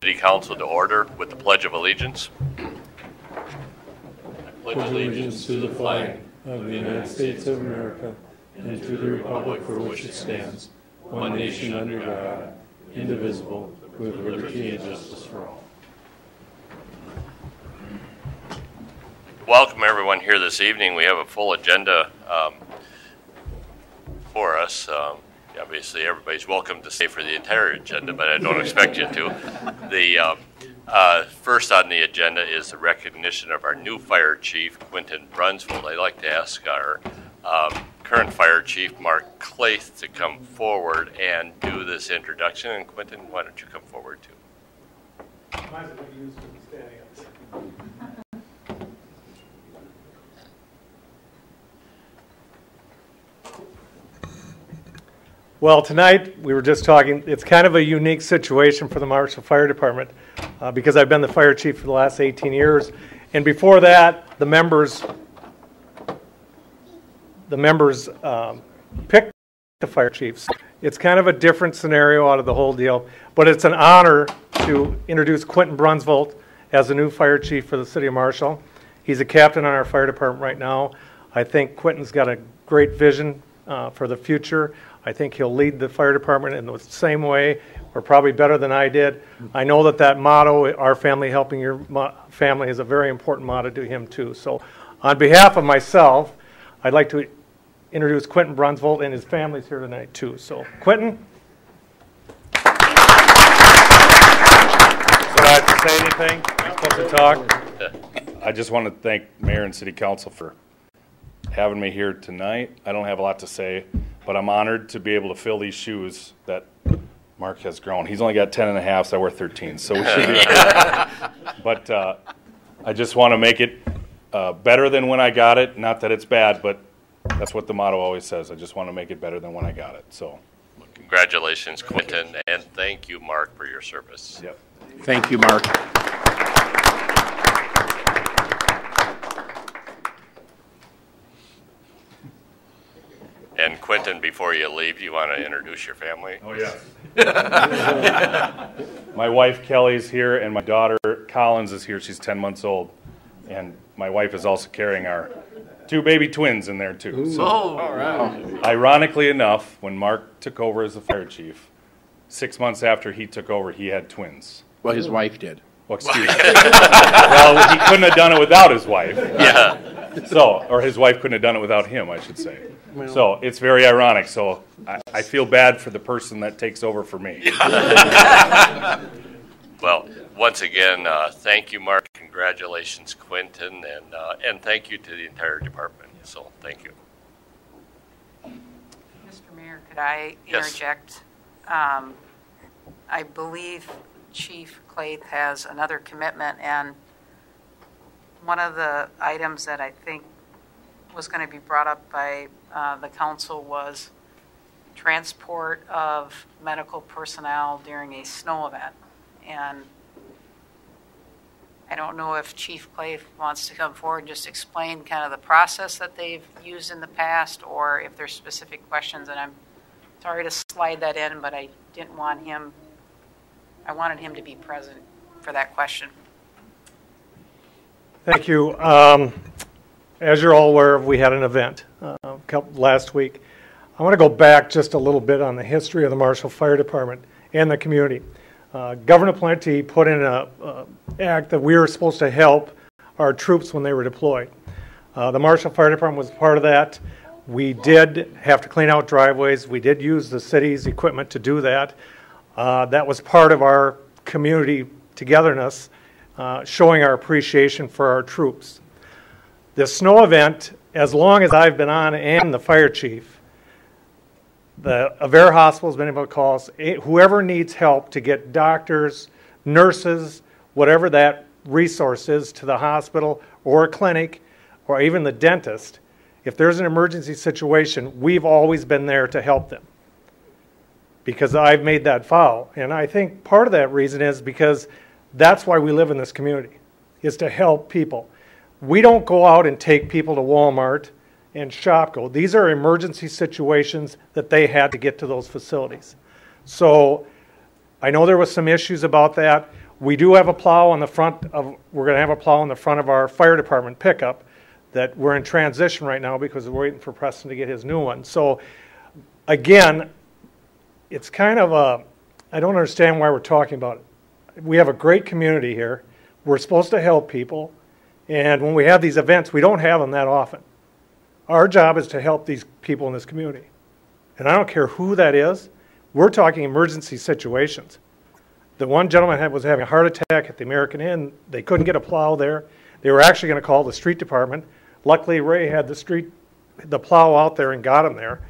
City Council to order with the Pledge of Allegiance. I pledge allegiance to the flag of the United States of America and to the republic for which it stands, one nation under God, indivisible, with liberty and justice for all. Welcome everyone here this evening. We have a full agenda for us. Obviously, everybody's welcome to stay for the entire agenda, but I don't expect you to. The first on the agenda is the recognition of our new fire chief, Quentin Brunsvold. I'd like to ask our current fire chief, Mark Claith, to come forward and do this introduction. And Quentin, why don't you come forward too? Well, tonight we were just talking, it's kind of a unique situation for the Marshall Fire Department because I've been the fire chief for the last 18 years. And before that, the members picked the fire chiefs. It's kind of a different scenario out of the whole deal, but it's an honor to introduce Quentin Brunsvold as the new fire chief for the city of Marshall. He's a captain on our fire department right now. I think Quentin's got a great vision for the future. I think he'll lead the fire department in the same way, or probably better than I did. I know that motto, our family helping your family, is a very important motto to him too. So on behalf of myself, I'd like to introduce Quentin Brunsvold, and his family's here tonight too. So Quentin. So I have to say anything? I'm supposed to talk? I just want to thank Mayor and City Council for having me here tonight. I don't have a lot to say, but I'm honored to be able to fill these shoes that Mark has grown. He's only got 10 and a half, so I wear 13, so we should be okay. But I just want to make it better than when I got it. Not that it's bad, but that's what the motto always says. I just want to make it better than when I got it. So, congratulations, Quentin, and thank you, Mark, for your service. Yep. Thank you, Mark. And Quentin, before you leave, you want to introduce your family? Oh, yeah. My wife, Kelly's here, and my daughter, Collins, is here. She's 10 months old. And my wife is also carrying our 2 baby twins in there, too. So, all right. Ironically enough, when Mark took over as the fire chief, 6 months after he took over, he had twins. Well, his wife did. Well, excuse me. Well, he couldn't have done it without his wife. Yeah. So, or his wife couldn't have done it without him, I should say. So it's very ironic. So I feel bad for the person that takes over for me. Well, once again, thank you, Mark. Congratulations, Quentin, and thank you to the entire department. So thank you. Mr. Mayor, could I interject? Yes. I believe Chief Claith has another commitment, and one of the items that I think was going to be brought up by the council was transport of medical personnel during a snow event. And I don't know if Chief Claith wants to come forward and just explain kind of the process that they've used in the past, or if there's specific questions. And I'm sorry to slide that in, but I didn't want him, I wanted him to be present for that question. Thank you. As you're all aware of, we had an event last week. I want to go back just a little bit on the history of the Marshall Fire Department and the community. Governor Plenty put in an act that we were supposed to help our troops when they were deployed. The Marshall Fire Department was part of that. We did have to clean out driveways. We did use the city's equipment to do that. That was part of our community togetherness, showing our appreciation for our troops. The snow event, as long as I've been on and the fire chief, the Avera Hospital has been able to call us, whoever needs help to get doctors, nurses, whatever that resource is to the hospital or a clinic or even the dentist. If there's an emergency situation, we've always been there to help them because I've made that vow. And I think part of that reason is because that's why we live in this community, is to help people. We don't go out and take people to Walmart and Shopko. These are emergency situations that they had to get to those facilities. So I know there was some issues about that. We do have a plow on the front of, we're going to have a plow on the front of our fire department pickup that we're in transition right now because we're waiting for Preston to get his new one. So again, it's kind of a, I don't understand why we're talking about it. We have a great community here. We're supposed to help people. And when we have these events, we don't have them that often. Our job is to help these people in this community. And I don't care who that is. We're talking emergency situations. The one gentleman was having a heart attack at the American Inn. They couldn't get a plow there. They were actually going to call the street department. Luckily, Ray had the plow out there and got him there.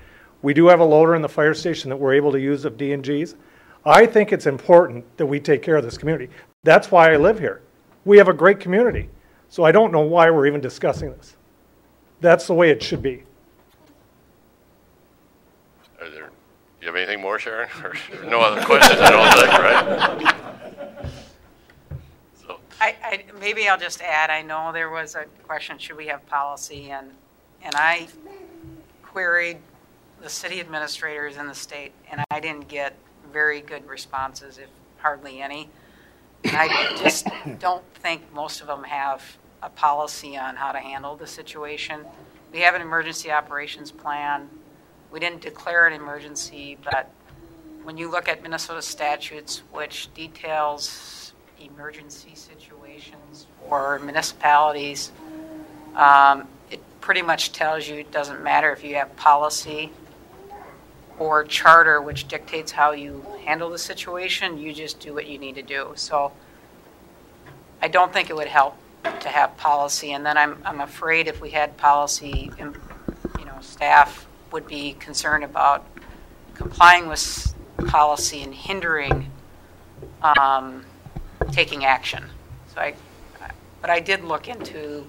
We do have a loader in the fire station that we're able to use of D&Gs. I think it's important that we take care of this community. That's why I live here. We have a great community. So I don't know why we're even discussing this. That's the way it should be. Do you have anything more, Sharon? Or no other questions, I don't think, right? So. Maybe I'll just add, I know there was a question, should we have policy? And I queried the city administrators in the state, and I didn't get very good responses, if hardly any. And I just don't think most of them have a policy on how to handle the situation. We have an emergency operations plan. We didn't declare an emergency, but when you look at Minnesota statutes, which details emergency situations for municipalities, it pretty much tells you it doesn't matter if you have policy or charter, which dictates how you handle the situation. You just do what you need to do. So I don't think it would help to have policy. And then I'm afraid if we had policy, staff would be concerned about complying with policy and hindering taking action. But I did look into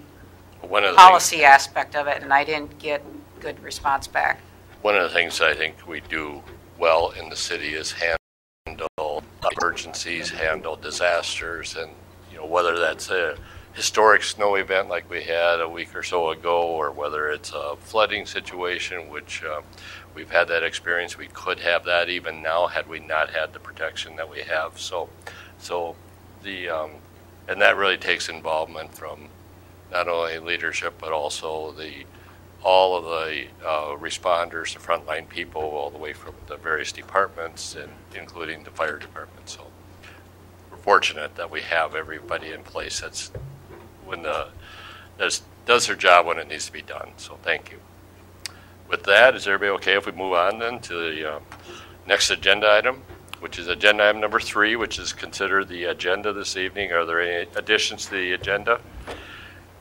the policy aspect of it, and I didn't get good response back. One of the things I think we do well in the city is handle emergencies, handle disasters, and whether that's a historic snow event like we had a week or so ago, or whether it's a flooding situation, which we've had that experience. We could have that even now had we not had the protection that we have. So and that really takes involvement from not only leadership but also all of the responders, the frontline people, all the way from the various departments, and including the fire department. So we're fortunate that we have everybody in place that's does their job when it needs to be done. So thank you. With that, is everybody okay if we move on then to the next agenda item, which is agenda item number 3, which is consider the agenda this evening. Are there any additions to the agenda?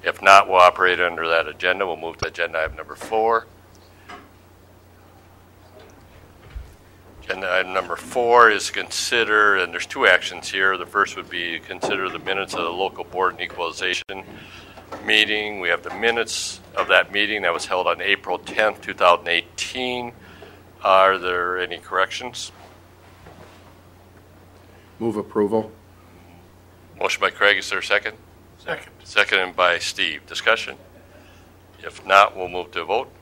If not, we'll operate under that agenda. We'll move to agenda item number 4. Agenda item number 4 is consider, and there's 2 actions here. The first would be consider the minutes of the local board and equalization meeting. We have the minutes of that meeting that was held on April 10th, 2018. Are there any corrections? Move approval. Motion by Craig, is there a second? Second. Seconded by Steve. Discussion? If not, we'll move to a vote.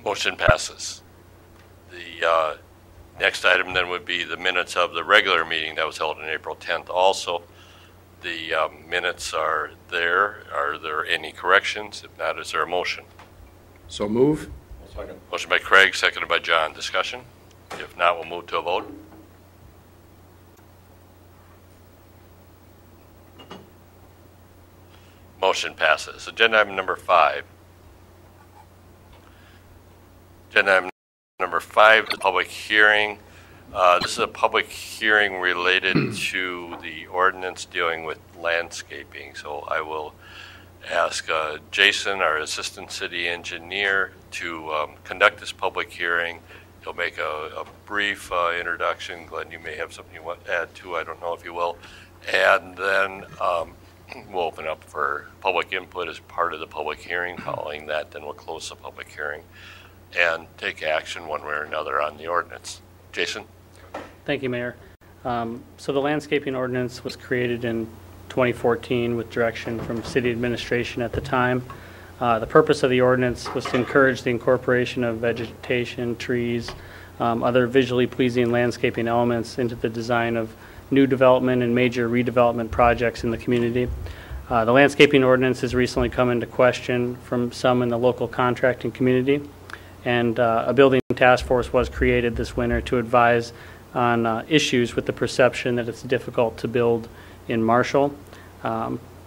Motion passes. The next item then would be the minutes of the regular meeting that was held on April 10th also. The minutes are there. Are there any corrections? If not, is there a motion? So move. Second. Motion by Craig, seconded by John. Discussion? If not, we'll move to a vote. Motion passes. Agenda item number 5. Agenda item number 5, the public hearing. This is a public hearing related to the ordinance dealing with landscaping. So I will ask Jason, our assistant city engineer, to conduct this public hearing He'll make a brief introduction. Glenn, you may have something you want to add too. I don't know if you will. And then we'll open up for public input as part of the public hearing. Following that, then we'll close the public hearing and take action one way or another on the ordinance. Jason? Thank you, Mayor. So the landscaping ordinance was created in 2014 with direction from city administration at the time. The purpose of the ordinance was to encourage the incorporation of vegetation, trees, other visually pleasing landscaping elements into the design of new development and major redevelopment projects in the community. The landscaping ordinance has recently come into question from some in the local contracting community, and a building task force was created this winter to advise on issues with the perception that it's difficult to build in Marshall.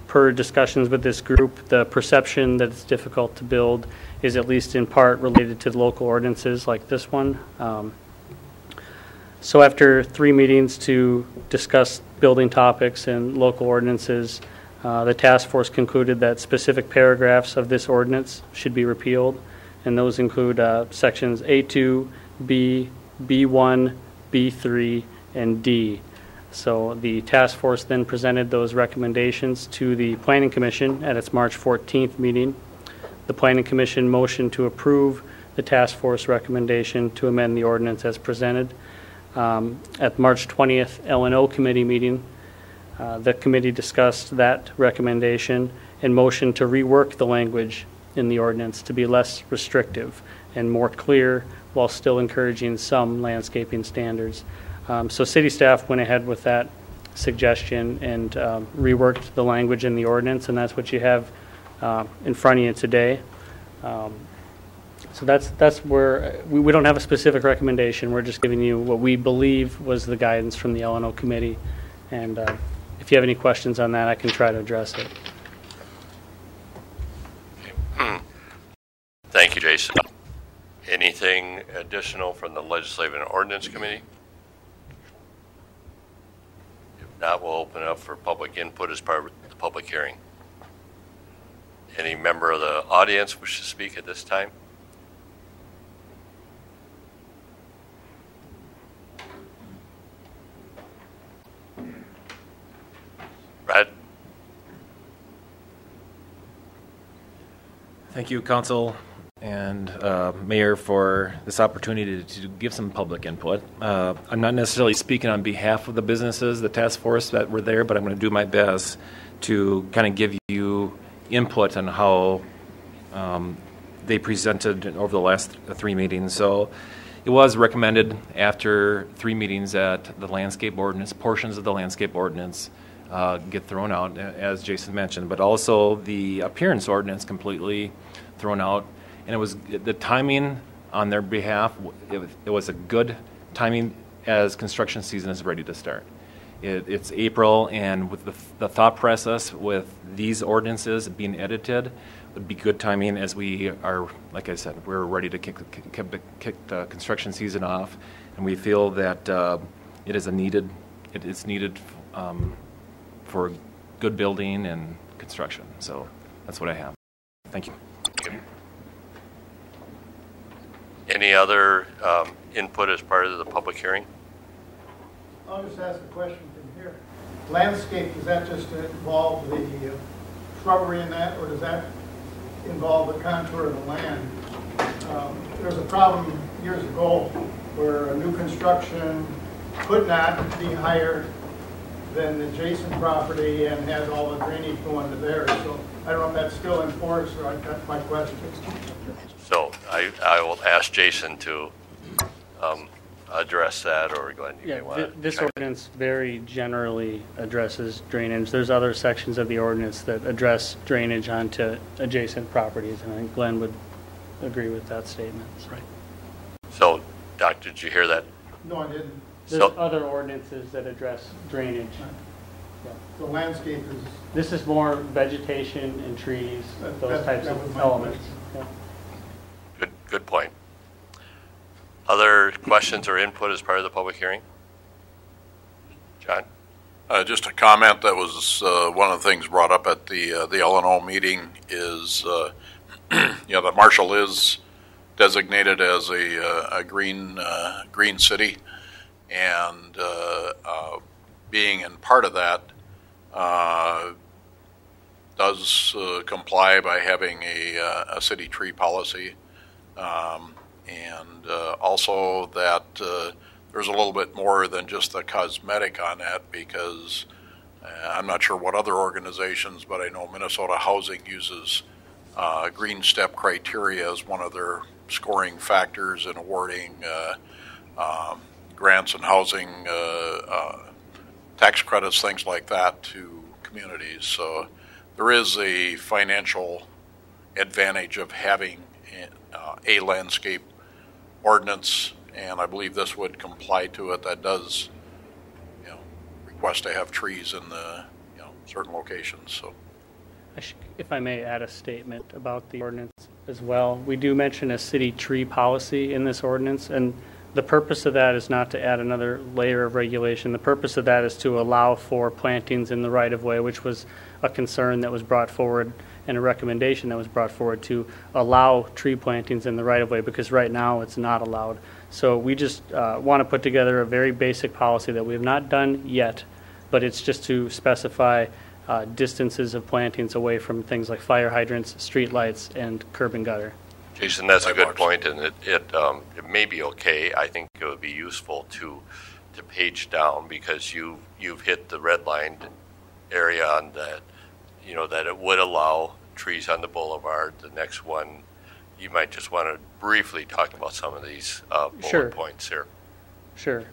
Per discussions with this group, the perception that it's difficult to build is at least in part related to local ordinances like this one. So after 3 meetings to discuss building topics and local ordinances, the task force concluded that specific paragraphs of this ordinance should be repealed, and those include sections A2, B, B1, B3, and D. So the task force then presented those recommendations to the Planning Commission at its March 14th meeting. The Planning Commission motioned to approve the task force recommendation to amend the ordinance as presented. At March 20th L&O committee meeting, the committee discussed that recommendation and motioned to rework the language in the ordinance to be less restrictive and more clear while still encouraging some landscaping standards. So city staff went ahead with that suggestion and reworked the language in the ordinance, and that's what you have in front of you today. So that's where we don't have a specific recommendation. We're just giving you what we believe was the guidance from the L&O committee. And if you have any questions on that, I can try to address it. Thank you, Jason. Anything additional from the Legislative and Ordinance Committee? If not, we'll open it up for public input as part of the public hearing. Any member of the audience wish to speak at this time? Brad? Thank you, Council and Mayor, for this opportunity to give some public input. I'm not necessarily speaking on behalf of the businesses, the task force that were there, but I'm going to do my best to kind of give you input on how they presented over the last 3 meetings. So it was recommended after 3 meetings that the landscape ordinance, portions of the landscape ordinance, get thrown out, as Jason mentioned, but also the appearance ordinance completely thrown out. And it was the timing on their behalf, it was a good timing as construction season is ready to start. It's April, and with the thought process with these ordinances being edited, would be good timing as we are, like I said, we're ready to kick the construction season off, and we feel that it is needed for good building and construction. So that's what I have. Thank you. Any other input as part of the public hearing? I'll just ask a question from here. Landscape, does that just involve the shrubbery in that, or does that involve the contour of the land? There was a problem years ago where a new construction could not be higher than the adjacent property and has all the drainage going to there. So I don't know if that's still in force, or that's my question. So I will ask Jason to address that, or Glenn, you may want to. This ordinance very generally addresses drainage. There's other sections of the ordinance that address drainage onto adjacent properties, and I think Glenn would agree with that statement. Right. So, Doc, did you hear that? No, I didn't. There's other ordinances that address drainage. Yeah. The landscape is... This is more vegetation and trees, those types of elements. Yeah. Good point. Other questions or input as part of the public hearing? John? Just a comment that was one of the things brought up at the L&O meeting is, that Marshall is designated as a green city, and being in part of that does comply by having a city tree policy, and also that there's a little bit more than just the cosmetic on that, because I'm not sure what other organizations, but I know Minnesota Housing uses green step criteria as one of their scoring factors in awarding grants and housing tax credits, things like that, to communities. So there is a financial advantage of having a landscape ordinance, and I believe this would comply to it. That does, request to have trees in the certain locations. So, if I may add a statement about the ordinance as well, we do mention a city tree policy in this ordinance, and the purpose of that is not to add another layer of regulation. The purpose of that is to allow for plantings in the right-of-way, which was a concern that was brought forward and a recommendation that was brought forward to allow tree plantings in the right-of-way, because right now it's not allowed. So we just want to put together a very basic policy that we have not done yet, but it's just to specify distances of plantings away from things like fire hydrants, street lights, and curb and gutter. Jason, that's a good point, and it may be okay. I think it would be useful to page down, because you've hit the red line area on that, that it would allow trees on the boulevard. The next one, you might just want to briefly talk about some of these bullet points here. Sure.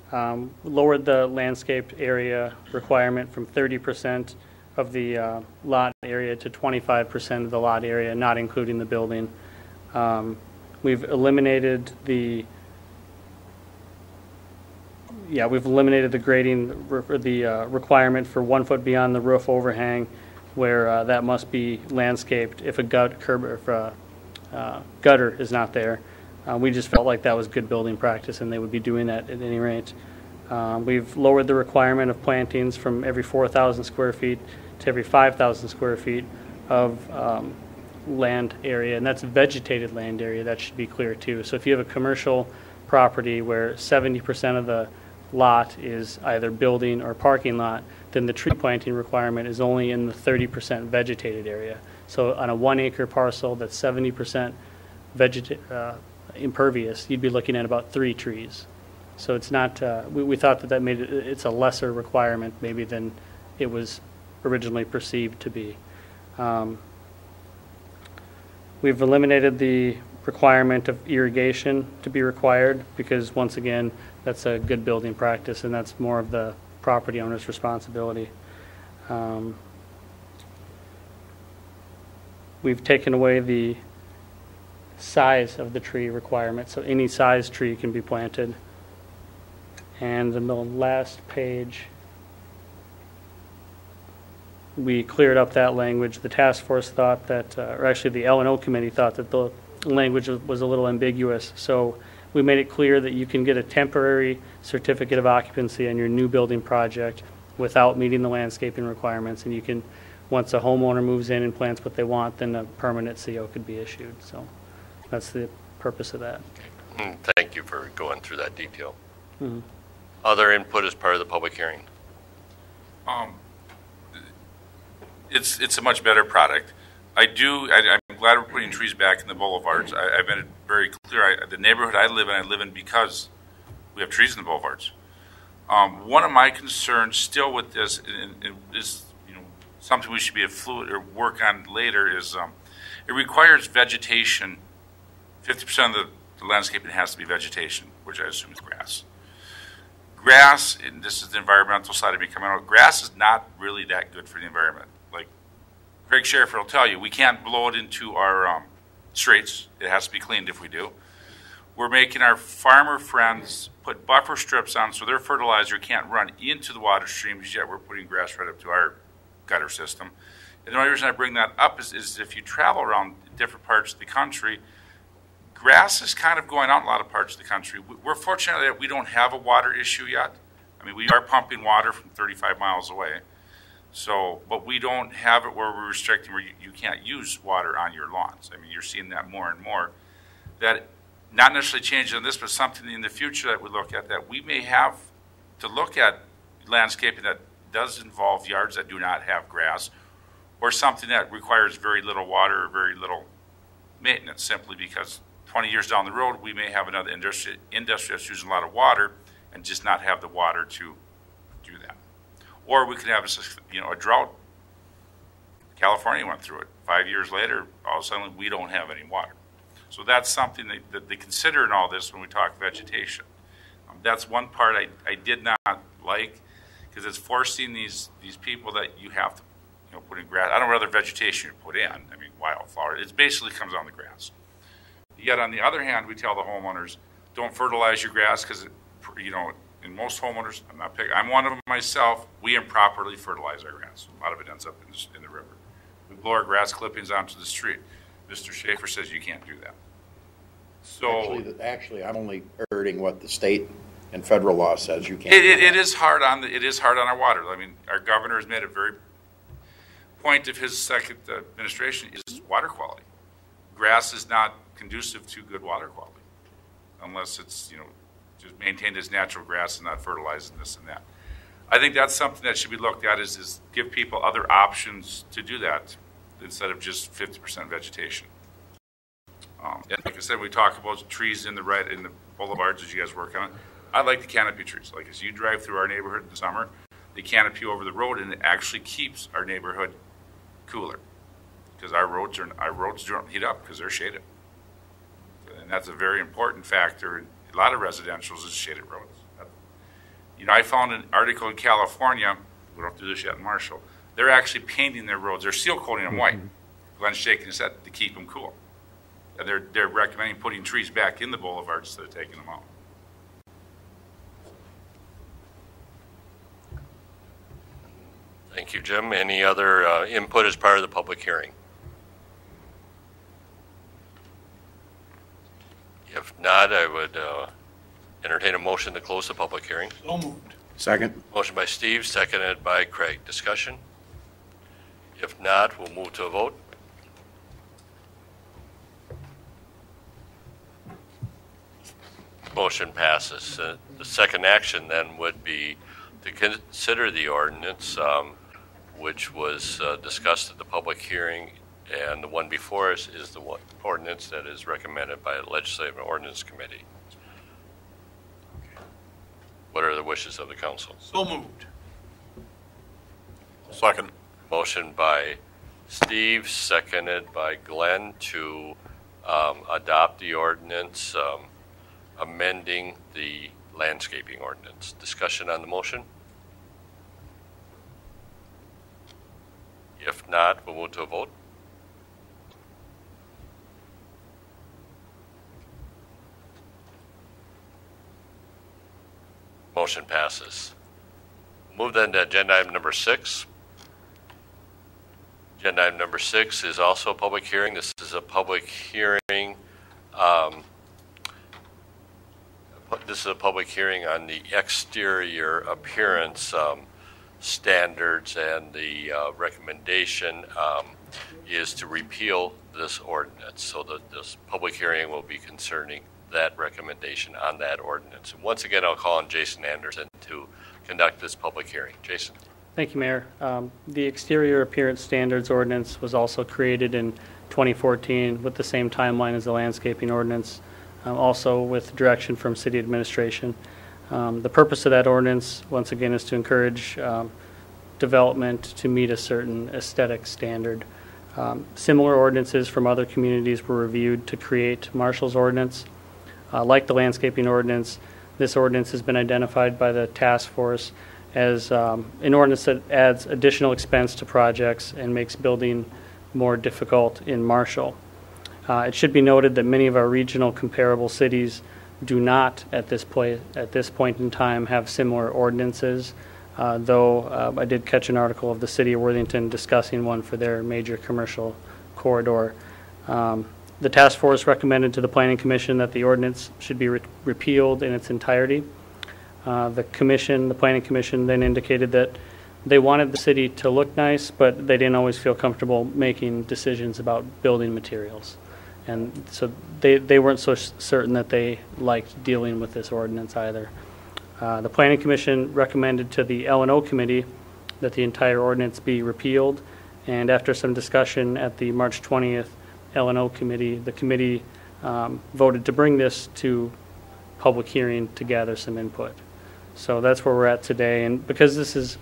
Lowered the landscaped area requirement from 30% of the lot area to 25% of the lot area, not including the building. We've eliminated the grading, the requirement for 1 foot beyond the roof overhang, where that must be landscaped if a gutter is not there. We just felt like that was good building practice, and they would be doing that at any rate. We've lowered the requirement of plantings from every 4,000 square feet to every 5,000 square feet of land area, and that's vegetated land area. That should be clear too. So if you have a commercial property where 70% of the lot is either building or parking lot, then the tree planting requirement is only in the 30% vegetated area. So on a 1 acre parcel that's 70% impervious, you'd be looking at about 3 trees. So it's not, we thought that made it's a lesser requirement maybe than it was originally perceived to be. We've eliminated the requirement of irrigation to be required, because once again, that's a good building practice, and that's more of the property owner's responsibility. We've taken away the size of the tree requirement, so any size tree can be planted. And in the last page, we cleared up that language. The task force thought that, or actually the L&O committee thought that the language was a little ambiguous. So we made it clear that you can get a temporary certificate of occupancy on your new building project without meeting the landscaping requirements. And you can, once a homeowner moves in and plants what they want, then a permanent CO could be issued. So that's the purpose of that. Thank you for going through that detail. Mm-hmm. Other input as part of the public hearing? It's a much better product. I'm glad we're putting trees back in the boulevards. I've been very clear. The neighborhood I live in because we have trees in the boulevards. One of my concerns still with this is something we should be fluid or work on later is it requires vegetation. 50% of the landscaping has to be vegetation, which I assume is grass. Grass, and this is the environmental side of me coming out, grass is not really that good for the environment. Like Craig Sheriff will tell you, we can't blow it into our streets. It has to be cleaned if we do. We're making our farmer friends put buffer strips on so their fertilizer can't run into the water streams, yet we're putting grass right up to our gutter system. And the only reason I bring that up is if you travel around different parts of the country, grass is kind of going out in a lot of parts of the country. We're fortunate that we don't have a water issue yet. I mean, we are pumping water from 35 miles away. So, but we don't have it where we're restricting where you can't use water on your lawns. I mean, you're seeing that more and more. That not necessarily changing on this, but something in the future that we look at, that we may have to look at landscaping that does involve yards that do not have grass, or something that requires very little water or very little maintenance, simply because 20 years down the road, we may have another industry that's using a lot of water and just not have the water to do that. Or we could have a drought. California went through it. 5 years later, all of a sudden, we don't have any water. So that's something that they consider in all this when we talk vegetation. That's one part I did not like, because it's forcing these people that you have to put in grass. I don't know what other vegetation you put in. I mean, wildflower. It basically comes on the grass. Yet on the other hand, we tell the homeowners, don't fertilize your grass, because in most homeowners, I'm one of them myself, we improperly fertilize our grass. A lot of it ends up in the river. We blow our grass clippings onto the street. Mr. Schaefer says you can't do that. So actually, I'm only urging what the state and federal law says you can't. It is hard on our water. I mean, our governor has made a very point of his second administration is water quality. Grass is not conducive to good water quality unless it's just maintained as natural grass and not fertilized and this and that. I think that's something that should be looked at is give people other options to do that instead of just 50% vegetation. And like I said, we talk about trees in the boulevards as you guys work on it. I like the canopy trees. Like as you drive through our neighborhood in the summer, the canopy over the road, and it actually keeps our neighborhood cooler because our roads don't heat up because they're shaded. And that's a very important factor in a lot of residentials is shaded roads. I found an article in California, we don't do this yet in Marshall, they're actually painting their roads, they're seal coating them white. Glenn's shaking his head to keep them cool. And they're recommending putting trees back in the boulevards instead of taking them out. Thank you, Jim. Any other input as part of the public hearing? If not, I would entertain a motion to close the public hearing. So moved. Second. Motion by Steve, seconded by Craig. Discussion? If not, we'll move to a vote. Motion passes. The second action then would be to consider the ordinance, which was discussed at the public hearing, and the one before us is the ordinance that is recommended by the Legislative and Ordinance Committee. What are the wishes of the council? So moved. Second. Motion by Steve, seconded by Glenn to adopt the ordinance, amending the landscaping ordinance. Discussion on the motion? If not, we'll move to a vote. Motion passes. Move then to agenda item number 6. Agenda item number 6 is also a public hearing. This is a public hearing. This is a public hearing on the exterior appearance standards, and the recommendation is to repeal this ordinance. So this public hearing will be concerning that recommendation on that ordinance. And once again, I'll call on Jason Anderson to conduct this public hearing. Jason. Thank you, Mayor. The exterior appearance standards ordinance was also created in 2014 with the same timeline as the landscaping ordinance, also with direction from city administration. The purpose of that ordinance, once again, is to encourage development to meet a certain aesthetic standard. Similar ordinances from other communities were reviewed to create Marshall's ordinance. Like the landscaping ordinance, this ordinance has been identified by the task force as an ordinance that adds additional expense to projects and makes building more difficult in Marshall. It should be noted that many of our regional comparable cities do not, at this point in time, have similar ordinances, though I did catch an article of the city of Worthington discussing one for their major commercial corridor. The task force recommended to the Planning Commission that the ordinance should be repealed in its entirety. The Planning Commission then indicated that they wanted the city to look nice, but they didn't always feel comfortable making decisions about building materials. And so they weren't so certain that they liked dealing with this ordinance either. The Planning Commission recommended to the L&O Committee that the entire ordinance be repealed, and after some discussion at the March 20th L&O Committee, the committee voted to bring this to public hearing to gather some input. So that's where we're at today, and because this is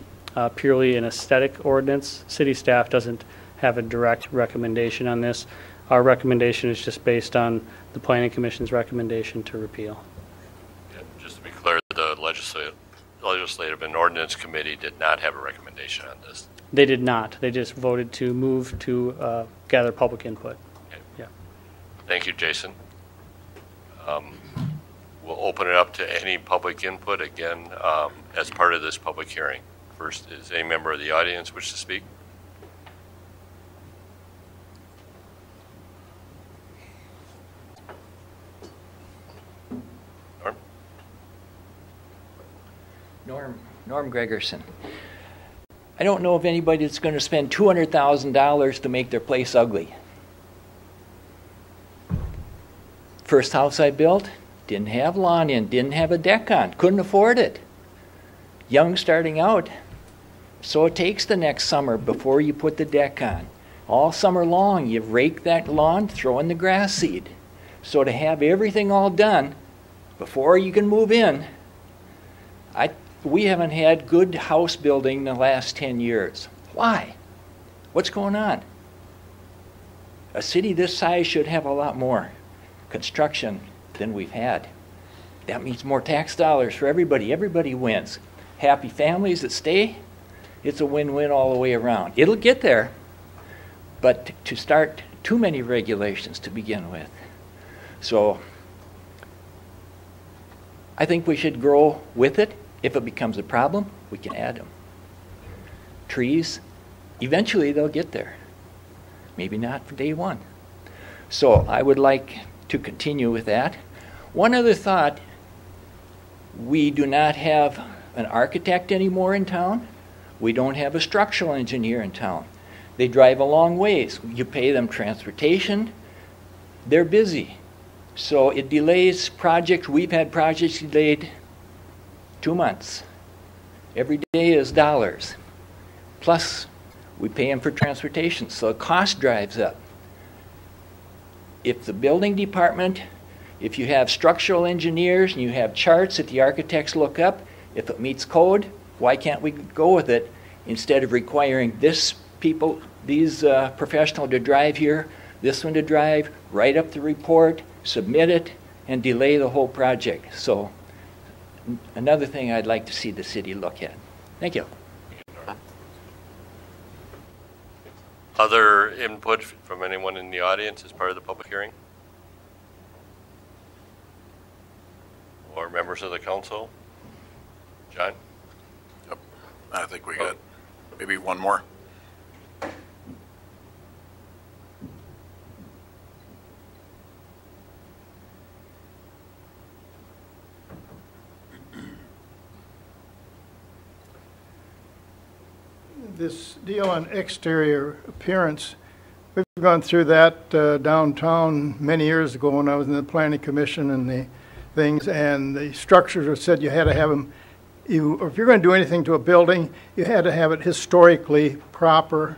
purely an aesthetic ordinance, city staff doesn't have a direct recommendation on this. Our recommendation is just based on the Planning Commission's recommendation to repeal. Yeah, just to be clear, the Legislative and Ordinance Committee did not have a recommendation on this. They did not. They just voted to move to gather public input. Okay. Yeah. Thank you, Jason. We'll open it up to any public input again as part of this public hearing. First, is a member of the audience wish to speak? Norm Gregerson. I don't know of anybody that's going to spend $200,000 to make their place ugly. First house I built, didn't have lawn in, didn't have a deck on, couldn't afford it. Young starting out, so it takes the next summer before you put the deck on. All summer long, you rake that lawn, throw in the grass seed. So to have everything all done before you can move in, we haven't had good house building in the last 10 years. Why? What's going on? A city this size should have a lot more construction than we've had. That means more tax dollars for everybody. Everybody wins. Happy families that stay, it's a win-win all the way around. It'll get there, but to start too many regulations to begin with. So I think we should grow with it. If it becomes a problem, we can add them. Trees, eventually they'll get there. Maybe not for day one. So I would like to continue with that. One other thought, we do not have an architect anymore in town. We don't have a structural engineer in town. They drive a long ways. You pay them transportation. They're busy. So it delays projects. We've had projects delayed 2 months. Every day is dollars. Plus, we pay them for transportation, so the cost drives up. If the building department, if you have structural engineers and you have charts that the architects look up, if it meets code, why can't we go with it instead of requiring these professional to drive here, this one to drive, write up the report, submit it, and delay the whole project. So another thing I'd like to see the city look at. Thank you. Other input from anyone in the audience as part of the public hearing? Or members of the council? John? Yep. I think we got maybe one more. This deal on exterior appearance, we've gone through that downtown many years ago when I was in the Planning Commission and the things, and the structures said you had to have them, if you're going to do anything to a building, you had to have it historically proper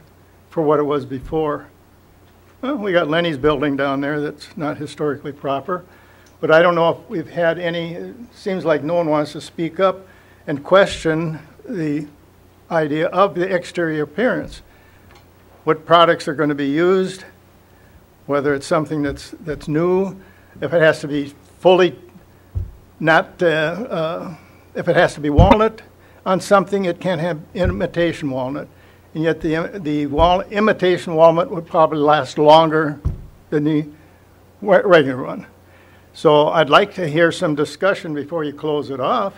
for what it was before. Well, we got Lenny's building down there that's not historically proper, but I don't know if we've had any, it seems like no one wants to speak up and question the idea of the exterior appearance. What products are going to be used, whether it's something that's new, if it has to be fully not, if it has to be walnut on something, it can't have imitation walnut. And yet the imitation walnut would probably last longer than the regular one. So I'd like to hear some discussion before you close it off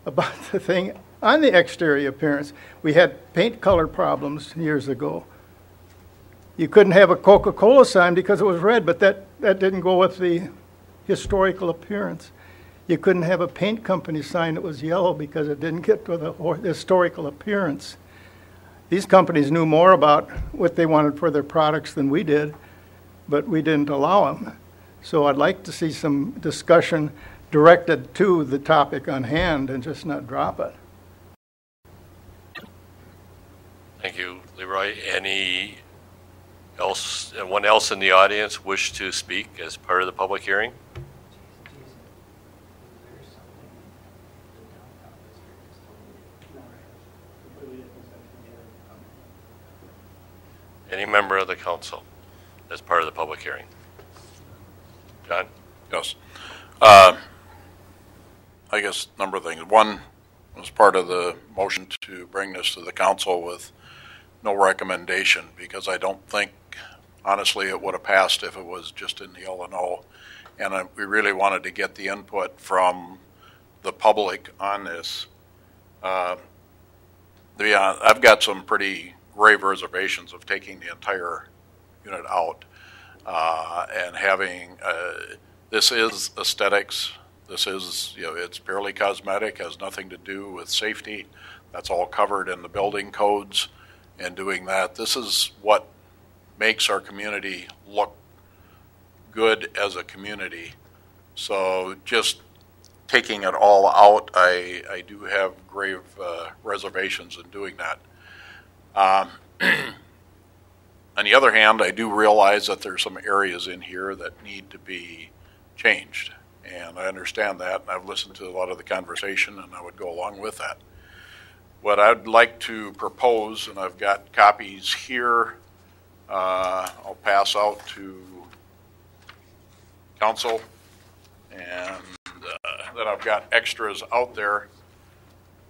about the thing on the exterior appearance. We had paint color problems years ago. You couldn't have a Coca-Cola sign because it was red, but that didn't go with the historical appearance. You couldn't have a paint company sign that was yellow because it didn't get to the historical appearance. These companies knew more about what they wanted for their products than we did. but we didn't allow them. So I'd like to see some discussion directed to the topic on hand and just not drop it. Thank you, Leroy. Anyone else in the audience wish to speak as part of the public hearing? Any member of the council as part of the public hearing? John? Yes. I guess a number of things. One was part of the motion to bring this to the council with no recommendation, because I don't think, honestly, it would have passed if it was just in the L&O. And we really wanted to get the input from the public on this. I've got some pretty grave reservations of taking the entire unit out and having, this is aesthetics. This is, it's purely cosmetic, has nothing to do with safety. That's all covered in the building codes. And doing that, this is what makes our community look good as a community. So just taking it all out, I do have grave reservations in doing that. On the other hand, I do realize that there's some areas in here that need to be changed. And I understand that, and I've listened to a lot of the conversation, and I would go along with that. What I'd like to propose, and I've got copies here, I'll pass out to council, and then I've got extras out there.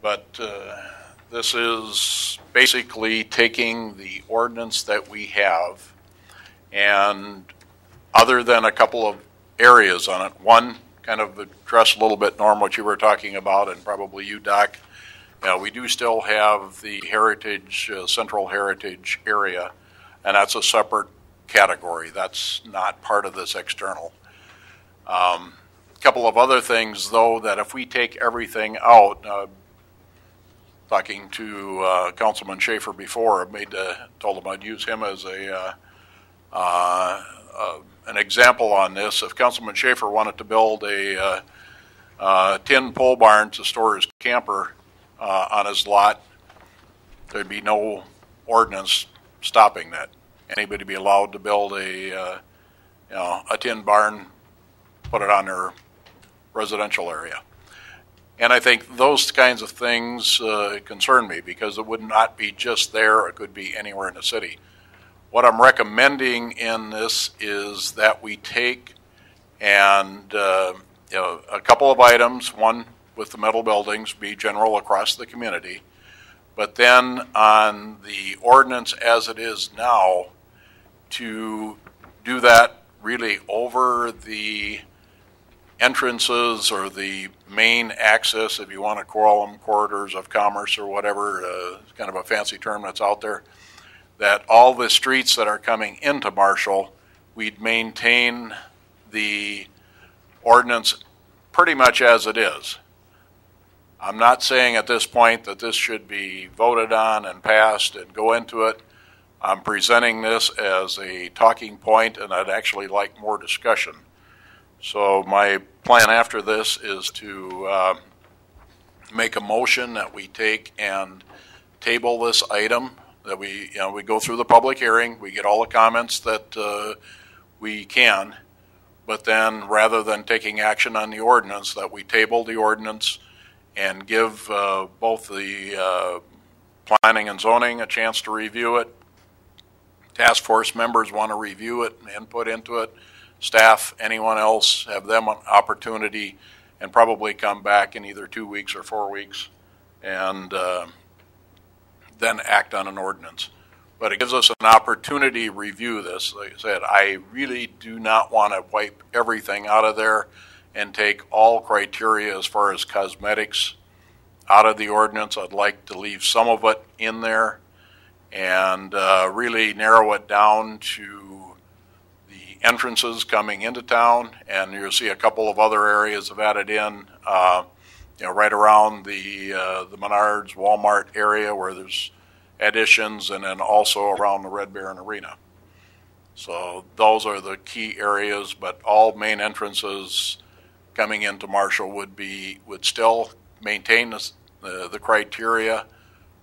But this is basically taking the ordinance that we have, and other than a couple of areas on it, one kind of address a little bit, Norm, what you were talking about, and probably you, Doc. We do still have the heritage, central heritage area, and that's a separate category. That's not part of this external. A couple of other things, though, that if we take everything out, talking to Councilman Schaefer before, told him I'd use him as an example on this. If Councilman Schaefer wanted to build a tin pole barn to store his camper on his lot, there'd be no ordinance stopping that. Anybody would be allowed to build a tin barn, put it on their residential area. And I think those kinds of things concern me, because it would not be just there, it could be anywhere in the city. What I'm recommending in this is that we take and a couple of items, one with the metal buildings, be general across the community, but then on the ordinance as it is now, to do that really over the entrances or the main access, if you want to call them corridors of commerce or whatever, kind of a fancy term that's out there, that all the streets that are coming into Marshall, we'd maintain the ordinance pretty much as it is. I'm not saying at this point that this should be voted on and passed and go into it. I'm presenting this as a talking point, and I'd actually like more discussion. So my plan after this is to make a motion that we take and table this item, that we go through the public hearing, we get all the comments that we can, but then rather than taking action on the ordinance, that we table the ordinance and give both the planning and zoning a chance to review it. Task force members want to review it and input into it. Staff, anyone else, have them an opportunity, and probably come back in either 2 weeks or 4 weeks and then act on an ordinance. But it gives us an opportunity to review this. Like I said, I really do not want to wipe everything out of there and take all criteria as far as cosmetics out of the ordinance. I'd like to leave some of it in there and really narrow it down to the entrances coming into town, and you'll see a couple of other areas have added in, right around the Menards, Walmart area where there's additions, and then also around the Red Baron Arena. So those are the key areas, but all main entrances coming into Marshall would still maintain the criteria.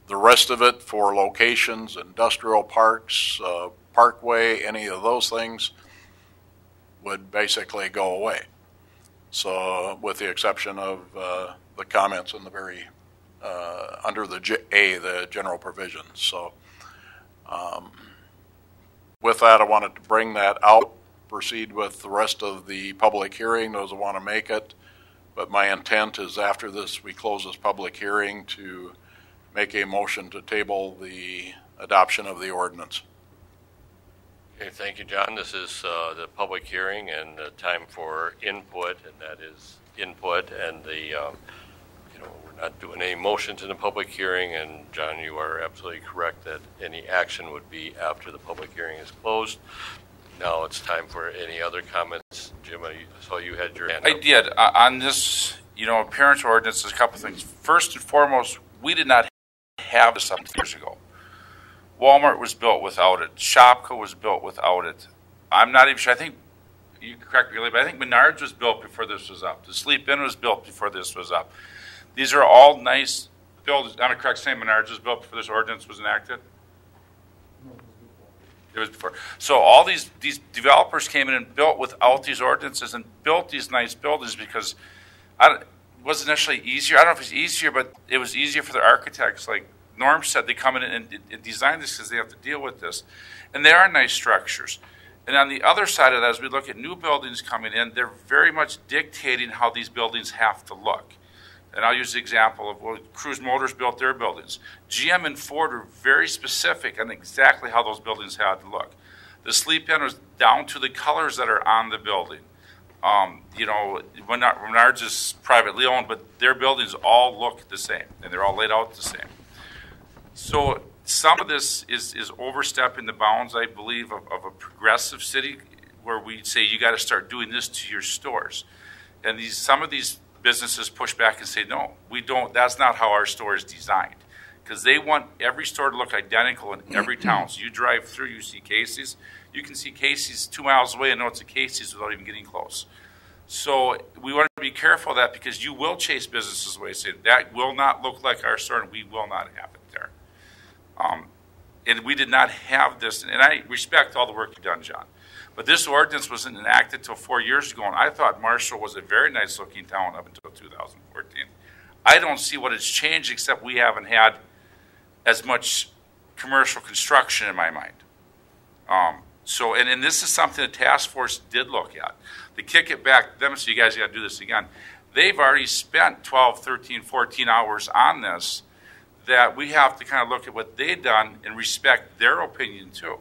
The rest of it for locations, industrial parks, parkway, any of those things would basically go away. So with the exception of the comments in the very, under the the general provisions. So with that, I wanted to bring that out, proceed with the rest of the public hearing, those who want to make it. But my intent is after this, we close this public hearing to make a motion to table the adoption of the ordinance. Okay, thank you, John. This is the public hearing and time for input, and that is input. And the, we're not doing any motions in the public hearing. And John, you are absolutely correct that any action would be after the public hearing is closed. Now it's time for any other comments. Jim, I saw you had your hand up. I did. On this, appearance ordinance, there's a couple of things. First and foremost, we did not have this 7 years ago. Walmart was built without it. Shopko was built without it. I'm not even sure. I think, you can correct me, but I think Menards was built before this was up. The Sleep Inn was built before this was up. These are all nice buildings. Am I correct saying Menards was built before this ordinance was enacted? It was before. So all these developers came in and built without these ordinances and built these nice buildings because it wasn't necessarily easier. I don't know if it's easier, but it was easier for the architects. Like Norm said, they come in and design this because they have to deal with this. And they are nice structures. And on the other side of that, as we look at new buildings coming in, they're very much dictating how these buildings have to look. And I'll use the example of Cruise Motors built their buildings. GM and Ford were very specific on exactly how those buildings had to look. The Sleep Inn was down to the colors that are on the building. Menards is privately owned, but their buildings all look the same, and they're all laid out the same. So some of this is overstepping the bounds, I believe, of a progressive city where we say you got to start doing this to your stores. And some of these businesses push back and say, no, we don't. That's not how our store is designed. Because they want every store to look identical in every town. So you drive through, you see Casey's. You can see Casey's 2 miles away and know it's a Casey's without even getting close. So we want to be careful of that because you will chase businesses away. Say, that will not look like our store, and we will not have it there. And we did not have this. And I respect all the work you've done, John. But this ordinance wasn't enacted until 4 years ago, and I thought Marshall was a very nice-looking town up until 2014. I don't see what has changed except we haven't had as much commercial construction in my mind. And this is something the task force did look at. To kick it back to them, so you guys got to do this again. They've already spent 12, 13, 14 hours on this, that we have to kind of look at what they've done and respect their opinion too.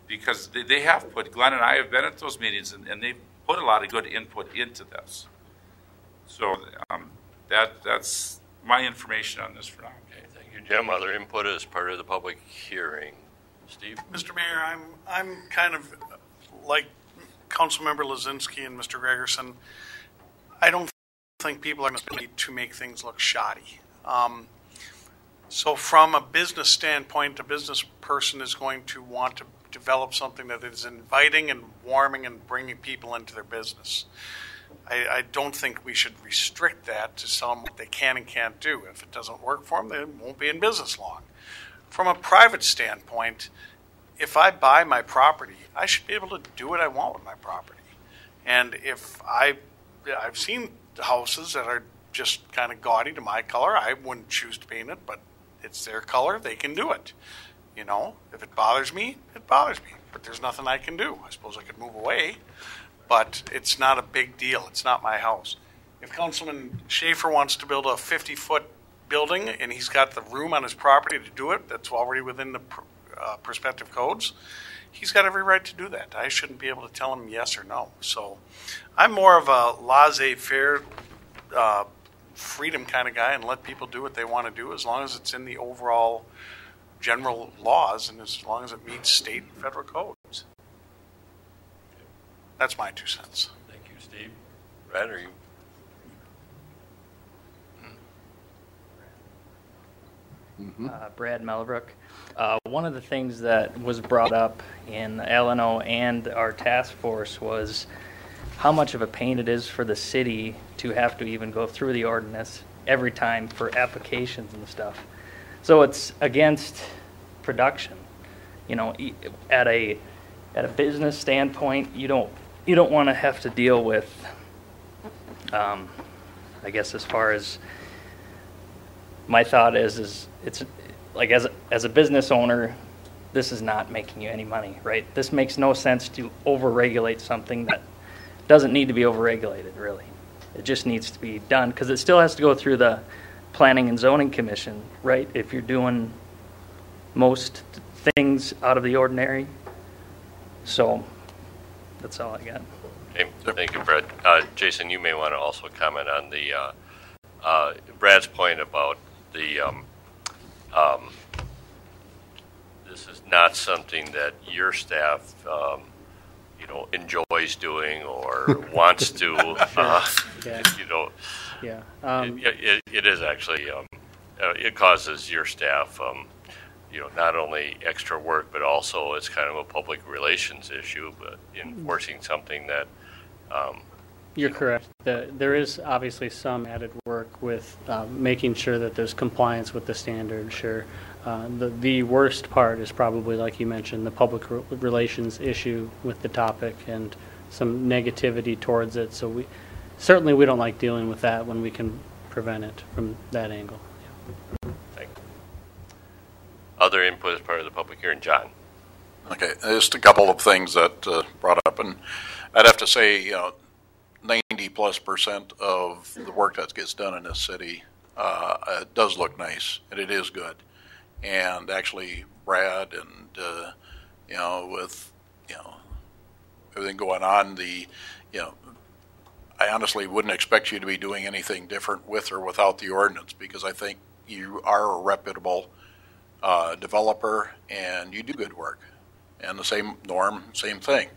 Because they have put, Glenn and I have been at those meetings, and they've put a lot of good input into this. So that's my information on this for now. Okay, thank you, Jim. Other input as part of the public hearing. Steve? Mr. Mayor, I'm kind of like Councilmember Lazinski and Mr. Gregerson. I don't think people are going to make things look shoddy. So from a business standpoint, a business person is going to want to develop something that is inviting and warming and bringing people into their business. I don't think we should restrict that to tell them what they can and can't do. If it doesn't work for them, they won't be in business long. From a private standpoint, if I buy my property, I should be able to do what I want with my property. And if I've seen houses that are just kind of gaudy to my color, I wouldn't choose to paint it, but it's their color, they can do it. You know, if it bothers me, it bothers me. But there's nothing I can do. I suppose I could move away, but it's not a big deal. It's not my house. If Councilman Schaefer wants to build a 50-foot building and he's got the room on his property to do it, that's already within the prospective codes, he's got every right to do that. I shouldn't be able to tell him yes or no. So I'm more of a laissez-faire, freedom kind of guy and let people do what they want to do as long as it's in the overall general laws and as long as it meets state and federal codes. That's my 2 cents. Thank you, Steve. Brad, are you? Brad Mellbrook. One of the things that was brought up in LNO and our task force was how much of a pain it is for the city to have to even go through the ordinance every time for applications and stuff. So it's against production. You know, at a business standpoint, you don't want to have to deal with, I guess as far as my thought is it's like as a business owner, this is not making you any money, right? This makes no sense to overregulate something that doesn't need to be overregulated, really. It just needs to be done because it still has to go through the Planning and Zoning Commission, right? If you're doing most things out of the ordinary. So that's all I got. Okay, thank you, Brad. Jason, you may want to also comment on the Brad's point about the this is not something that your staff enjoys doing or wants to. It is actually it causes your staff not only extra work, but also it's kind of a public relations issue, but enforcing something that. You're correct. There is obviously some added work with making sure that there's compliance with the standard, sure. The worst part is probably, like you mentioned, the public relations issue with the topic and some negativity towards it. So we don't like dealing with that when we can prevent it from that angle. Yeah. Thank you. Other input as part of the public hearing, John. Okay, just a couple of things that brought up, and I'd have to say, 90+% of the work that gets done in this city does look nice, and it is good. And actually, Brad and with everything going on, I honestly wouldn't expect you to be doing anything different with or without the ordinance, because I think you are a reputable developer and you do good work. And the same Norm, same thing.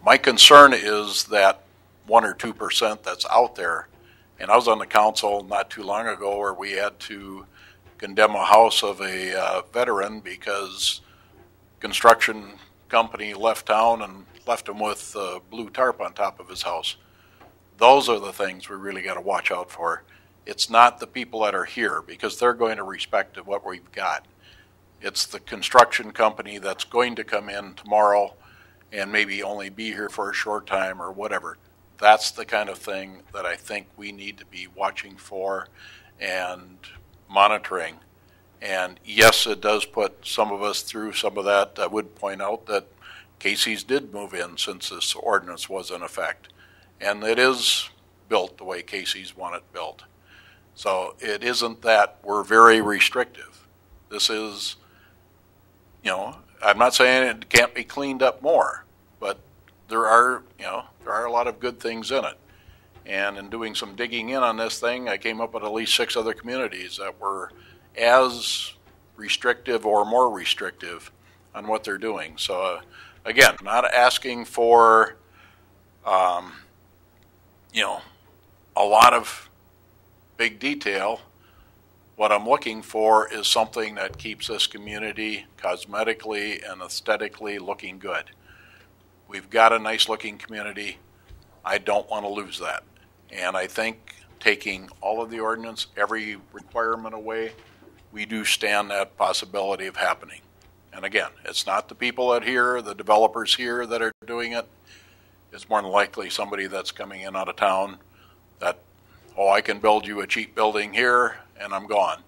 My concern is that 1 or 2% that's out there. And I was on the council not too long ago where we had to condemn a house of a veteran because construction company left town and left him with blue tarp on top of his house. Those are the things we really got to watch out for. It's not the people that are here, because they're going to respect what we've got. It's the construction company that's going to come in tomorrow and maybe only be here for a short time or whatever. That's the kind of thing that I think we need to be watching for and monitoring. And yes, it does put some of us through some of that. I would point out that Casey's did move in since this ordinance was in effect. And it is built the way Casey's want it built. So it isn't that we're very restrictive. This is, I'm not saying it can't be cleaned up more, but there are a lot of good things in it. And in doing some digging in on this thing, I came up with at least 6 other communities that were as restrictive or more restrictive on what they're doing. So again, not asking for, a lot of big detail. What I'm looking for is something that keeps this community cosmetically and aesthetically looking good. We've got a nice looking community. I don't want to lose that. And I think taking all of the ordinance, every requirement away, we do stand that possibility of happening. And again, it's not the people that here, the developers here that are doing it. It's more than likely somebody that's coming in out of town that, I can build you a cheap building here and I'm gone.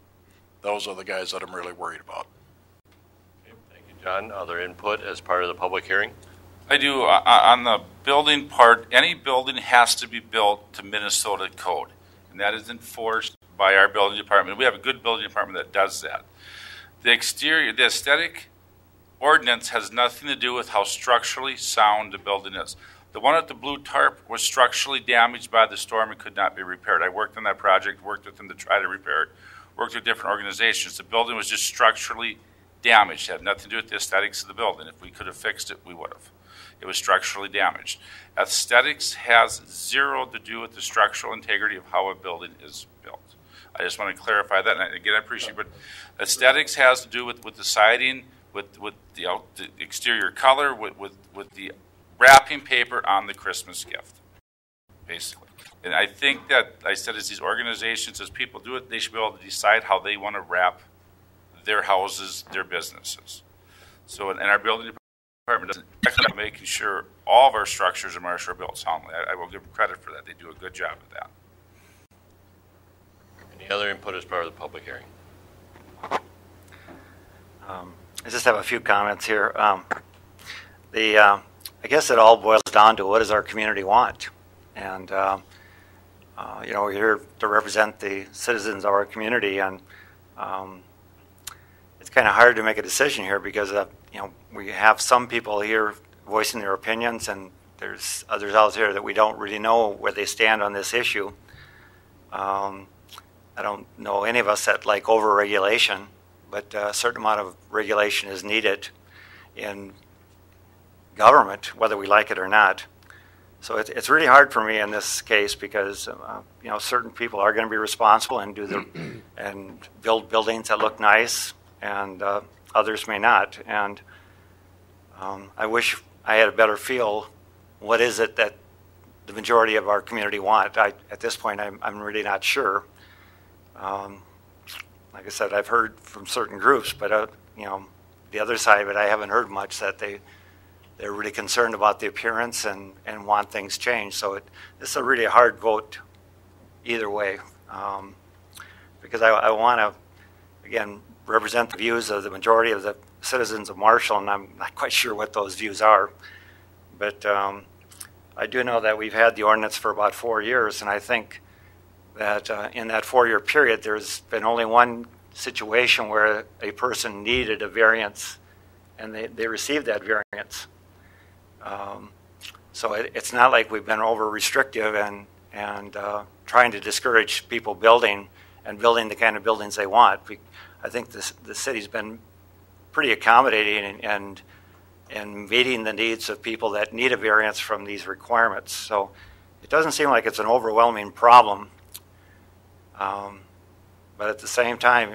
Those are the guys that I'm really worried about. Okay, thank you, John. Other input as part of the public hearing? I do. On the building part, any building has to be built to Minnesota code, and that is enforced by our building department. We have a good building department that does that. The aesthetic ordinance has nothing to do with how structurally sound the building is. The one at the blue tarp was structurally damaged by the storm and could not be repaired. I worked on that project, worked with them to try to repair it, worked with different organizations. The building was just structurally damaged. It had nothing to do with the aesthetics of the building. If we could have fixed it, we would have. It was structurally damaged. Aesthetics has zero to do with the structural integrity of how a building is built. I just want to clarify that. And again, I appreciate it. But aesthetics has to do with the siding, with the exterior color, with the wrapping paper on the Christmas gift, basically. And I think that, I said, as these organizations, as people do it, they should be able to decide how they want to wrap their houses, their businesses. So, and our building department does an excellent job making sure all of our structures in Marshall are built soundly. I will give them credit for that. They do a good job of that. Any other input as part of the public hearing? I just have a few comments here. I guess it all boils down to what does our community want? And, we're here to represent the citizens of our community, and it's kind of hard to make a decision here because, we have some people here voicing their opinions, and there's others out there that we don't really know where they stand on this issue. I don't know any of us that like over-regulation, but a certain amount of regulation is needed in government, whether we like it or not. So it's really hard for me in this case because certain people are going to be responsible and and build buildings that look nice, and others may not. And I wish I had a better feel. What is it that the majority of our community want? At this point, I'm really not sure. Like I said, I've heard from certain groups, but the other side of it, I haven't heard much that they're really concerned about the appearance and want things changed. So this is a really hard vote either way, because I want to, again, represent the views of the majority of the citizens of Marshall, and I'm not quite sure what those views are. But I do know that we've had the ordinance for about 4 years, and I think that in that 4-year period, there's been only one situation where a person needed a variance, and they received that variance. So it's not like we've been over-restrictive and trying to discourage people building the kind of buildings they want. I think the city's been pretty accommodating and meeting the needs of people that need a variance from these requirements. So it doesn't seem like it's an overwhelming problem. But at the same time,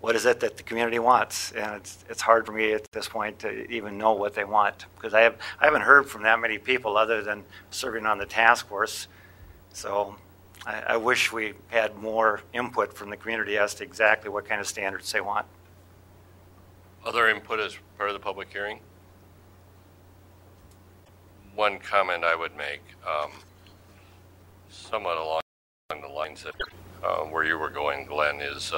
what is it that the community wants? And it's hard for me at this point to even know what they want, because I haven't heard from that many people other than serving on the task force. So I wish we had more input from the community as to exactly what kind of standards they want. Other input as part of the public hearing? One comment I would make, somewhat along the lines that where you were going, Glenn, is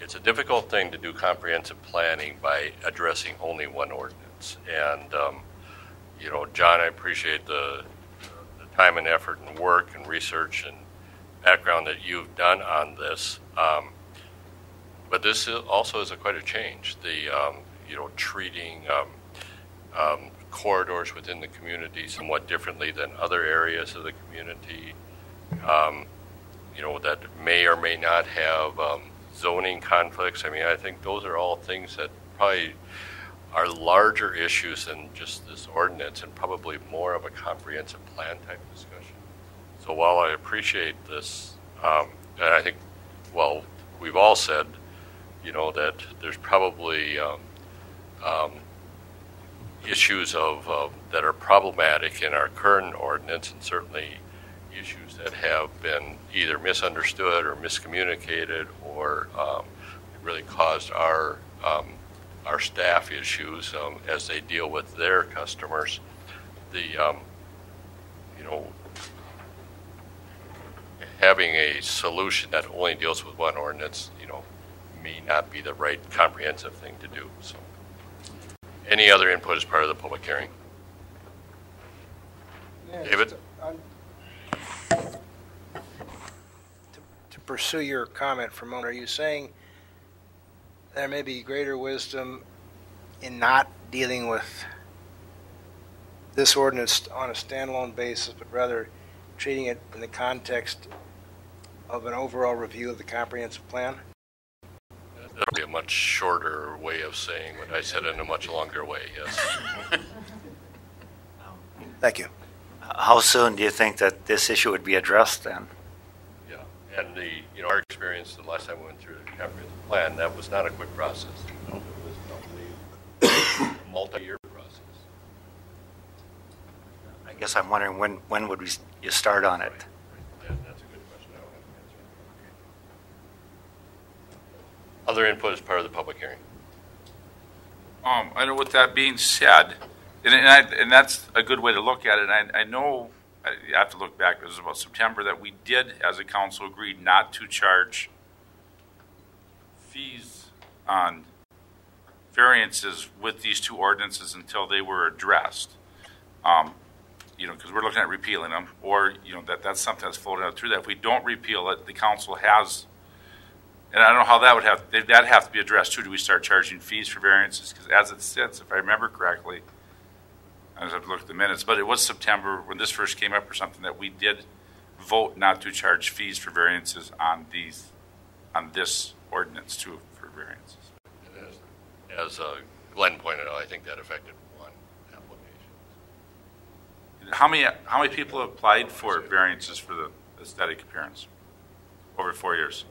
it's a difficult thing to do comprehensive planning by addressing only one ordinance. And John, I appreciate the time and effort and work and research and background that you've done on this. But this also is quite a change. The treating corridors within the community somewhat differently than other areas of the community, that may or may not have zoning conflicts. I mean, I think those are all things that probably are larger issues than just this ordinance, and probably more of a comprehensive plan type discussion. So while I appreciate this, and I think, we've all said, that there's probably issues that are problematic in our current ordinance, and certainly issues that have been either misunderstood or miscommunicated, or really caused our staff issues as they deal with their customers. Having a solution that only deals with one ordinance, may not be the right comprehensive thing to do. So, any other input as part of the public hearing? Yeah, David? To pursue your comment for a moment, are you saying there may be greater wisdom in not dealing with this ordinance on a standalone basis, but rather treating it in the context of an overall review of the comprehensive plan? That would be a much shorter way of saying what I said in a much longer way, yes. Thank you. How soon do you think that this issue would be addressed then? Yeah, and our experience the last time we went through the comprehensive plan, that was not a quick process. It was probably a multi-year process. I guess I'm wondering when would you start on it? Yeah, that's a good question. I don't have an answer. Other input as part of the public hearing. I know with that being said, and that's a good way to look at it. I know you have to look back. It was about September that we did, as a council, agreed not to charge fees on variances with these two ordinances until they were addressed. Because we're looking at repealing them, or that's something that's floated out through that. If we don't repeal it, the council has. And I don't know how that would that'd have to be addressed too. Do we start charging fees for variances? Because as it sits, if I remember correctly, I just have to look at the minutes, but it was September when this first came up or something that we did vote not to charge fees for variances on this ordinance too for variances. As Glenn pointed out, I think that affected one application. How many people have applied for variances for the aesthetic appearance over 4 years?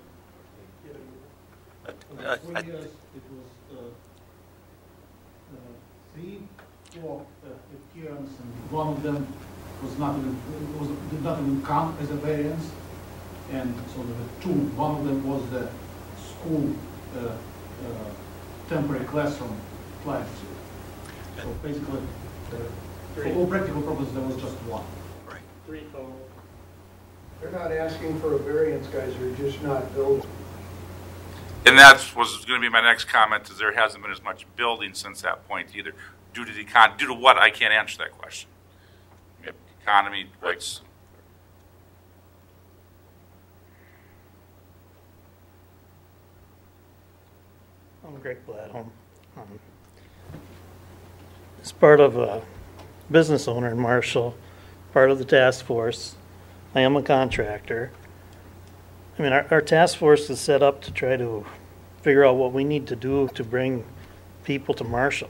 4 years, it was 3, 4 appearance, and one of them did not even count as a variance, and so there were 2. One of them was the school temporary classroom class. So basically, for all practical purposes, there was just 1. Right. 3 total. They're not asking for a variance, guys. They're just not building. And that was going to be my next comment, is there hasn't been as much building since that point either. Due to what? I can't answer that question. Economy, what's... I'm Greg Bladholm. As part of a business owner in Marshall, part of the task force, I am a contractor. I mean, our task force is set up to try to figure out what we need to do to bring people to Marshall.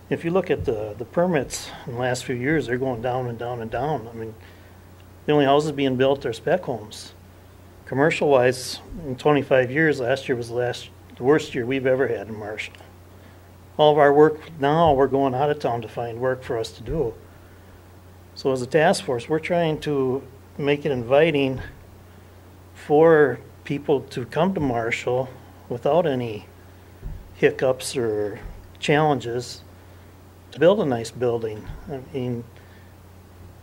If you look at the permits in the last few years, they're going down and down and down. I mean, the only houses being built are spec homes. Commercial-wise, in 25 years, last year was the worst year we've ever had in Marshall. All of our work now, we're going out of town to find work for us to do. So as a task force, we're trying to make it inviting for people to come to Marshall without any hiccups or challenges to build a nice building. I mean,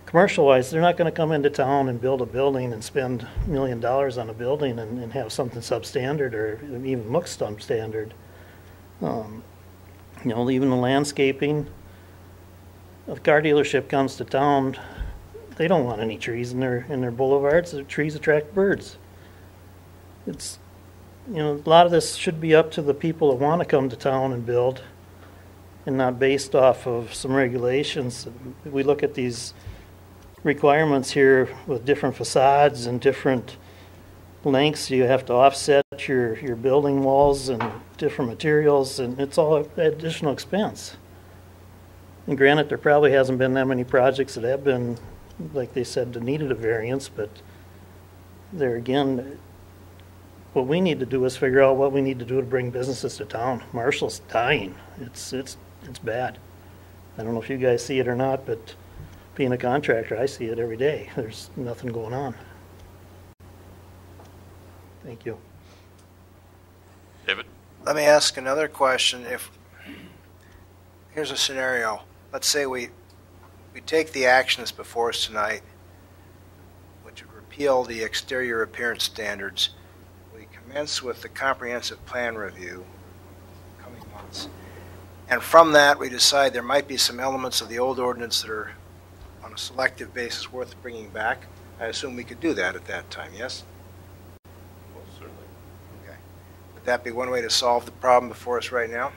commercial-wise, they're not going to come into town and build a building and spend $1 million on a building and have something substandard or even look substandard. Even the landscaping. If a car dealership comes to town, they don't want any trees in their boulevards. The trees attract birds. It's, a lot of this should be up to the people that want to come to town and build, and not based off of some regulations. We look at these requirements here with different facades and different lengths. You have to offset your building walls and different materials, and it's all additional expense. And granted, there probably hasn't been that many projects that have been, like they said, that needed a variance, but there again, what we need to do is figure out what we need to do to bring businesses to town. Marshall's dying. It's bad. I don't know if you guys see it or not, but being a contractor, I see it every day. There's nothing going on. Thank you. David? Let me ask another question. Here's a scenario. Let's say we take the actions before us tonight, which would repeal the exterior appearance standards. We commence with the comprehensive plan review coming months. And from that, we decide there might be some elements of the old ordinance that are on a selective basis worth bringing back. I assume we could do that at that time, yes? Well, certainly. Okay. Would that be one way to solve the problem before us right now?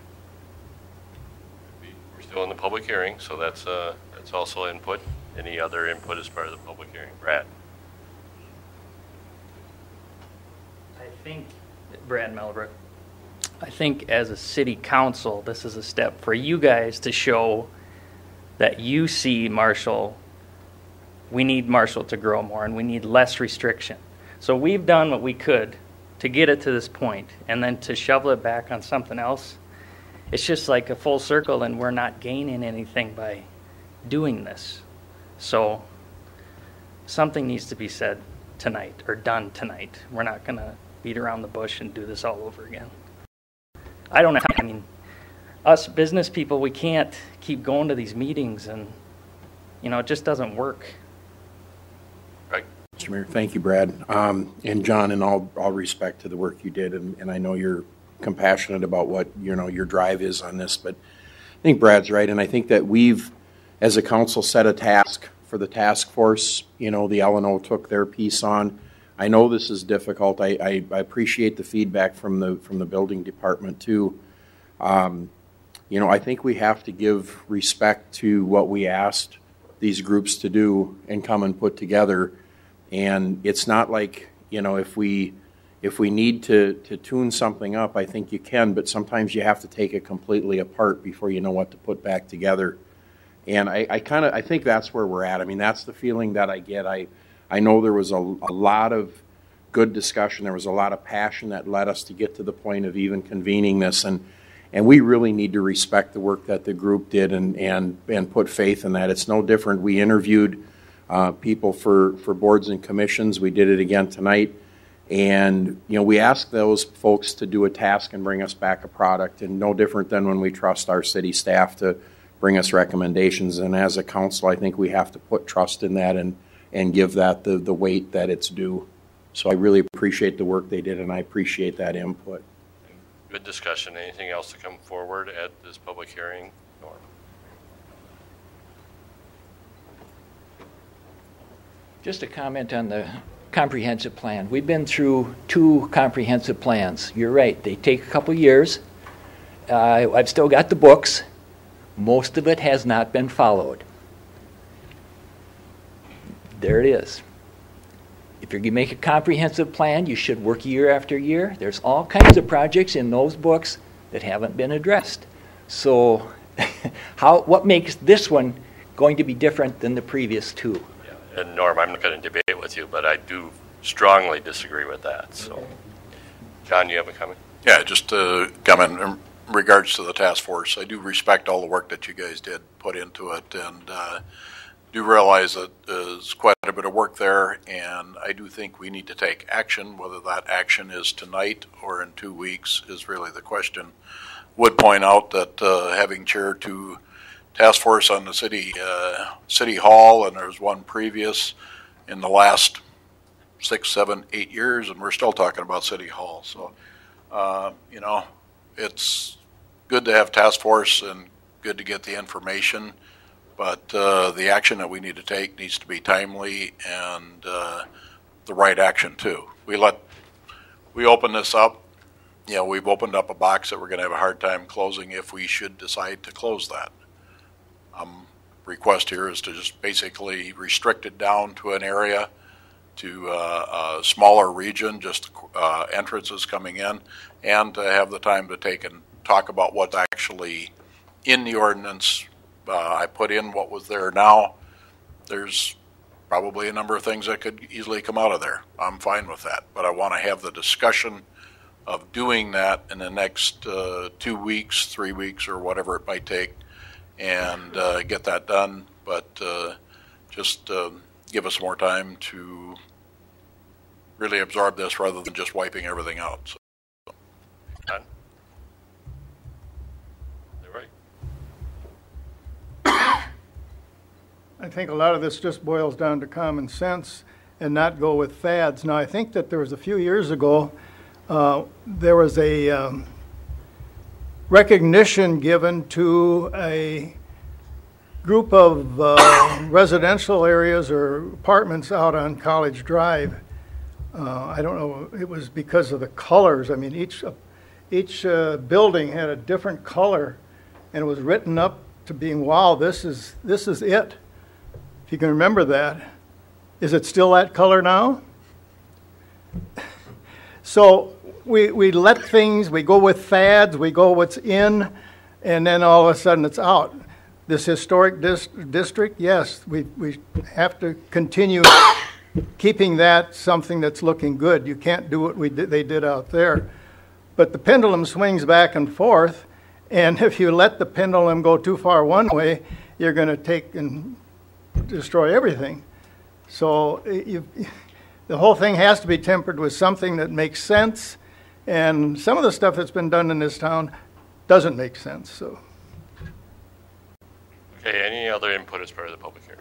We're still in the public hearing, so that's also input. Any other input as part of the public hearing? Brad? Brad Mellbrook. I think as a city council, this is a step for you guys to show that you see Marshall we need Marshall to grow more and we need less restriction. So we've done what we could to get it to this point, and then to shovel it back on something else, it's just like a full circle, and we're not gaining anything by doing this. So something needs to be said tonight or done tonight. We're not going to beat around the bush and do this all over again. Us business people, we can't keep going to these meetings, and it just doesn't work. Right. Mr. Mayor, thank you, Brad. And John, in all respect to the work you did, and I know you're compassionate about what your drive is on this, but I think Brad's right, and I think that we've, as a council, set a task for the task force. The L&O took their piece on. I know this is difficult. I appreciate the feedback from the building department too. I think we have to give respect to what we asked these groups to do and come and put together. And it's not like, if we need to tune something up, I think you can, but sometimes you have to take it completely apart before you know what to put back together. And I think that's where we're at. That's the feeling that I get. I know there was a lot of good discussion. There was a lot of passion that led us to get to the point of even convening this. And we really need to respect the work that the group did and put faith in that. It's no different. We interviewed people for boards and commissions. We did it again tonight. And, we asked those folks to do a task and bring us back a product, and no different than when we trust our city staff to bring us recommendations. And as a council, I think we have to put trust in that and give that the weight that it's due. So I really appreciate the work they did, and I appreciate that input. Good discussion. Anything else to come forward at this public hearing? Norm? Just a comment on the comprehensive plan. We've been through 2 comprehensive plans. You're right, they take a couple years. I've still got the books. Most of it has not been followed. There it is. If you're going to make a comprehensive plan, you should work year after year. There's all kinds of projects in those books that haven't been addressed. So what makes this one going to be different than the previous 2? Yeah. And Norm, I'm not going to debate with you, but I do strongly disagree with that. So, John, you have a comment? Yeah, just to comment in regards to the task force. I do respect all the work that you guys did put into it, and do realize that there's quite a bit of work there, and I do think we need to take action. Whether that action is tonight or in 2 weeks is really the question. Would point out that having chaired 2 task force on the city hall, and there's one previous in the last 6, 7, 8 years, and we're still talking about city hall. So, it's good to have task force and good to get the information. But the action that we need to take needs to be timely and the right action too. We open this up. We've opened up a box that we're going to have a hard time closing if we should decide to close that. Request here is to just basically restrict it down to an area, to a smaller region, just entrances coming in, and to have the time to take and talk about what's actually in the ordinance. I put in what was there now. There's probably a number of things that could easily come out of there. I'm fine with that. But I want to have the discussion of doing that in the next 2 weeks, 3 weeks, or whatever it might take, and get that done. But just give us more time to really absorb this rather than just wiping everything out. So. Done. Right. I think a lot of this just boils down to common sense and not go with fads. Now, I think that there was a few years ago, there was a recognition given to a group of residential areas or apartments out on College Drive. I don't know, it was because of the colors. I mean, each building had a different color, and it was written up to being, wow, this is it. If you can remember that. Is it still that color now? So we let things, we go with fads, we go what's in, and then all of a sudden it's out. this historic district, yes, we have to continue keeping that something that's looking good. You can't do what they did out there. But the pendulum swings back and forth, and if you let the pendulum go too far one way, you're going to take and destroy everything. So the whole thing has to be tempered with something that makes sense, and some of the stuff that's been done in this town doesn't make sense. So. Okay, any other input as part of the public hearing?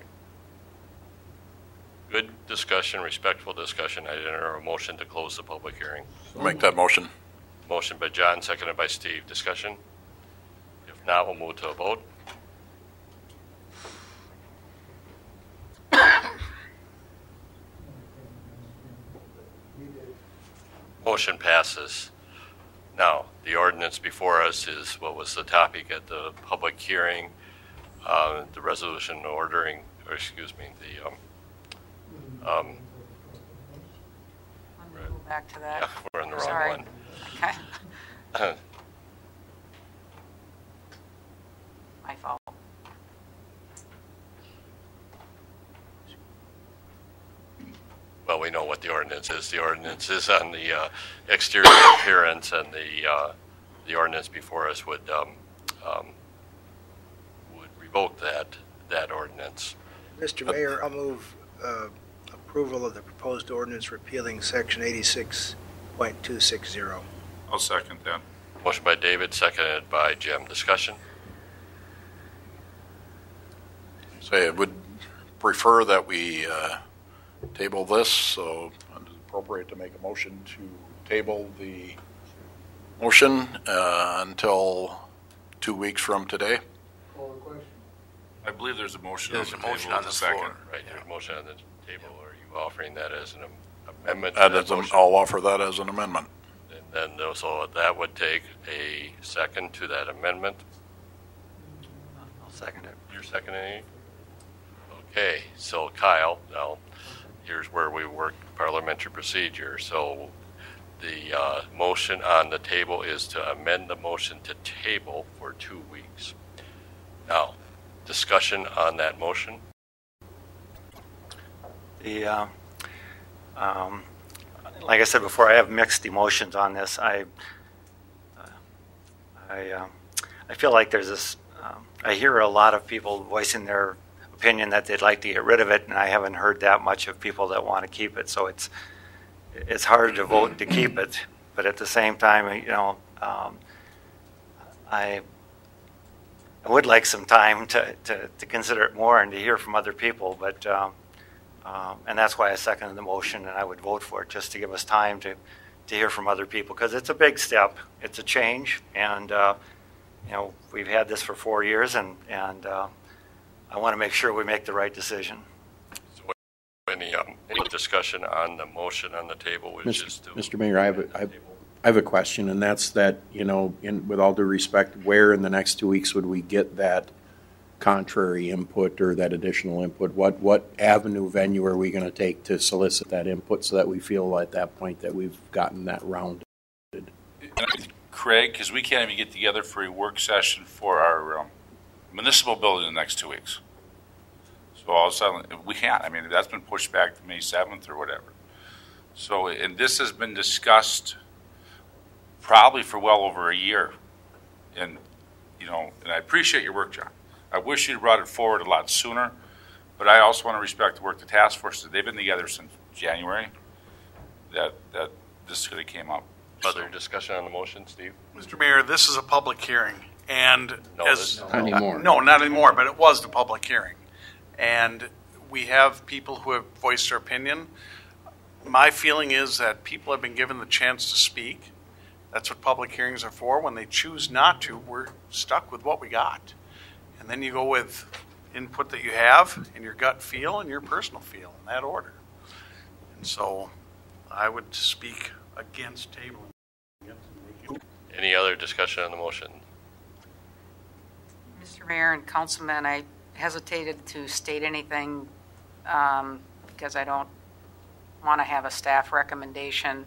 Good discussion, respectful discussion. I enter a motion to close the public hearing. I'll make that motion. Motion by John, seconded by Steve. Discussion? If not, we'll move to a vote. Motion passes. Now, the ordinance before us is what was the topic at the public hearing. The resolution ordering, or excuse me, the Go back to that. yeah, we're in the wrong Sorry. one. Okay. My fault. Well, we know what the ordinance is. The ordinance is on the exterior appearance, and the ordinance before us would revoke that ordinance. Mr. Mayor, I'll move approval of the proposed ordinance repealing section 86.260. I'll second that. Motion by David, seconded by Jim. Discussion? Say, I would prefer that we table this, so it's appropriate to make a motion to table the motion until 2 weeks from today. I believe there's a motion There's on a the motion table on the second. floor. Right, there's a motion on the table. Are you offering that as an amendment to That that is motion? I'll offer that as an amendment. And then, so that would take a second to that amendment. I'll second it. You're seconding it? Okay, so Kyle, now, here's where we work parliamentary procedure. So the motion on the table is to amend the motion to table for 2 weeks. Now, discussion on that motion? The like I said before, I have mixed emotions on this. I feel like there's this. I hear a lot of people voicing their opinion that they'd like to get rid of it, and I haven't heard that much of people that want to keep it. So it's hard to vote to keep it, but at the same time, you know, I would like some time to consider it more and to hear from other people, but and that's why I seconded the motion, and I would vote for it just to give us time to hear from other people, because it's a big step, it's a change, and you know, we've had this for 4 years, and I want to make sure we make the right decision. So any discussion on the motion on the table, which is to... Mr. Mayor, I have a question, and that's that, you know, with all due respect, where in the next 2 weeks would we get that contrary input or that additional input? What avenue, venue are we going to take to solicit that input so that we feel at that point that we've gotten that rounded? Craig, because we can't even get together for a work session for our municipal building in the next 2 weeks. So all of a sudden, we can't. I mean, that's been pushed back to May 7th or whatever. So, and this has been discussed probably for well over a year. And, you know, and I appreciate your work, John. I wish you'd brought it forward a lot sooner, but I also want to respect the work the task force did. They've been together since January that this could have came up. Other discussion on the motion, Steve? Mr. Mayor, this is a public hearing, and not anymore. No, not anymore, but it was the public hearing. And we have people who have voiced their opinion. My feeling is that people have been given the chance to speak. That's what public hearings are for. When they choose not to, we're stuck with what we got. And then you go with input that you have and your gut feel and your personal feel in that order. And so I would speak against tabling. Any other discussion on the motion? Mr. Mayor and Councilman, I hesitated to state anything because I don't want to have a staff recommendation.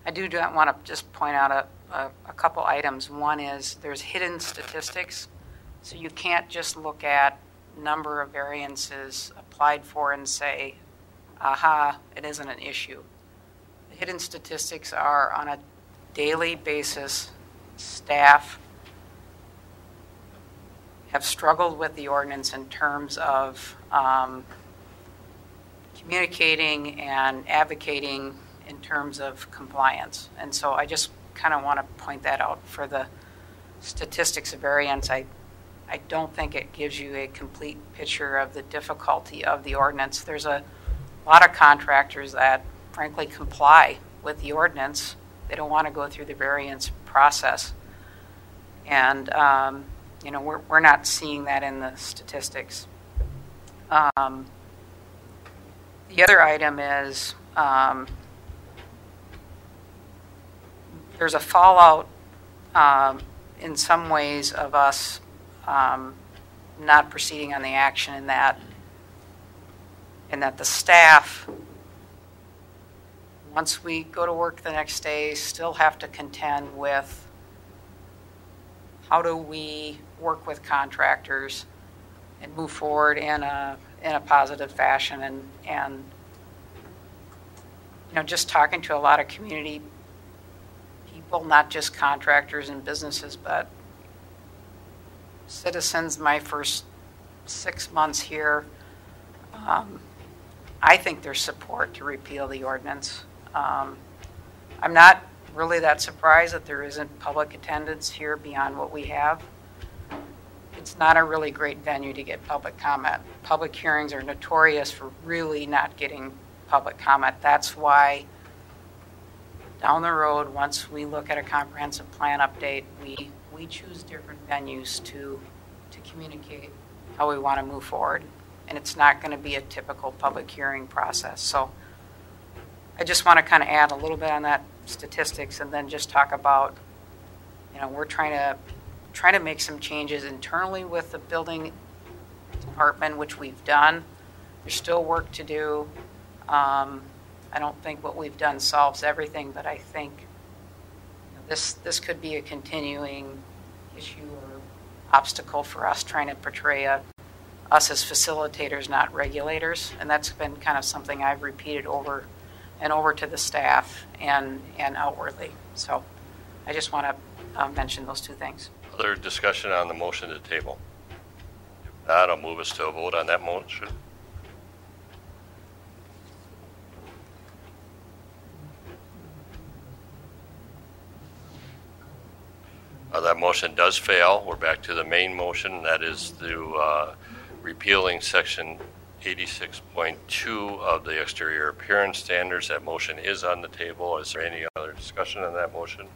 I do want to just point out a couple items. One is there's hidden statistics So you can't just look at number of variances applied for and say, aha, it isn't an issue. The hidden statistics are on a daily basis. Staff have struggled with the ordinance in terms of communicating and advocating in terms of compliance. And so I just kind of want to point that out for the statistics of variance. I don't think it gives you a complete picture of the difficulty of the ordinance. There's a lot of contractors that frankly comply with the ordinance. They don't want to go through the variance process. And, you know, we're not seeing that in the statistics. The other item is there's a fallout in some ways of us not proceeding on the action in that the staff, once we go to work the next day, still have to contend with how do we work with contractors and move forward in a positive fashion. And you know, just talking to a lot of community people, not just contractors and businesses, but citizens. My first 6 months here, I think there's support to repeal the ordinance. I'm not really that surprised that there isn't public attendance here beyond what we have. It's not a really great venue to get public comment. Public hearings are notorious for really not getting public comment. That's why down the road, once we look at a comprehensive plan update, we choose different venues to communicate how we want to move forward. And it's not going to be a typical public hearing process. So I just want to kind of add a little bit on that statistics and then just talk about, you know, we're trying to make some changes internally with the building department, which we've done. There's still work to do. I don't think what we've done solves everything, but I think this could be a continuing issue or obstacle for us trying to portray us as facilitators, not regulators. And that's been kind of something I've repeated over and over to the staff and outwardly. So I just want to mention those two things. Other discussion on the motion to table? If not, I'll move us to a vote on that motion. That motion does fail. We're back to the main motion. That is the repealing section 86.2 of the exterior appearance standards. That motion is on the table. Is there any other discussion on that motion?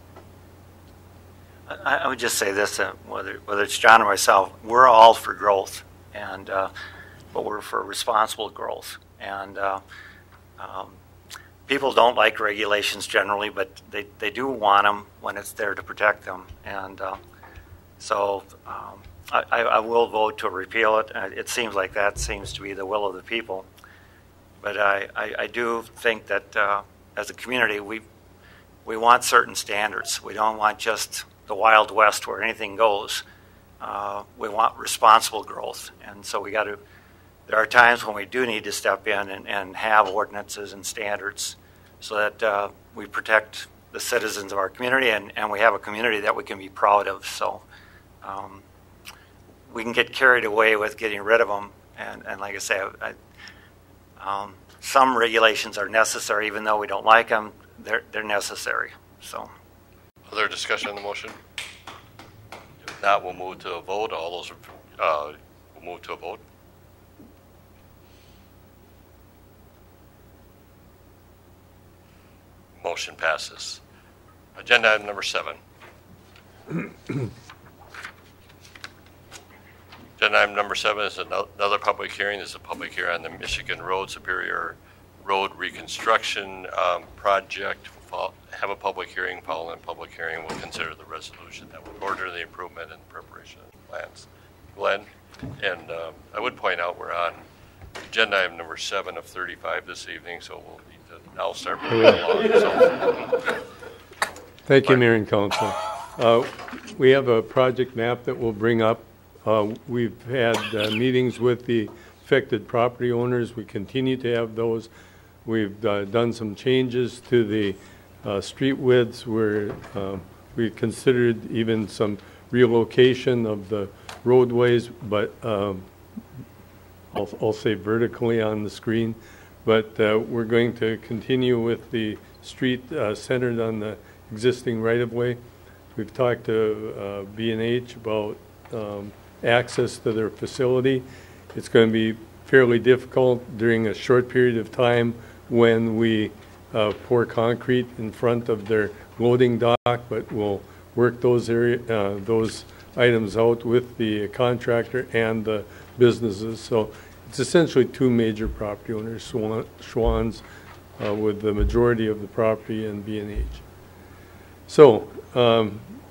I would just say this, whether it's John or myself, we're all for growth, and but we're for responsible growth. And people don't like regulations generally, but they do want them when it's there to protect them. And so I will vote to repeal it. It seems like that seems to be the will of the people. But I do think that as a community, we want certain standards. We don't want just the Wild West where anything goes. We want responsible growth. And so there are times when we do need to step in and have ordinances and standards so that we protect the citizens of our community and we have a community that we can be proud of. So we can get carried away with getting rid of them. And like I say, some regulations are necessary, even though we don't like them, they're necessary. So. Other discussion on the motion? If not, we'll move to a vote. All those, we'll move to a vote. Motion passes. Agenda item number 7. Agenda item number 7 is another public hearing. This is a public hearing on the Michigan Road Superior Road Reconstruction project. We'll have a public hearing. Following the public hearing, we'll consider the resolution that would order the improvement and preparation of the plans. Glenn, and I would point out we're on agenda item number 7 of 35 this evening, so we'll need to now start moving along. So. Thank you, Mayor and Council. We have a project map that we'll bring up We've had meetings with the affected property owners. We continue to have those. We've done some changes to the street widths where we considered even some relocation of the roadways, but I'll say vertically on the screen. But we're going to continue with the street centered on the existing right-of-way. We've talked to B&H about access to their facility. It's going to be fairly difficult during a short period of time when we pour concrete in front of their loading dock, but we'll work those items out with the contractor and the businesses. So it's essentially two major property owners, Schwann's with the majority of the property and B&H. So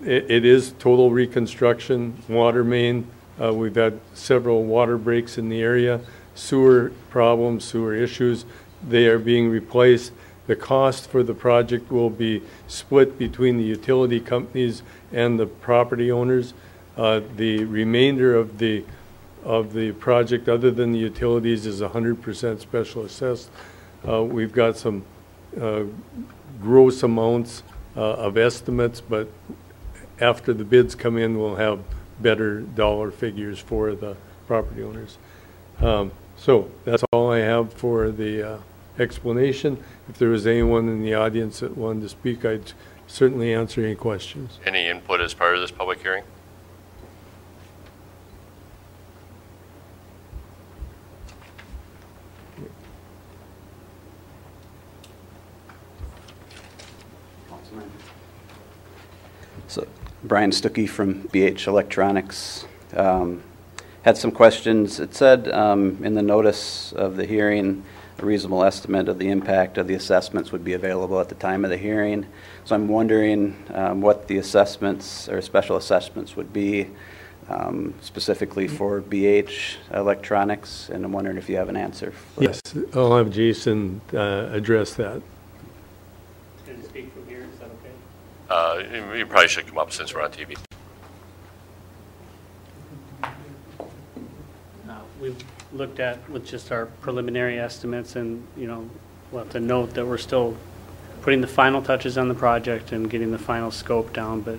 it is total reconstruction, water main. We've had several water breaks in the area, sewer problems, sewer issues. They are being replaced. The cost for the project will be split between the utility companies and the property owners. The remainder of the project, other than the utilities, is 100% special assessed. We've got some gross amounts of estimates, but after the bids come in, we'll have better dollar figures for the property owners. So that's all I have for the explanation. If there was anyone in the audience that wanted to speak, I'd certainly answer any questions. Any input as part of this public hearing? So, Brian Stuckey from BH Electronics. Had some questions. It said in the notice of the hearing, a reasonable estimate of the impact of the assessments would be available at the time of the hearing. So I'm wondering what the assessments or special assessments would be specifically for BH Electronics, and I'm wondering if you have an answer. Yes, I'll have Jason address that. Can you speak from here? Is that okay? You probably should come up since we're on TV. We've looked at with just our preliminary estimates, and we'll have to note that we're still putting the final touches on the project and getting the final scope down, but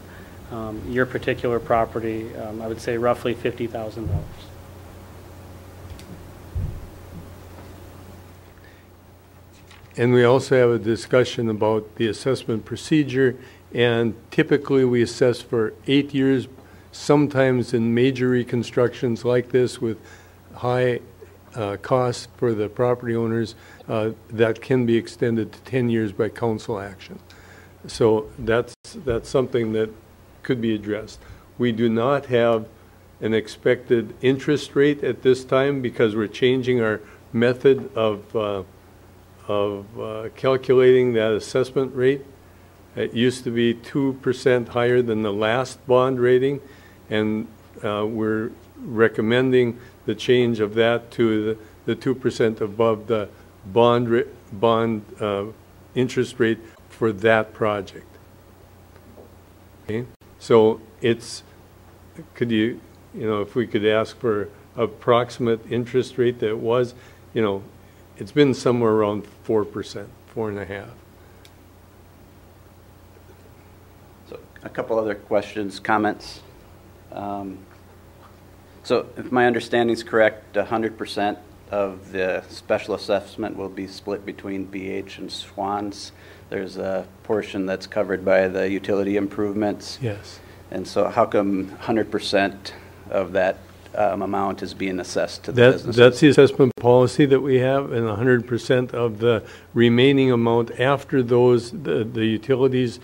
your particular property, I would say roughly $50,000. And we also have a discussion about the assessment procedure, and typically we assess for 8 years, sometimes in major reconstructions like this with high costs for the property owners, that can be extended to 10 years by council action. So that's something that could be addressed. We do not have an expected interest rate at this time because we're changing our method of calculating that assessment rate. It used to be 2% higher than the last bond rating, and we're recommending the change of that to the 2% above the bond interest rate for that project. Okay, so it's, could you, if we could ask for approximate interest rate that was, it's been somewhere around 4%, 4.5%. So a couple other questions, comments. So if my understanding is correct, 100% of the special assessment will be split between BH and Schwann's. There's a portion that's covered by the utility improvements. Yes. And so how come 100% of that amount is being assessed to the businesses? That's the assessment policy that we have, and 100% of the remaining amount after those, the utilities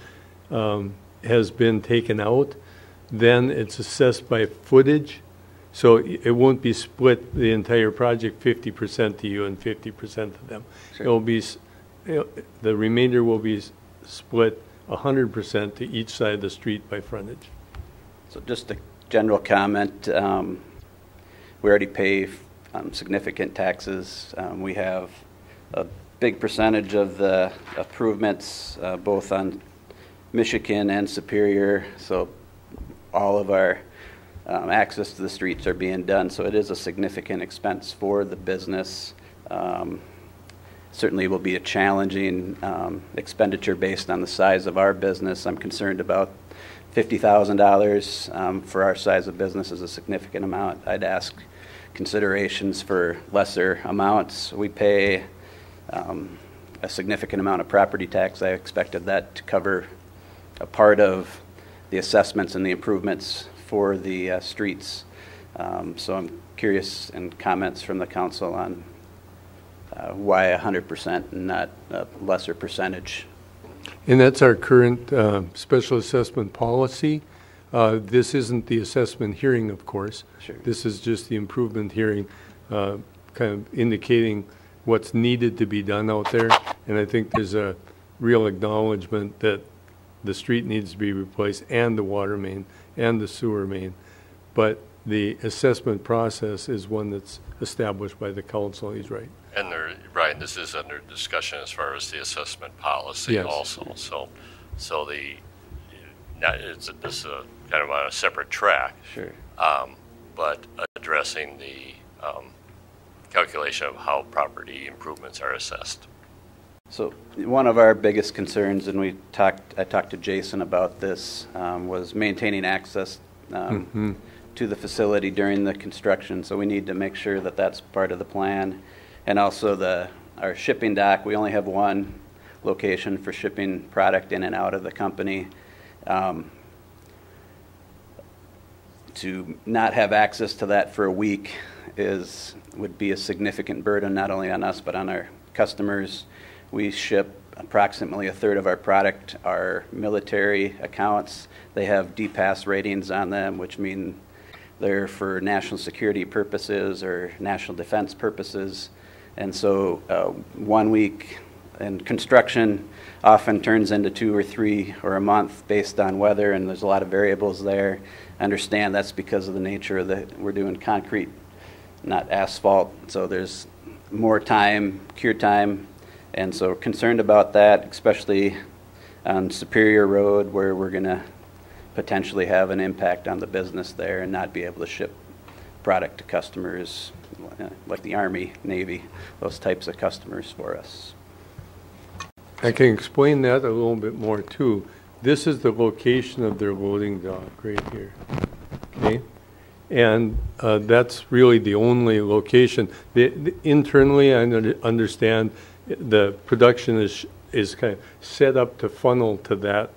has been taken out, then it's assessed by footage. So it won't be split the entire project 50% to you and 50% to them. Sure. It will be, the remainder will be split 100% to each side of the street by frontage. So just a general comment, we already pay significant taxes. We have a big percentage of the improvements both on Michigan and Superior, so all of our access to the streets are being done, so it is a significant expense for the business. Certainly will be a challenging expenditure based on the size of our business. I'm concerned about $50,000 for our size of business is a significant amount. I'd ask considerations for lesser amounts. We pay a significant amount of property tax. I expected that to cover a part of the assessments and the improvements for the streets. So I'm curious in comments from the council on why 100% and not a lesser percentage. And that's our current special assessment policy. This isn't the assessment hearing, of course. Sure. This is just the improvement hearing, kind of indicating what's needed to be done out there. And I think there's a real acknowledgement that the street needs to be replaced and the water main and the sewer main. But the assessment process is one that's established by the council. He's right. And Brian, this is under discussion as far as the assessment policy also. So this is kind of on a separate track. Sure. But addressing the calculation of how property improvements are assessed. So one of our biggest concerns, and I talked to Jason about this, was maintaining access to the facility during the construction. So we need to make sure that that's part of the plan. And also our shipping dock, we only have one location for shipping product in and out of the company. To not have access to that for a week would be a significant burden, not only on us, but on our customers. We ship approximately a third of our product are military accounts. They have DPAS ratings on them, which mean they're for national security purposes or national defense purposes. And so 1 week in construction often turns into 2 or 3 or a month based on weather, and there's a lot of variables there. I understand that's because of the nature of we're doing concrete, not asphalt, so there's more time, cure time, and so we're concerned about that, especially on Superior Road, where we're going to potentially have an impact on the business there and not be able to ship product to customers like the Army, Navy, those types of customers for us. I can explain that a little bit more too. This is the location of their loading dock right here. Okay? And that's really the only location. Internally, I understand the production is kind of set up to funnel to that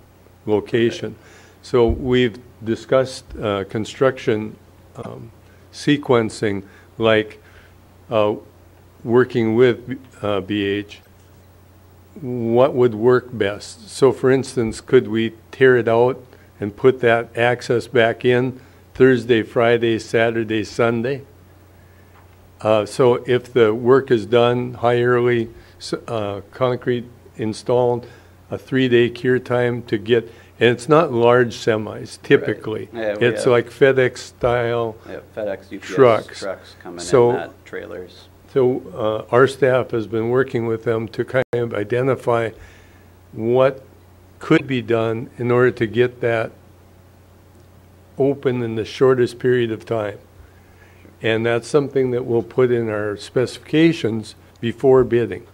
location. So we've discussed construction sequencing, like working with BH, what would work best. So for instance, could we tear it out and put that access back in Thursday, Friday, Saturday, Sunday? So if the work is done, high early, concrete installed, a 3-day cure time to get, and it's not large semis typically. Right. Yeah, it's like FedEx style FedEx, UPS trucks coming in, not trailers. So our staff has been working with them to kind of identify what could be done in order to get that open in the shortest period of time. And that's something that we'll put in our specifications before bidding,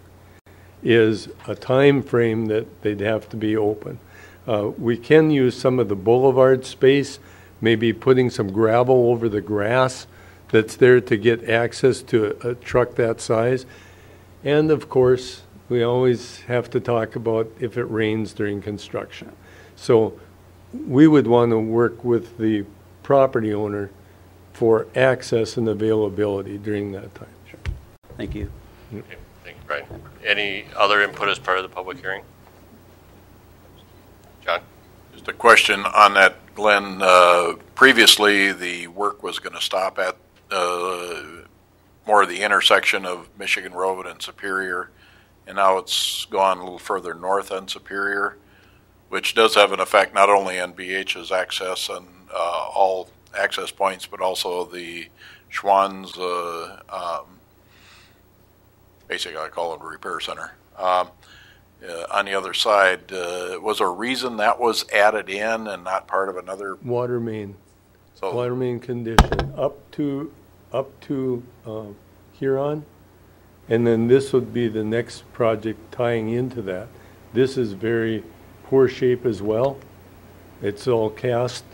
is a time frame that they'd have to be open. We can use some of the boulevard space, maybe putting some gravel over the grass that's there to get access to a truck that size. And of course, we always have to talk about if it rains during construction. So we would want to work with the property owner for access and availability during that time. Sure. Thank you. Okay, thank you, Brian. Any other input as part of the public hearing? John? Just a question on that, Glenn. Previously, the work was going to stop at more of the intersection of Michigan Road and Superior, and now it's gone a little further north on Superior, which does have an effect not only on BH's access and all access points, but also the Schwann's, basically I call it a repair center. On the other side, was there a reason that was added in and not part of another? Water main. So water main condition up to Huron, and then this would be the next project tying into that. This is very poor shape as well. It's all cast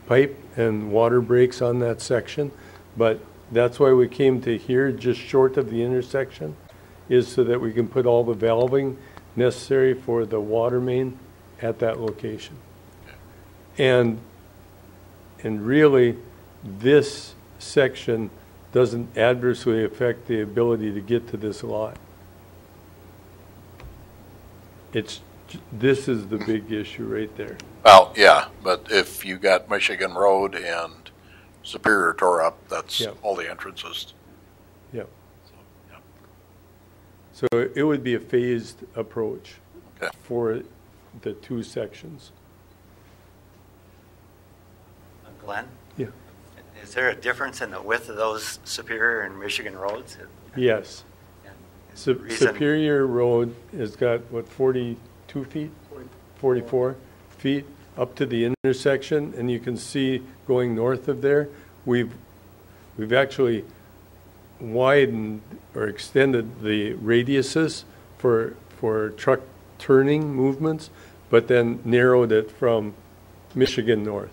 pipe and water breaks on that section, but that's why we came to here, just short of the intersection, is so that we can put all the valving necessary for the water main at that location. And really, this section doesn't adversely affect the ability to get to this lot. This is the big issue right there. Well, yeah, but if you got Michigan Road and Superior tore up, that's all the entrances. Yep. So it would be a phased approach for the two sections. Glenn? Yeah. Is there a difference in the width of those Superior and Michigan roads? Yes. Superior Road has got, what, 42 feet? 44 feet up to the intersection, and you can see going north of there, we've actually widened or extended the radiuses for truck turning movements, but then narrowed it from Michigan north.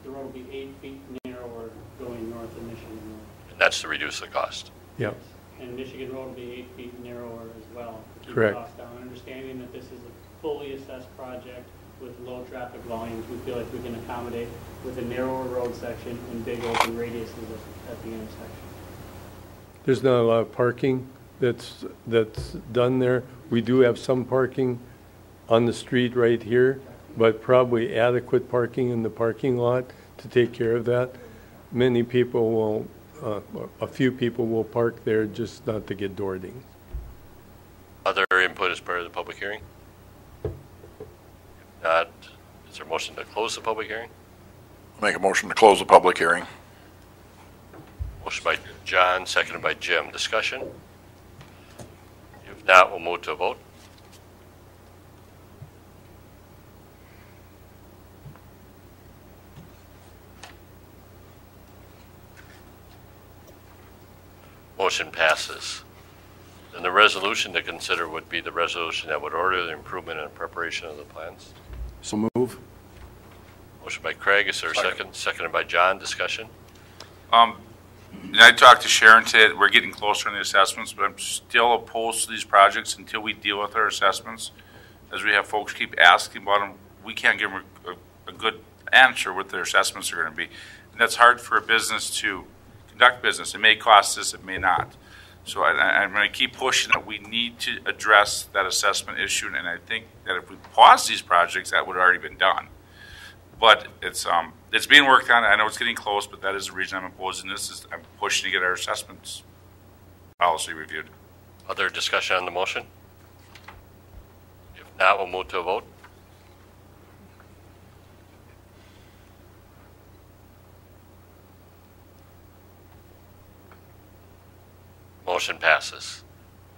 The road will be 8 feet narrower going north of Michigan Road. And that's to reduce the cost. Yeah. And Michigan Road will be 8 feet narrower as well. To keep Correct. the cost down. Understanding that this is a fully assessed project with low traffic volumes, we feel like we can accommodate with a narrower road section and big open radiuses at the intersection. There's not a lot of parking that's done there. We do have some parking on the street right here, but probably adequate parking in the parking lot to take care of that. Many people will, a few people will park there just not to get door dinged. Other input as part of the public hearing? If not, is there a motion to close the public hearing? Make a motion to close the public hearing. Motion by John, seconded by Jim. Discussion? If not, we'll move to a vote. Motion passes. Then the resolution to consider would be the resolution that would order the improvement and preparation of the plans. So move. Motion by Craig, is there a second? Seconded by John. Discussion? And I talked to Sharon today. We're getting closer on the assessments, but I'm still opposed to these projects until we deal with our assessments. As we have folks keep asking about them, we can't give them a good answer what their assessments are going to be. And that's hard for a business to conduct business. It may cost us, it may not. So I'm going to keep pushing that we need to address that assessment issue, and I think that if we pause these projects, that would have already been done. But it's being worked on. I know it's getting close, but that is the reason I'm opposing this. I'm pushing to get our assessments policy reviewed. Other discussion on the motion? If not, we'll move to a vote. Motion passes.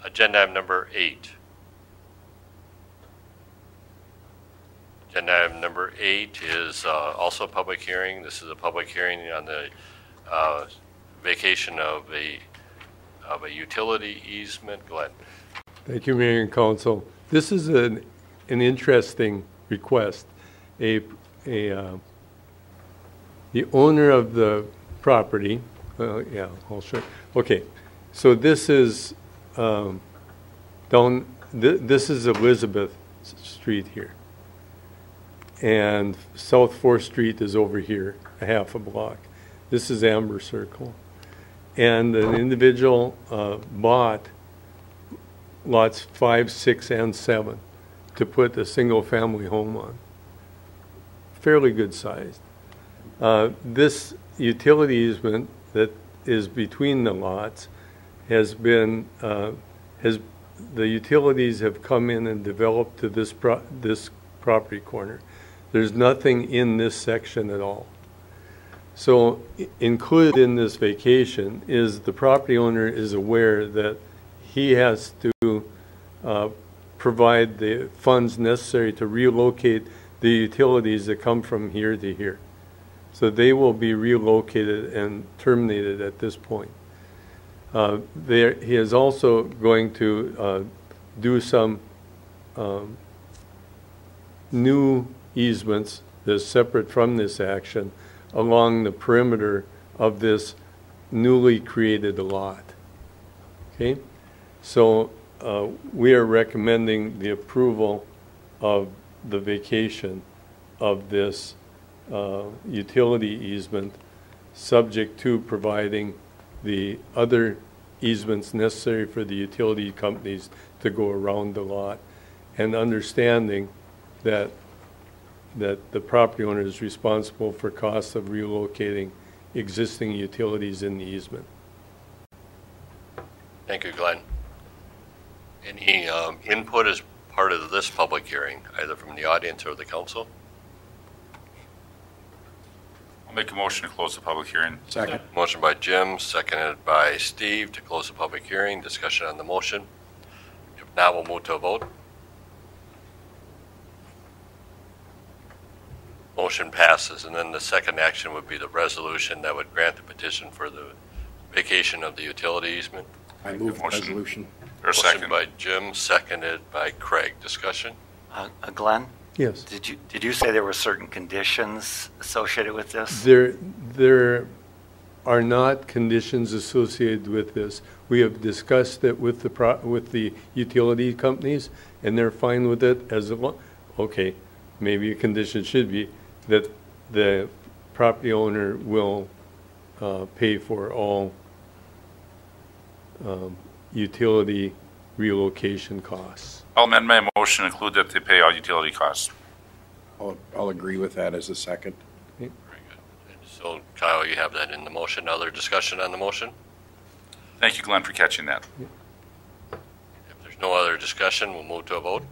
Agenda item number 8. Agenda item number 8 is also a public hearing. This is a public hearing on the vacation of a utility easement. Glenn. Thank you, Mayor and Council. This is an interesting request. The owner of the property, yeah, I'll show. Okay, so this is this is Elizabeth Street here, and South 4th Street is over here, a half a block. This is Amber Circle, and an individual bought lots 5, 6, and 7 to put a single-family home on. Fairly good sized. This utility easement that is between the lots has been the utilities have come in and developed to this property corner. There's nothing in this section at all. So included in this vacation is the property owner is aware that he has to provide the funds necessary to relocate the utilities that come from here to here. So they will be relocated and terminated at this point. He is also going to do some new easements that's separate from this action along the perimeter of this newly created lot. Okay? So we are recommending the approval of the vacation of this utility easement, subject to providing the other easements necessary for the utility companies to go around the lot, and understanding that the property owner is responsible for costs of relocating existing utilities in the easement. Thank you, Glenn. Any input as part of this public hearing, either from the audience or the council? I'll make a motion to close the public hearing. Second. Motion by Jim, seconded by Steve to close the public hearing. Discussion on the motion. If not, we'll move to a vote. Motion passes, and then the second action would be the resolution that would grant the petition for the vacation of the utility easement. I move the resolution. Motion by Jim, seconded by Craig. Discussion? Glenn? Yes. Did you say there were certain conditions associated with this? There are not conditions associated with this. We have discussed it with the utility companies, and they're fine with it as a okay. Maybe a condition should be that the property owner will pay for all utility relocation costs. I'll amend my motion to include that they pay all utility costs. I'll agree with that as a second. Very good. So, Kyle, you have that in the motion. Other discussion on the motion? Thank you, Glenn, for catching that. If there's no other discussion, we'll move to a vote.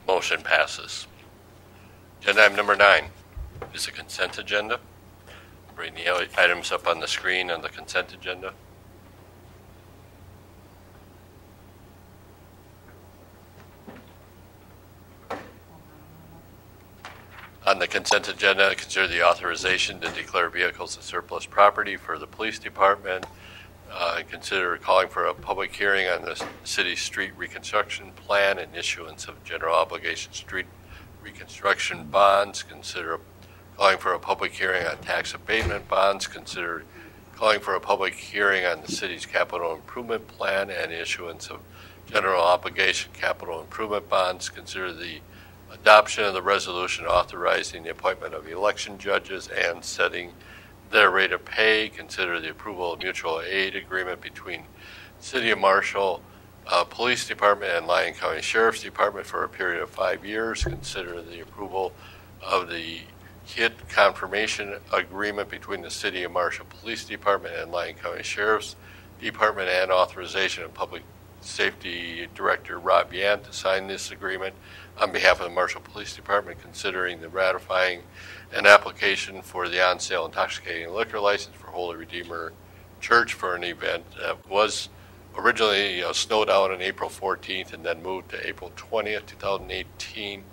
Motion passes. Agenda item number 9 is the consent agenda. Bring the items up on the screen on the consent agenda. On the consent agenda, consider the authorization to declare vehicles as surplus property for the police department. Consider calling for a public hearing on the city street reconstruction plan and issuance of general obligation street reconstruction bonds. Consider calling for a public hearing on tax abatement bonds. Consider calling for a public hearing on the city's capital improvement plan and issuance of general obligation capital improvement bonds. Consider the adoption of the resolution authorizing the appointment of election judges and setting their rate of pay. Consider the approval of mutual aid agreement between City of Marshall Police Department and Lyon County Sheriff's Department for a period of 5 years. Consider the approval of the HIT confirmation agreement between the City of Marshall Police Department and Lyon County Sheriff's Department, and authorization of Public Safety Director Rob Yant to sign this agreement on behalf of the Marshall Police Department, considering the ratifying an application for the on-sale intoxicating liquor license for Holy Redeemer Church for an event that was originally snowed out on April 14th and then moved to April 20th, 2018,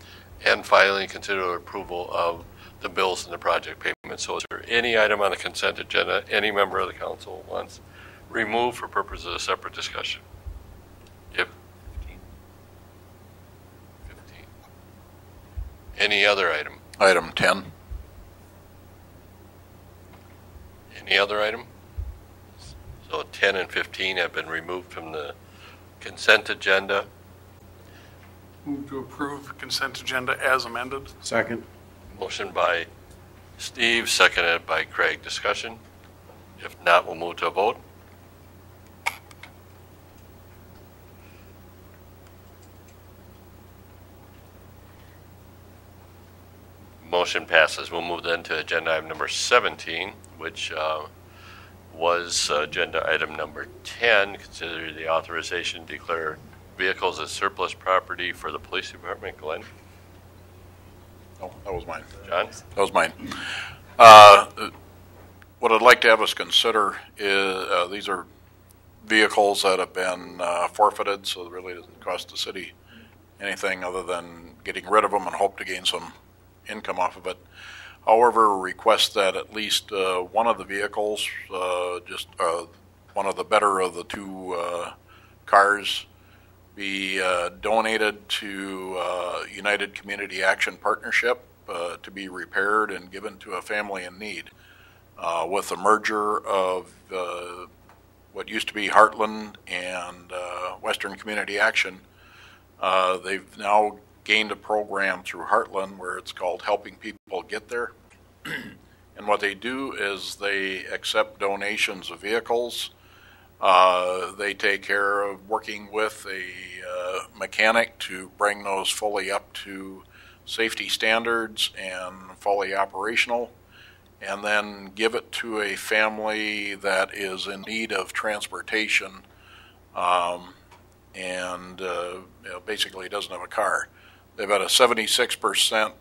and finally consider approval of the bills and the project payments. So is there any item on the consent agenda any member of the council wants removed for purposes of separate discussion? If 15. Any other item? Item 10. Any other item? So 10 and 15 have been removed from the consent agenda. Move to approve the consent agenda as amended. Second. Motion by Steve, seconded by Craig. Discussion? If not, we'll move to a vote. Motion passes. We'll move then to agenda item number 17, which was agenda item number 10. Consider the authorization to declare vehicles as surplus property for the police department. Glenn? Oh, that was mine. John? That was mine. What I'd like to have us consider is these are vehicles that have been forfeited, so it really doesn't cost the city anything other than getting rid of them and hope to gain some income off of it. However, request that at least one of the vehicles, one of the better of the two cars, be donated to United Community Action Partnership to be repaired and given to a family in need. With the merger of what used to be Heartland and Western Community Action, they've now gained a program through Heartland where it's called Helping People Get There. And what they do is they accept donations of vehicles. They take care of working with a mechanic to bring those fully up to safety standards and fully operational, and then give it to a family that is in need of transportation and basically doesn't have a car. They've had a 76%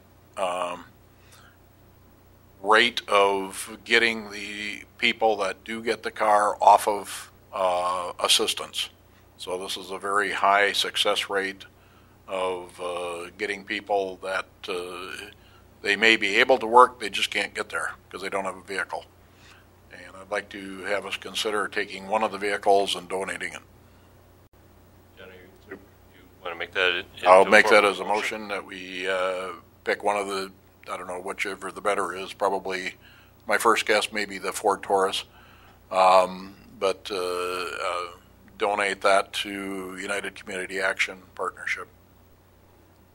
rate of getting the people that do get the car off of assistance. So this is a very high success rate of getting people that they may be able to work, they just can't get there because they don't have a vehicle. And I'd like to have us consider taking one of the vehicles and donating it. Jenny, you want to make that? I'll make that as a motion that we pick one of the, I don't know, whichever the better is. Probably my first guess may be the Ford Taurus, but donate that to United Community Action Partnership.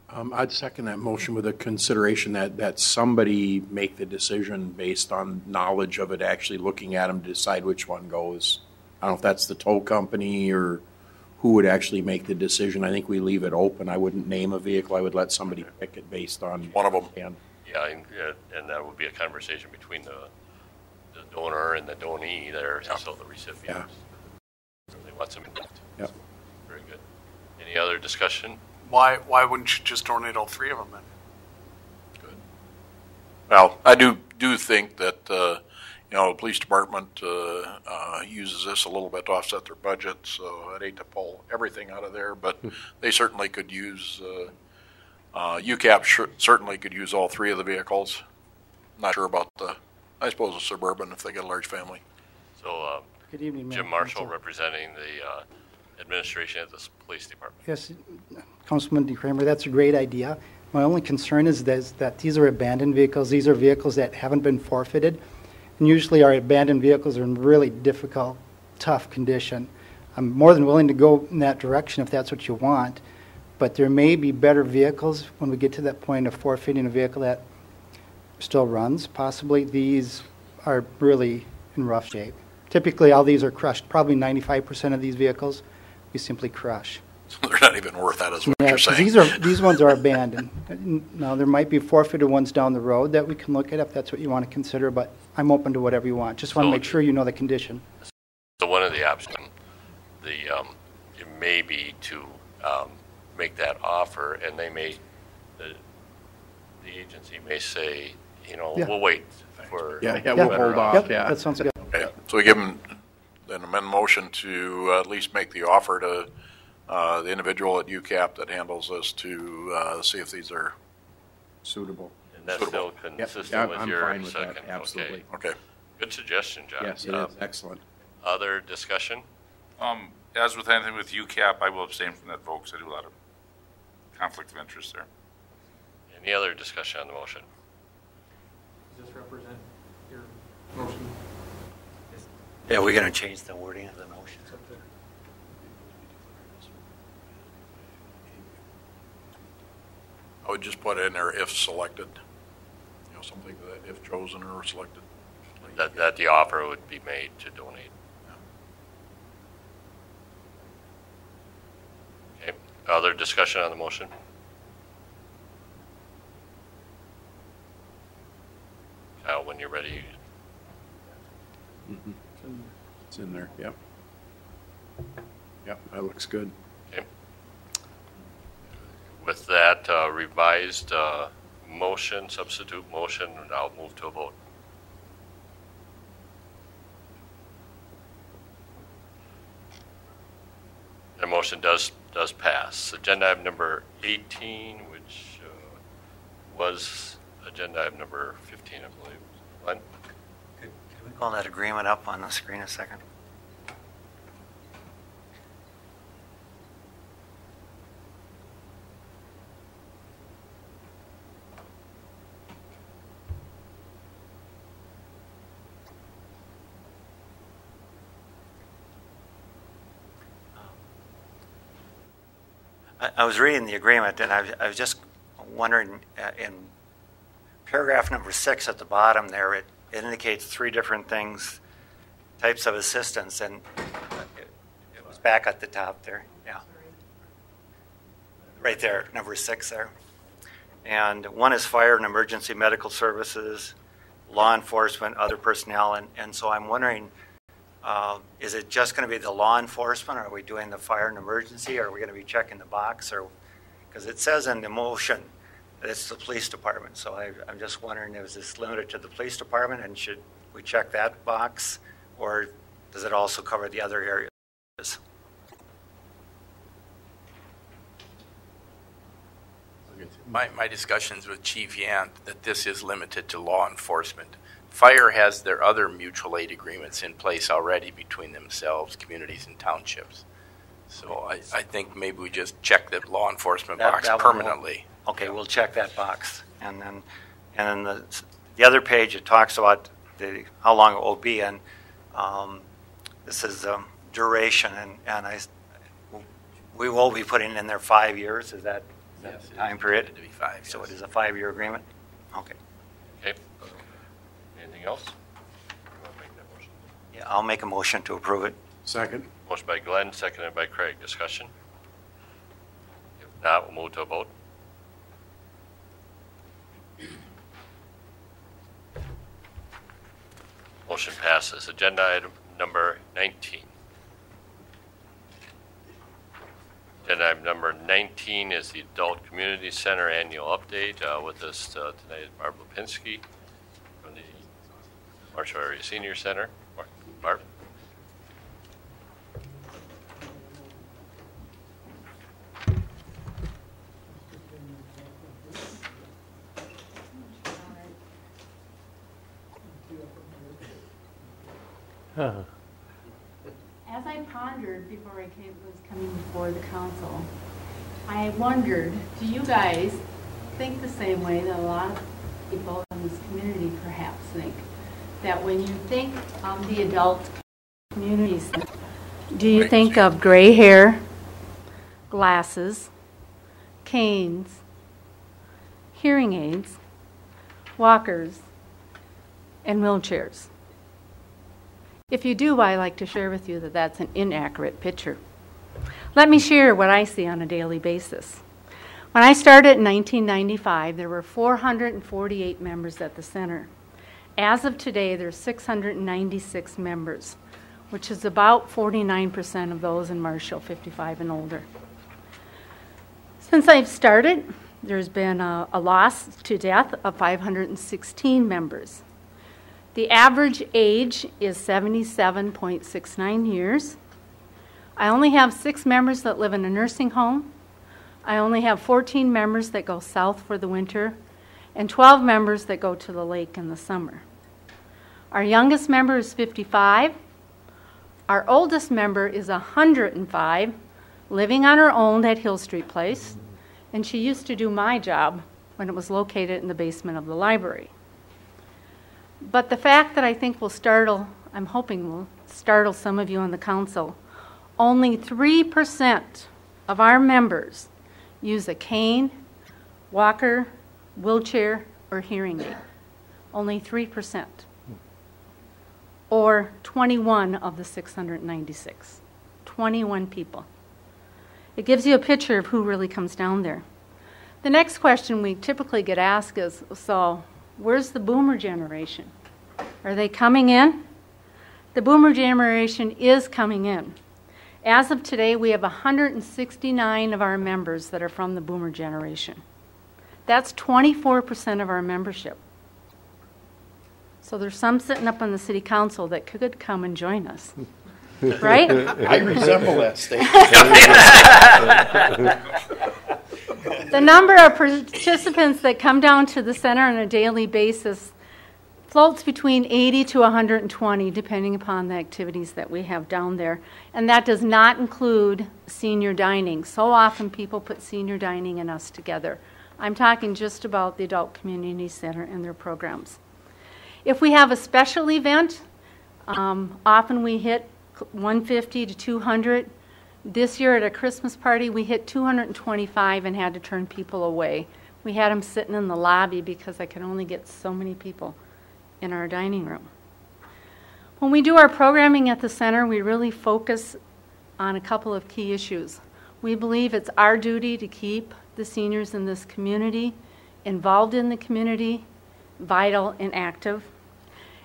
I'd second that motion with a consideration that somebody make the decision based on knowledge of it, actually looking at them to decide which one goes. I don't know if that's the tow company or who would actually make the decision. I think we leave it open. I wouldn't name a vehicle. I would let somebody pick it based on one of them. Yeah, and that would be a conversation between the donor and the donee there, so the recipient. They want some input. Yep. Very good. Any other discussion? Why wouldn't you just donate all three of them then? Good. Well, I do think that the police department uses this a little bit to offset their budget, so I'd hate to pull everything out of there, but they certainly could use UCAP certainly could use all three of the vehicles. Not sure about I suppose a Suburban if they get a large family. So good evening, Jim Marshall representing the administration at the police department. Yes, Councilman DeKramer, that's a great idea. My only concern is that these are abandoned vehicles. These are vehicles that haven't been forfeited. And usually our abandoned vehicles are in really difficult, tough condition. I'm more than willing to go in that direction if that's what you want, but there may be better vehicles when we get to that point of forfeiting a vehicle that still runs. Possibly these are really in rough shape. Typically all these are crushed. Probably 95% of these vehicles we simply crush. So they're not even worth that, is what you're saying. These ones are abandoned. Now, there might be forfeited ones down the road that we can look at if that's what you want to consider, but I'm open to whatever you want. Just want to make sure you know the condition. So one of the options, it may be to make that offer, and they may, the agency may say, we'll wait for. We'll hold off. Yeah, that sounds good. Okay, so we give them an amendment motion to at least make the offer to the individual at UCAP that handles this to see if these are suitable. And that's still consistent with I'm your fine with second. That. Absolutely. Okay. Good suggestion, John. Yes, it is. Excellent. Other discussion? As with anything with UCAP, I will abstain from that vote because I do a lot of conflict of interest there. Any other discussion on the motion? Does this represent your motion? Yeah, we're going to change the wording of the motion. I would just put in there if selected, something that if chosen or selected. That the offer would be made to donate. Okay. Other discussion on the motion? Kyle, when you're ready. Mm-hmm. It's in there. Yep. Yep, that looks good. Okay. With that revised motion, substitute motion, I'll move to a vote. motion does pass. Agenda item number 18, which was agenda item number 15, I believe. Glenn? Can we call that agreement up on the screen a second? I was reading the agreement, and I was just wondering, in paragraph number 6 at the bottom there, it indicates 3 different things, types of assistance, and it was back at the top there. Yeah. Right there, number 6 there. And one is fire and emergency medical services, law enforcement, other personnel, and so I'm wondering, is it just going to be the law enforcement? Are we doing the fire and emergency? Are we going to be checking the box? Or because it says in the motion that it's the police department. So I'm just wondering, is this limited to the police department, and should we check that box, or does it also cover the other areas? My discussions with Chief Yant that this is limited to law enforcement. Fire has their other mutual aid agreements in place already between themselves, communities, and townships. So I think maybe we just check the law enforcement box permanently. Okay, we'll check that box. And then the other page, it talks about how long it will be, and this is duration, and we will be putting in there 5 years. Is that the time period? To be 5 years. So it is a 5-year agreement? Okay. Okay. Anything else? Yeah, I'll make a motion to approve it. Second. Motion by Glenn, seconded by Craig. Discussion? If not, we'll move to a vote. Motion passes. Agenda item number 19. Agenda item number 19 is the Adult Community Center Annual Update. With us tonight is Barb Lipinski from the Marshall Area Senior Center. Barb? As I pondered before I was coming before the council, I wondered, do you guys think the same way that a lot of people in this community perhaps think? That when you think of the adult communities, do you think of gray hair, glasses, canes, hearing aids, walkers, and wheelchairs? If you do, I'd like to share with you that that's an inaccurate picture. Let me share what I see on a daily basis. When I started in 1995, there were 448 members at the center. As of today, there's 696 members, which is about 49% of those in Marshall 55 and older. Since I've started, there's been a loss to death of 516 members. The average age is 77.69 years. I only have 6 members that live in a nursing home. I only have 14 members that go south for the winter, and 12 members that go to the lake in the summer. Our youngest member is 55. Our oldest member is 105, living on her own at Hill Street Place, and she used to do my job when it was located in the basement of the library. But the fact that I think will startle, I'm hoping will startle some of you on the council, only 3% of our members use a cane, walker, wheelchair, or hearing aid. Only 3%. Or 21 of the 696. 21 people. It gives you a picture of who really comes down there. The next question we typically get asked is, so where's the boomer generation? Are they coming in? The boomer generation is coming in. As of today, we have 169 of our members that are from the boomer generation. That's 24% of our membership. So there's some sitting up on the city council that could come and join us. right? I resemble that statement. The number of participants that come down to the center on a daily basis floats between 80 to 120, depending upon the activities that we have down there. And that does not include senior dining. So often people put senior dining and us together. I'm talking just about the Adult Community Center and their programs. If we have a special event, often we hit 150 to 200. This year at a Christmas party, we hit 225 and had to turn people away. We had them sitting in the lobby because I could only get so many people in our dining room. When we do our programming at the center, we really focus on a couple of key issues. We believe it's our duty to keep the seniors in this community involved in the community, vital and active.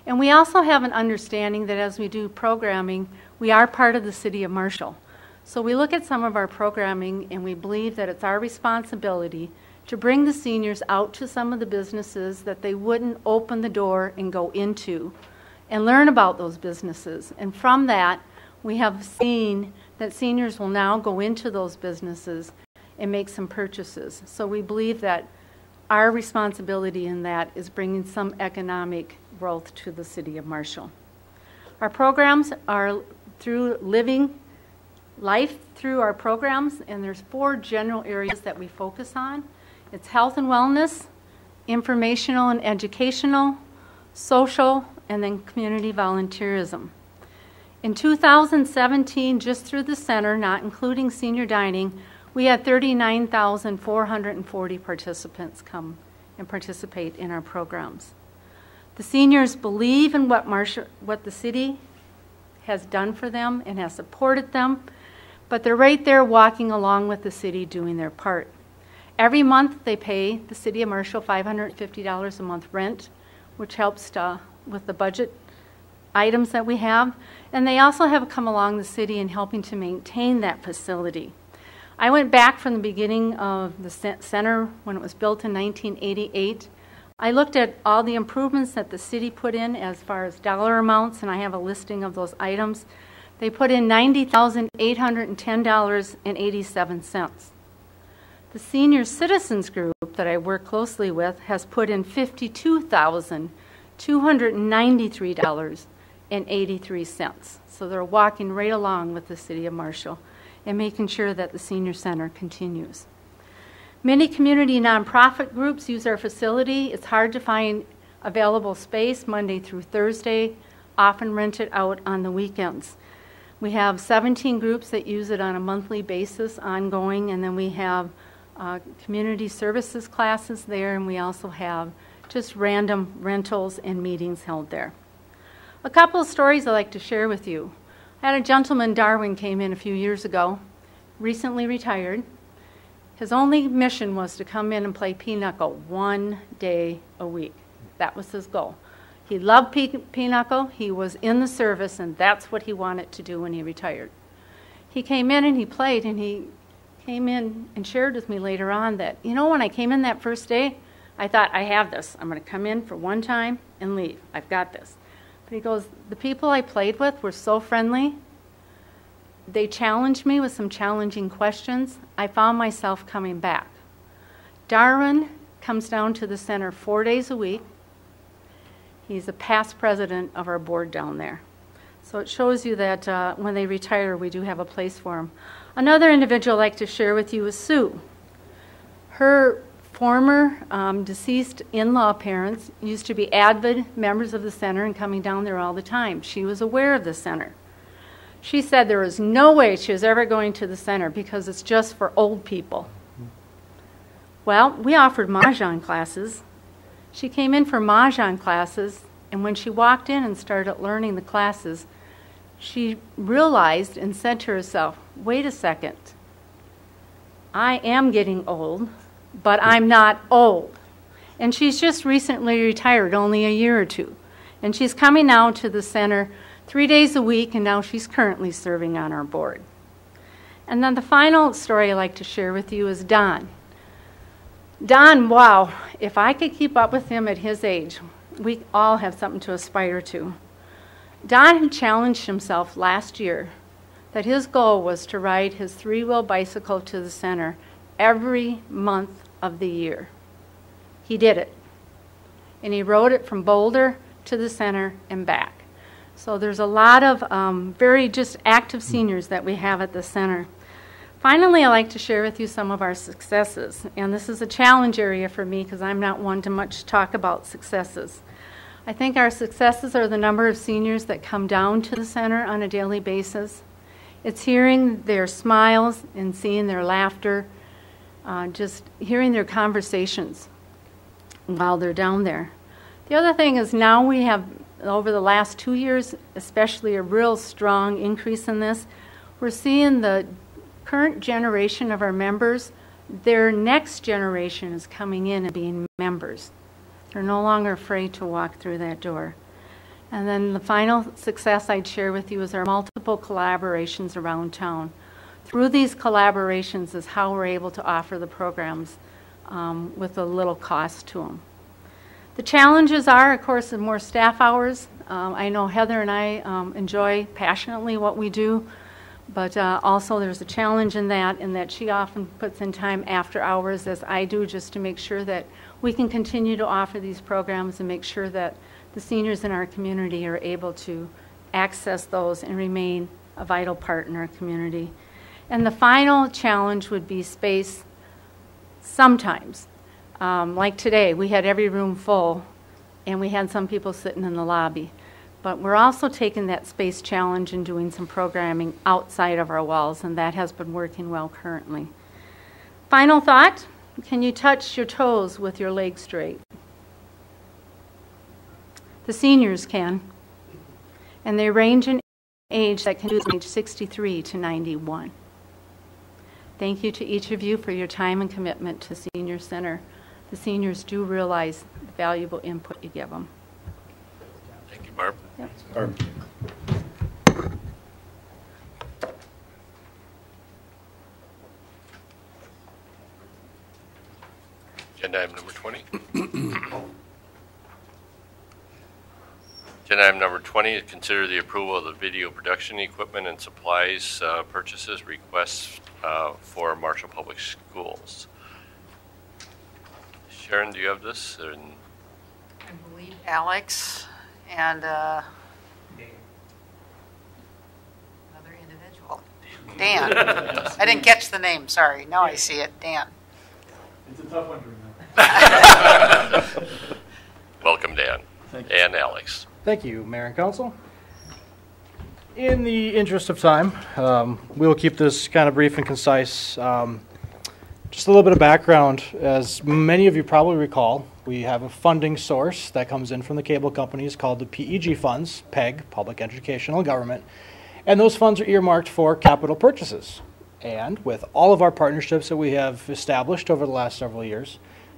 And we also have an understanding that as we do programming, we are part of the City of Marshall. So we look at some of our programming and we believe that it's our responsibility to bring the seniors out to some of the businesses that they wouldn't open the door and go into and learn about those businesses. And from that, we have seen that seniors will now go into those businesses and make some purchases. So we believe that our responsibility in that is bringing some economic growth to the City of Marshall. Our programs are through living life through our programs, and there's 4 general areas that we focus on. It's health and wellness, informational and educational, social, and then community volunteerism. In 2017, just through the center, not including senior dining, we had 39,440 participants come and participate in our programs. The seniors believe in what the city has done for them and has supported them, but they're right there walking along with the city doing their part. Every month they pay the City of Marshall $550 a month rent, which helps with the budget items that we have. And they also have come along the city in helping to maintain that facility. I went back from the beginning of the center when it was built in 1988. I looked at all the improvements that the city put in as far as dollar amounts, and I have a listing of those items. They put in $90,810.87. The senior citizens group that I work closely with has put in $52,293.83. So they're walking right along with the City of Marshall and making sure that the senior center continues. Many community nonprofit groups use our facility. It's hard to find available space Monday through Thursday, often rented out on the weekends. We have 17 groups that use it on a monthly basis, ongoing, and then we have community services classes there, and we also have just random rentals and meetings held there. A couple of stories I'd like to share with you. I had a gentleman, Darwin, came in a few years ago, recently retired. His only mission was to come in and play pinochle 1 day a week. That was his goal. He loved pinochle. He was in the service, and that's what he wanted to do when he retired. He came in and he played, and he came in and shared with me later on that, you know, when I came in that first day, I thought, I have this. I'm going to come in for one time and leave. I've got this. But he goes, the people I played with were so friendly. They challenged me with some challenging questions. I found myself coming back. Darwin comes down to the center 4 days a week. He's a past president of our board down there. So it shows you that when they retire, we do have a place for them. Another individual I'd like to share with you is Sue. Her former deceased in-law parents used to be avid members of the center and coming down there all the time. She was aware of the center. She said there was no way she was ever going to the center because it's just for old people. Well, we offered Mahjong classes. She came in for Mahjong classes, and when she walked in and started learning the classes, she realized and said to herself, wait a second, I am getting old, but I'm not old. And she's just recently retired, only a year or two. And she's coming now to the center 3 days a week, and now she's currently serving on our board. And then the final story I'd like to share with you is Don. Don, wow, if I could keep up with him at his age, we all have something to aspire to. Don had challenged himself last year that his goal was to ride his three-wheel bicycle to the center every month of the year. He did it. And he rode it from Boulder to the center and back. So there's a lot of very just active seniors that we have at the center. Finally, I'd like to share with you some of our successes. And this is a challenge area for me because I'm not one to much talk about successes. I think our successes are the number of seniors that come down to the center on a daily basis. It's hearing their smiles and seeing their laughter, just hearing their conversations while they're down there. The other thing is now we have, over the last 2 years, especially a real strong increase in this. We're seeing the current generation of our members, their next generation is coming in and being members. They're no longer afraid to walk through that door. And then the final success I'd share with you is our multiple collaborations around town. Through these collaborations is how we're able to offer the programs with a little cost to them. The challenges are, of course, more staff hours. I know Heather and I enjoy passionately what we do, but also there's a challenge in that she often puts in time after hours, as I do, just to make sure that we can continue to offer these programs and make sure that the seniors in our community are able to access those and remain a vital part in our community. And the final challenge would be space. Sometimes, like today, we had every room full and we had some people sitting in the lobby. But we're also taking that space challenge and doing some programming outside of our walls, and that has been working well currently. Final thought, can you touch your toes with your legs straight? The seniors can, and they range in age that can do from age 63 to 91. Thank you to each of you for your time and commitment to Senior Center. The seniors do realize the valuable input you give them. Thank you, Barb. Yep. Barb. Agenda item number 20. Agenda item number 20 is consider the approval of the video production equipment and supplies purchases requests for Marshall Public Schools. Sharon, do you have this? I believe Alex and another individual. Dan. I didn't catch the name, sorry. Now I see it. Dan. It's a tough one to remember. Welcome, Dan. Thank you. And Alex. Thank you, Mayor and Council. In the interest of time, we will keep this kind of brief and concise. Just a little bit of background. As many of you probably recall, we have a funding source that comes in from the cable companies called the PEG funds, PEG, Public Educational Government, and those funds are earmarked for capital purchases. And with all of our partnerships that we have established over the last several years,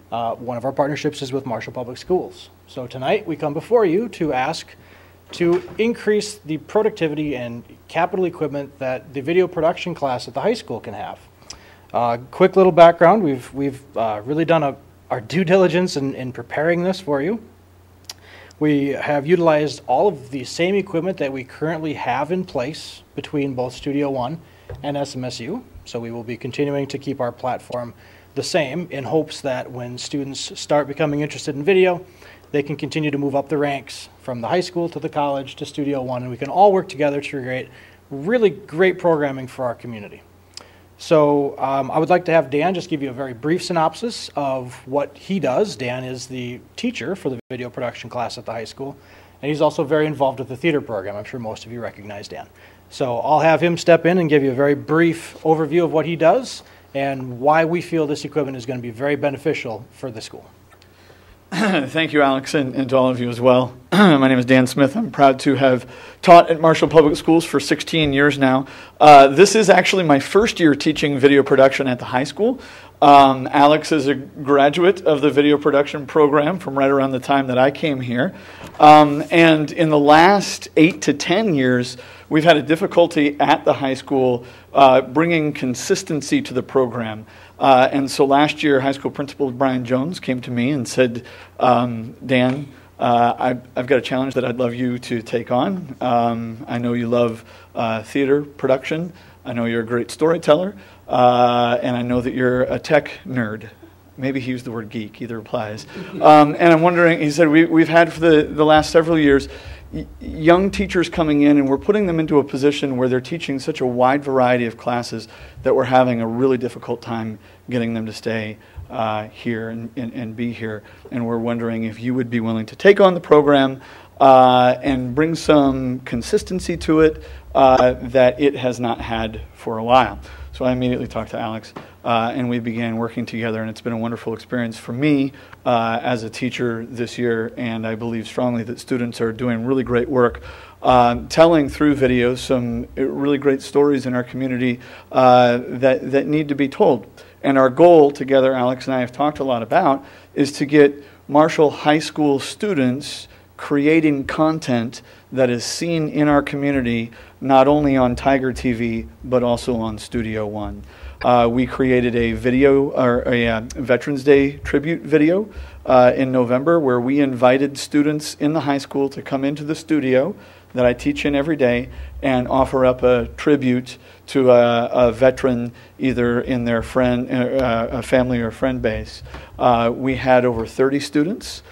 one of our partnerships is with Marshall Public Schools. So tonight we come before you to ask to increase the productivity and capital equipment that the video production class at the high school can have. Quick little background, we've really done our due diligence in preparing this for you. We have utilized all of the same equipment that we currently have in place between both Studio One and SMSU. So we will be continuing to keep our platform the same in hopes that when students start becoming interested in video, they can continue to move up the ranks from the high school to the college to Studio One, and we can all work together to create really great programming for our community. So I would like to have Dan just give you a very brief synopsis of what he does. Dan is the teacher for the video production class at the high school, and he's also very involved with the theater program. I'm sure most of you recognize Dan. So I'll have him step in and give you a very brief overview of what he does and why we feel this equipment is going to be very beneficial for the school. Thank you, Alex, and to all of you as well. My name is Dan Smith. I'm proud to have taught at Marshall Public Schools for 16 years now. This is actually my first year teaching video production at the high school. Alex is a graduate of the video production program from right around the time that I came here. And in the last 8 to 10 years, we've had a difficulty at the high school bringing consistency to the program. And so last year, high school principal Brian Jones came to me and said, Dan, I've got a challenge that I'd love you to take on. I know you love theater production. I know you're a great storyteller. And I know that you're a tech nerd. Maybe he used the word geek, either applies. And I'm wondering, he said, we've had for the last several years young teachers coming in, and we're putting them into a position where they're teaching such a wide variety of classes that we're having a really difficult time getting them to stay here and be here. And we're wondering if you would be willing to take on the program and bring some consistency to it that it has not had for a while. So I immediately talked to Alex, and we began working together, and it's been a wonderful experience for me as a teacher this year, and I believe strongly that students are doing really great work telling through videos some really great stories in our community that need to be told. And our goal together, Alex and I have talked a lot about, is to get Marshall High School students creating content that is seen in our community, not only on Tiger TV, but also on Studio One. We created a video, or a Veterans Day tribute video in November, where we invited students in the high school to come into the studio that I teach in every day and offer up a tribute to a veteran, either in their family or friend base. We had over 30 students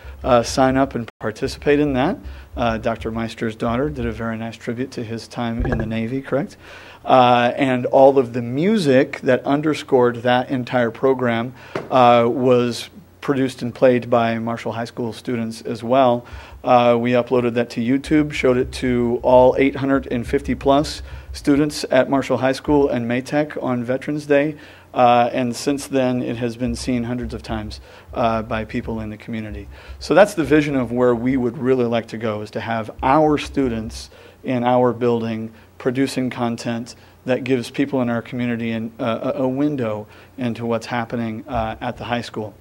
sign up and participate in that. Dr. Meister's daughter did a very nice tribute to his time in the Navy, correct? And all of the music that underscored that entire program was produced and played by Marshall High School students as well. We uploaded that to YouTube, showed it to all 850 plus students at Marshall High School and Maytech on Veterans Day. And since then, it has been seen hundreds of times by people in the community. So that's the vision of where we would really like to go, is to have our students in our building producing content that gives people in our community a window into what's happening at the high school.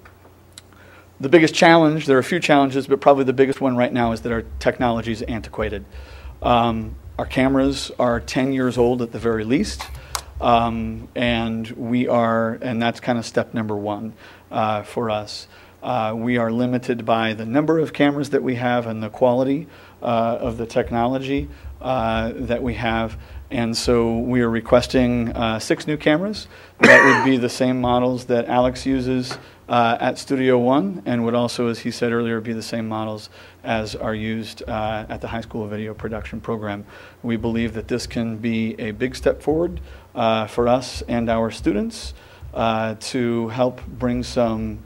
The biggest challenge, there are a few challenges, but probably the biggest one right now is that our technology is antiquated. Our cameras are 10 years old at the very least. And that's kind of step number one for us. We are limited by the number of cameras that we have and the quality of the technology that we have. And so we are requesting 6 new cameras that would be the same models that Alex uses at Studio One, and would also, as he said earlier, be the same models as are used at the high school video production program. We believe that this can be a big step forward for us and our students to help bring some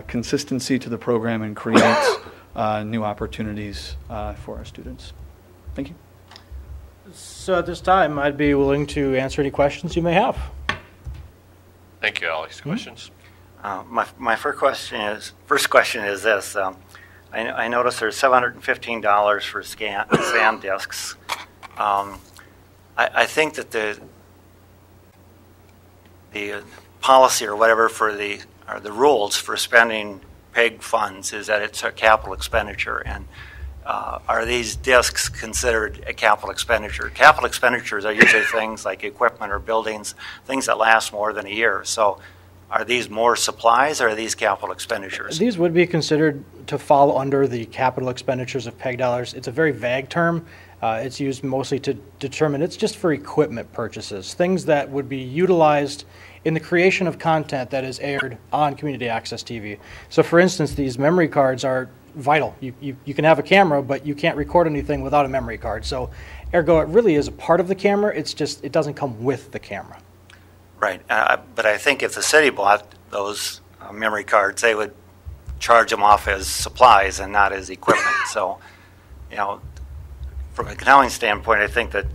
consistency to the program and create new opportunities for our students. Thank you. So at this time, I'd be willing to answer any questions you may have. Thank you, Alex. Questions? My first question is this. I noticed there's $715 for SAN discs. I think that the policy or whatever for the rules for spending PEG funds is that it's a capital expenditure, and are these discs considered a capital expenditure? Capital expenditures are usually things like equipment or buildings, things that last more than a year. So are these more supplies, or are these capital expenditures? These would be considered to fall under the capital expenditures of PEG dollars. It's a very vague term. It's used mostly to determine, it's just for equipment purchases, things that would be utilized in the creation of content that is aired on community access TV. So for instance, these memory cards are vital. You can have a camera, but you can't record anything without a memory card. So ergo, it really is a part of the camera. It's just, it doesn't come with the camera. Right, but I think if the city bought those memory cards, they would charge them off as supplies and not as equipment. So, from an accounting standpoint, I think that,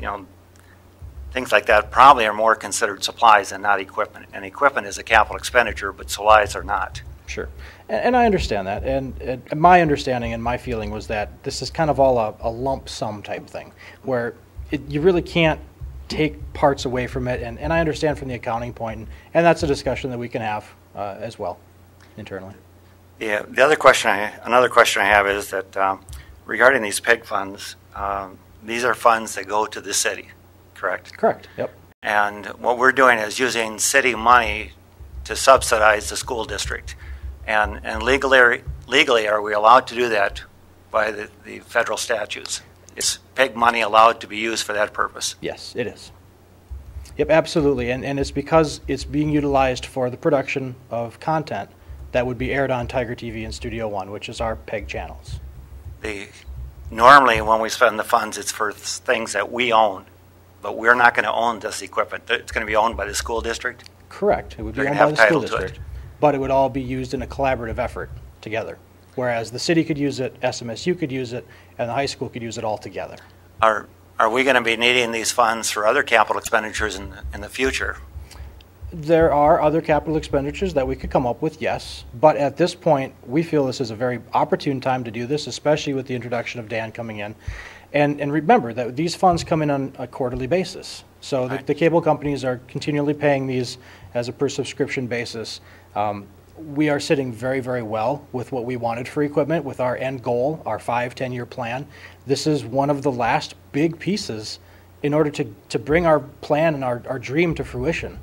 things like that probably are more considered supplies and not equipment. And equipment is a capital expenditure, but supplies are not. Sure. And I understand that. And my understanding and my feeling was that this is kind of all a lump sum type thing, where you really can't take parts away from it. And I understand from the accounting point, and that's a discussion that we can have as well internally. Yeah. Another question I have is that regarding these PEG funds, these are funds that go to the city, correct? Correct. Yep. And what we're doing is using city money to subsidize the school district. And legally, are we allowed to do that by the federal statutes. Is PEG money allowed to be used for that purpose? Yes, it is. Yep, absolutely. And it's because it's being utilized for the production of content that would be aired on Tiger TV and Studio One, which is our PEG channels. Normally, when we spend the funds, it's for things that we own, but we're not going to own this equipment. It's going to be owned by the school district? Correct. It would be They're owned gonna by have the school title to it. district. But it would all be used in a collaborative effort together. Whereas the city could use it, SMSU could use it, and the high school could use it all together. Are we going to be needing these funds for other capital expenditures in the future? There are other capital expenditures that we could come up with, yes. But at this point, we feel this is a very opportune time to do this, especially with the introduction of Dan coming in. And remember that these funds come in on a quarterly basis. So the cable companies are continually paying these as a per subscription basis. We are sitting very, very well with what we wanted for equipment, with our end goal, our 5-10-year plan. This is one of the last big pieces in order to bring our plan and our dream to fruition,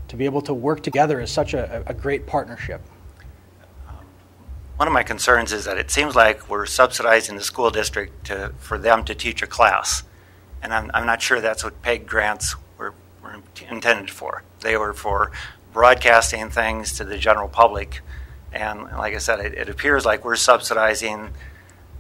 to be able to work together as such a great partnership. One of my concerns is that it seems like we're subsidizing the school district for them to teach a class. And I'm not sure that's what PEG grants were intended for. They were for broadcasting things to the general public. And like I said, it appears like we're subsidizing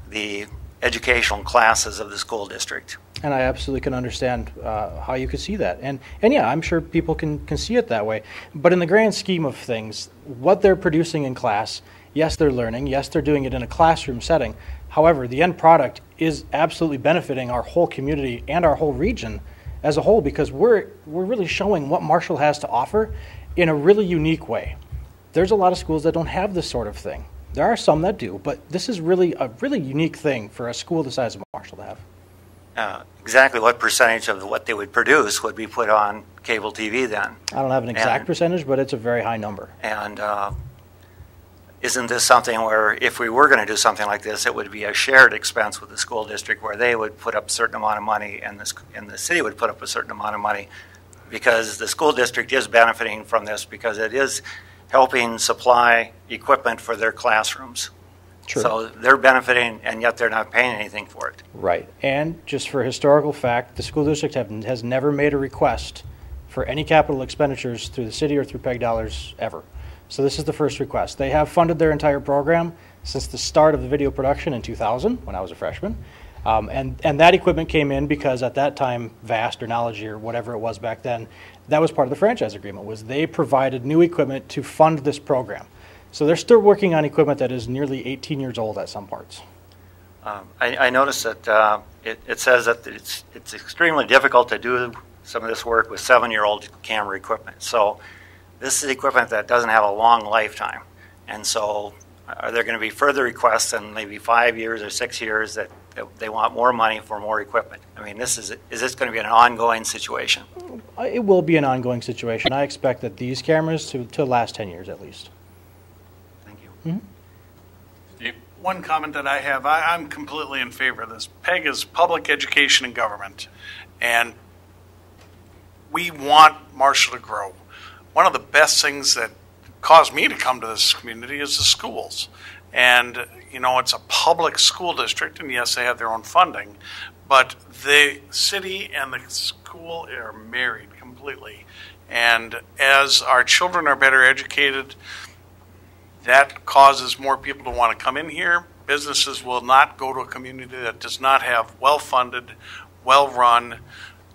the educational classes of the school district. And I absolutely can understand how you could see that. And yeah, I'm sure people can see it that way. But in the grand scheme of things, what they're producing in class, yes, they're learning. Yes, they're doing it in a classroom setting. However, the end product is absolutely benefiting our whole community and our whole region as a whole, because we're really showing what Marshall has to offer in a really unique way. There's a lot of schools that don't have this sort of thing. There are some that do, but this is really a really unique thing for a school the size of Marshall to have. Exactly what percentage of what they would produce would be put on cable TV then? I don't have an exact percentage, but it's a very high number. And isn't this something where if we were going to do something like this, it would be a shared expense with the school district, where they would put up a certain amount of money and the city would put up a certain amount of money, because the school district is benefiting from this because it is helping supply equipment for their classrooms. True. So they're benefiting, and yet they're not paying anything for it. Right. And just for historical fact, the school district has never made a request for any capital expenditures through the city or through PEG dollars ever. So this is the first request. They have funded their entire program since the start of the video production in 2000, when I was a freshman. And that equipment came in because at that time, VAST or Knowledge or whatever it was back then, that was part of the franchise agreement, was they provided new equipment to fund this program. So they're still working on equipment that is nearly 18 years old at some parts. I noticed that it says that it's extremely difficult to do some of this work with 7-year-old camera equipment. So this is equipment that doesn't have a long lifetime. And so are there going to be further requests in maybe 5 years or 6 years that they want more money for more equipment? I mean, is this going to be an ongoing situation? It will be an ongoing situation. I expect that these cameras to last 10 years at least. Thank you. Mm-hmm. Steve? One comment that I have, I'm completely in favor of this. PEG is public education and government, and we want Marshall to grow. One of the best things that caused me to come to this community is the schools. And, you know, it's a public school district, and yes, they have their own funding, but the city and the school are married completely. And as our children are better educated, that causes more people to want to come in here. Businesses will not go to a community that does not have well-funded, well-run,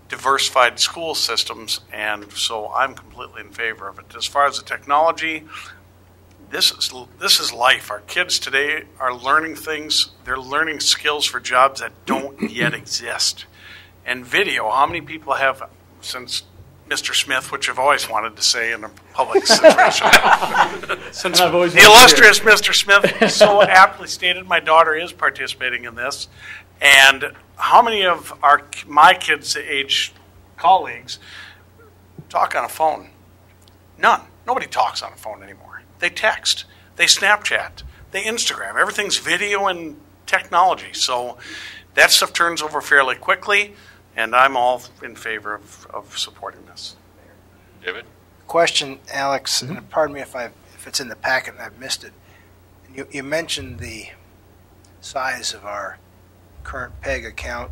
diversified school systems, and so I'm completely in favor of it. As far as the technology, this is life. Our kids today are learning things. They're learning skills for jobs that don't yet exist. And video, how many people have, since Mr. Smith, which I've always wanted to say in a public situation, since the illustrious Mr. Smith so aptly stated, my daughter is participating in this. And how many of my kids' age colleagues talk on a phone? None. Nobody talks on a phone anymore. They text. They Snapchat. They Instagram. Everything's video and technology. So that stuff turns over fairly quickly, and I'm all in favor of supporting this. David? Question, Alex, and pardon me if it's in the packet and I've missed it. You mentioned the size of our current PEG account?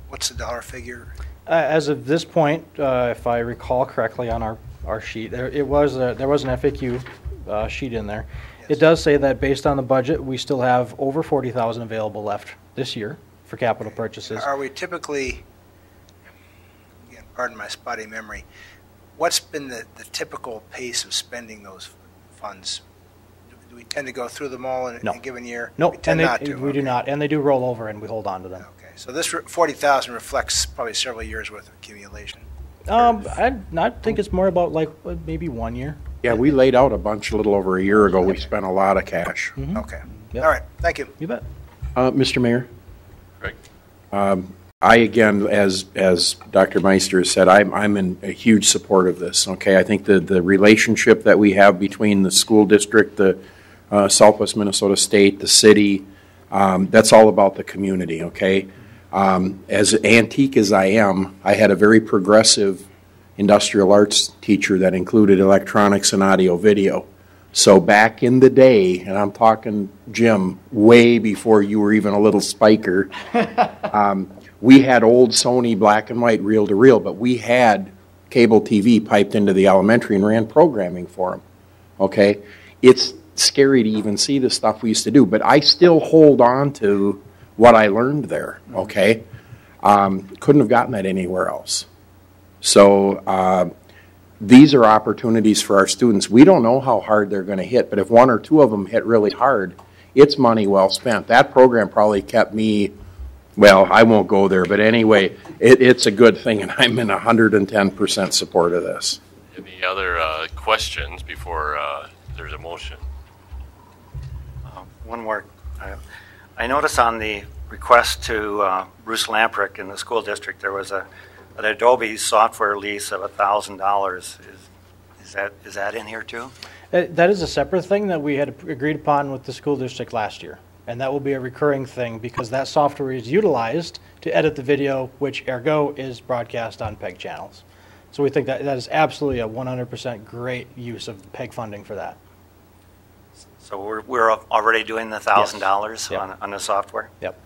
What's the dollar figure? As of this point, if I recall correctly on our sheet, there was an FAQ sheet in there. Yes. It does say that based on the budget, we still have over $40,000 available left this year for capital purchases. Are we typically, again, pardon my spotty memory, what's been the typical pace of spending those funds? Do we tend to go through them all in a given year? No, we tend not to. We do not, and they do roll over, and we hold on to them. Okay, so this 40,000 reflects probably several years worth of accumulation. I think it's more about like maybe 1 year. Yeah, we laid out a bunch a little over a year ago. We spent a lot of cash. Mm-hmm. Okay. Yep. All right. Thank you. You bet. Mr. Mayor? Greg. I, again, as Dr. Meister said, I'm in a huge support of this, okay? I think the relationship that we have between the school district, the Southwest Minnesota State, the city, that's all about the community, okay? As antique as I am, I had a very progressive industrial arts teacher that included electronics and audio video. So back in the day, and I'm talking, Jim, way before you were even a little spiker, we had old Sony black and white reel-to-reel, but we had cable TV piped into the elementary and ran programming for them, okay? It's scary to even see the stuff we used to do, but I still hold on to what I learned there, okay? Couldn't have gotten that anywhere else. So these are opportunities for our students. We don't know how hard they're going to hit, but if one or two of them hit really hard, it's money well spent. That program probably kept me, well, I won't go there, but anyway, it's a good thing, and I'm in 110% support of this. Any other questions before there's a motion? One more. I noticed on the request to Bruce Lamprick in the school district, there was an Adobe software lease of $1,000. Is that in here too? That is a separate thing that we had agreed upon with the school district last year. And that will be a recurring thing because that software is utilized to edit the video, which ergo is broadcast on PEG channels. So we think that is absolutely a 100% great use of PEG funding for that. So we're already doing the $1,000 yes. Yep. on the software? Yep.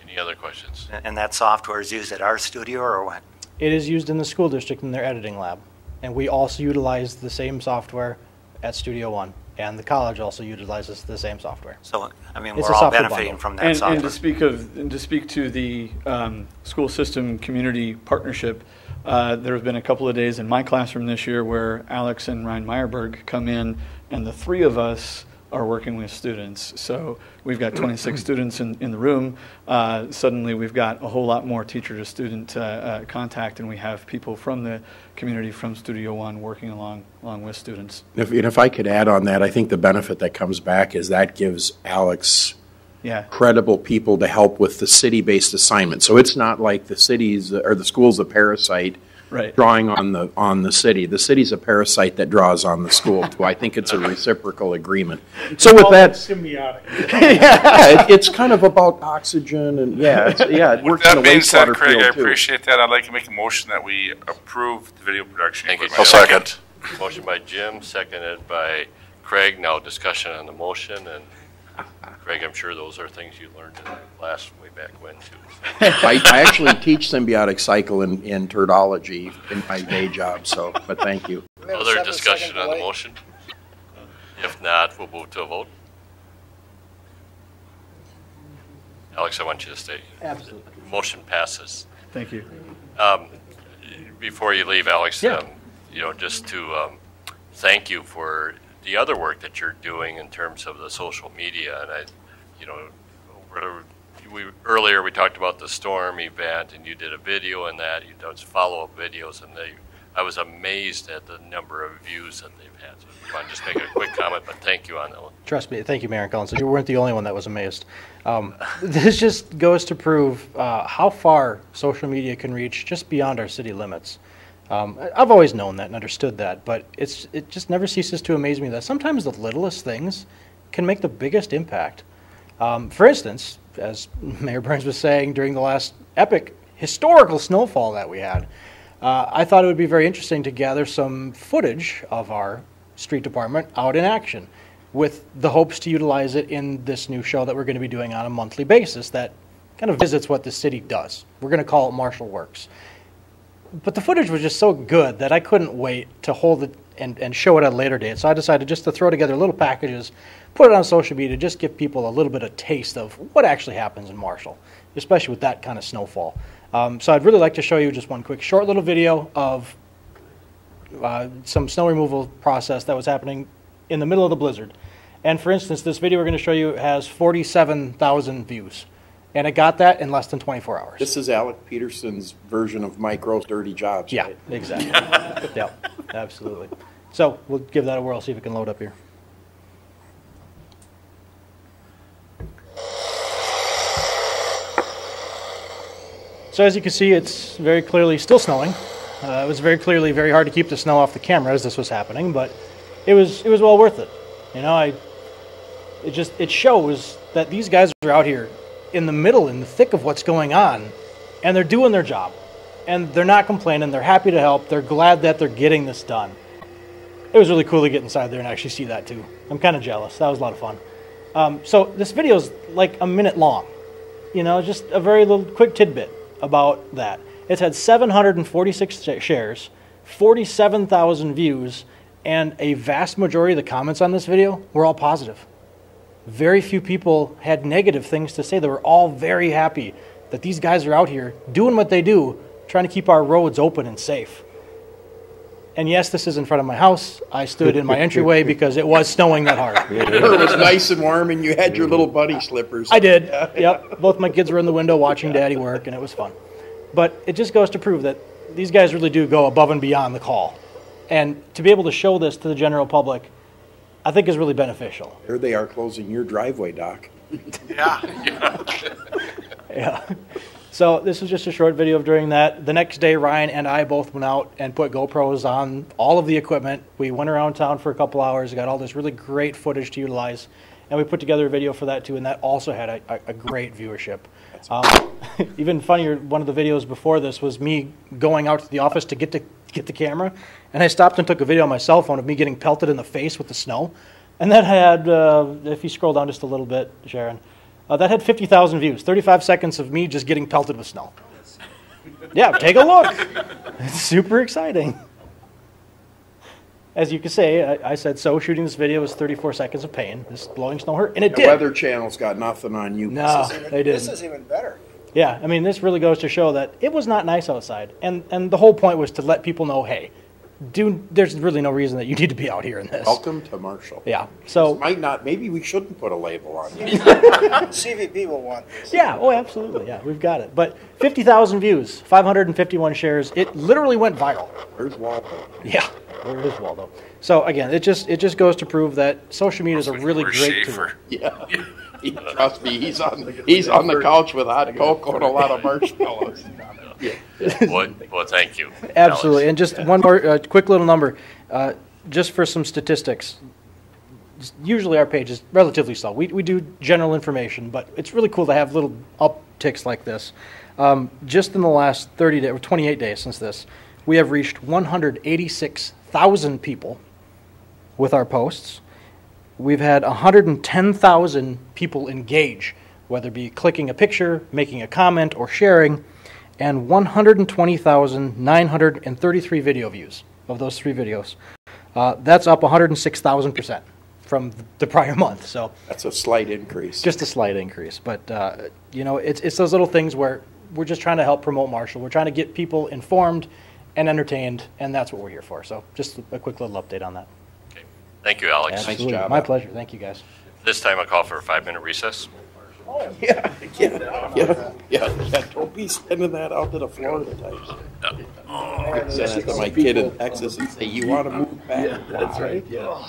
Any other questions? And that software is used at our studio or what? It is used in the school district in their editing lab. And we also utilize the same software at Studio One. And the college also utilizes the same software. So, I mean, we're all benefiting from that software. And to speak to the school system community partnership, there have been a couple of days in my classroom this year where Alex and Ryan Meyerberg come in, and the three of us are working with students. So we've got 26 students in the room. Suddenly we've got a whole lot more teacher-to-student contact, and we have people from the community from Studio One working along with students. If I could add on that, I think the benefit that comes back is that gives Alex credible people to help with the city-based assignment. So it's not like the cities or the school's a parasite drawing on the city. The city's a parasite that draws on the school too. I think it's a reciprocal agreement. So with that, symbiotic. it's kind of about oxygen and it With works in that a being said, wastewater Craig, I field too. appreciate that. I'd like to make a motion that we approve the video production. Thank you. equipment. I'll second. Motion by Jim, seconded by Craig. Now discussion on the motion. And Craig, I'm sure those are things you learned in last way back when too. So. I actually teach symbiotic cycle in turdology in my day job. But thank you. Other discussion on the motion? If not, we'll move to a vote. Alex, I want you to stay. Absolutely. Motion passes. Thank you. Before you leave, Alex, just to thank you for the other work that you're doing in terms of the social media. And earlier we talked about the storm event, and you did a video on that. You did follow-up videos, and I was amazed at the number of views that they've had. So I want to just make a quick comment, but thank you on that one. Trust me. Thank you, Mayor Collins. You weren't the only one that was amazed. This just goes to prove how far social media can reach just beyond our city limits. I've always known that and understood that, but it just never ceases to amaze me that sometimes the littlest things can make the biggest impact. For instance, as Mayor Burns was saying during the last epic historical snowfall that we had, I thought it would be very interesting to gather some footage of our street department out in action. with the hopes to utilize it in this new show that we're going to be doing on a monthly basis that kind of visits what the city does. We're going to call it Marshall Works. But the footage was just so good that I couldn't wait to hold it and show it at a later date. So I decided just to throw together little packages, put it on social media, just give people a little bit of taste of what actually happens in Marshall, especially with that kind of snowfall. So I'd really like to show you just one quick short little video of some snow removal process that was happening in the middle of the blizzard. And for instance, this video we're going to show you has 47,000 views. And it got that in less than 24 hours. This is Alec Peterson's version of Micro's Dirty Jobs. Yeah, right? exactly. Yep, absolutely. So we'll give that a whirl, see if it can load up here. So as you can see, it's very clearly still snowing. It was very clearly very hard to keep the snow off the camera as this was happening, but it was well worth it. You know, it shows that these guys are out here in the middle, in the thick of what's going on, and they're doing their job. And they're not complaining. They're happy to help. They're glad that they're getting this done. It was really cool to get inside there and actually see that too. I'm kind of jealous. That was a lot of fun. So this video is like a minute long. You know, just a very little quick tidbit about that. It's had 746 shares, 47,000 views, and a vast majority of the comments on this video were all positive. Very few people had negative things to say. They were all very happy that these guys are out here doing what they do, trying to keep our roads open and safe. And yes, this is in front of my house. I stood in my entryway because it was snowing that hard. It was nice and warm, and you had your little buddy slippers. I did. Yep. Both my kids were in the window watching Daddy work, and it was fun. But it just goes to prove that these guys really do go above and beyond the call. And to be able to show this to the general public, I think is really beneficial. Here they are closing your driveway, Doc. Yeah. Yeah. So this was just a short video of doing that. The next day, Ryan and I both went out and put GoPros on all of the equipment. We went around town for a couple hours, got all this really great footage to utilize, and we put together a video for that too, and that also had a great viewership. Even funnier, one of the videos before this was me going out to the office to get the camera, and I stopped and took a video on my cell phone of me getting pelted in the face with the snow. And that had, if you scroll down just a little bit, Sharon, that had 50,000 views, 35 seconds of me just getting pelted with snow. Yeah, take a look. It's super exciting. As you can say, I said so. Shooting this video was 34 seconds of pain. This blowing snow hurt, and it the did. Weather Channel's got nothing on you. No, they didn't. This is even better. Yeah, I mean, this really goes to show that it was not nice outside. And the whole point was to let people know, hey, there's really no reason that you need to be out here in this. Welcome to Marshall. Yeah. So maybe we shouldn't put a label on it. CVP will want this. Yeah, oh, absolutely. Yeah, we've got it. But 50,000 views, 551 shares. It literally went viral. Where's Waldo? Yeah, where is Waldo? So again, it just goes to prove that social media is a really great tool. Yeah. Trust me, he's on the couch with hot cocoa and a lot of marshmallows. Yeah. Well, thank you. Absolutely. Alex. And just one more quick little number, just for some statistics. Usually our page is relatively slow. We do general information, but it's really cool to have little upticks like this. Just in the last 30 days, or 28 days since this, we have reached 186,000 people with our posts. We've had 110,000 people engage, whether it be clicking a picture, making a comment, or sharing, and 120,933 video views of those 3 videos. That's up 106,000% from the prior month. So that's a slight increase. Just a slight increase, but you know, it's those little things where we're just trying to help promote Marshall. We're trying to get people informed and entertained, and that's what we're here for. So just a quick little update on that. Okay. Thank you, Alex. Absolutely. Nice job. My pleasure. Thank you, guys. This time I call for a 5-minute recess. Yeah. Don't be sending that out to the Florida types. Send it to my kid in Texas and say, you want to move back? Yeah, that's right. Yeah.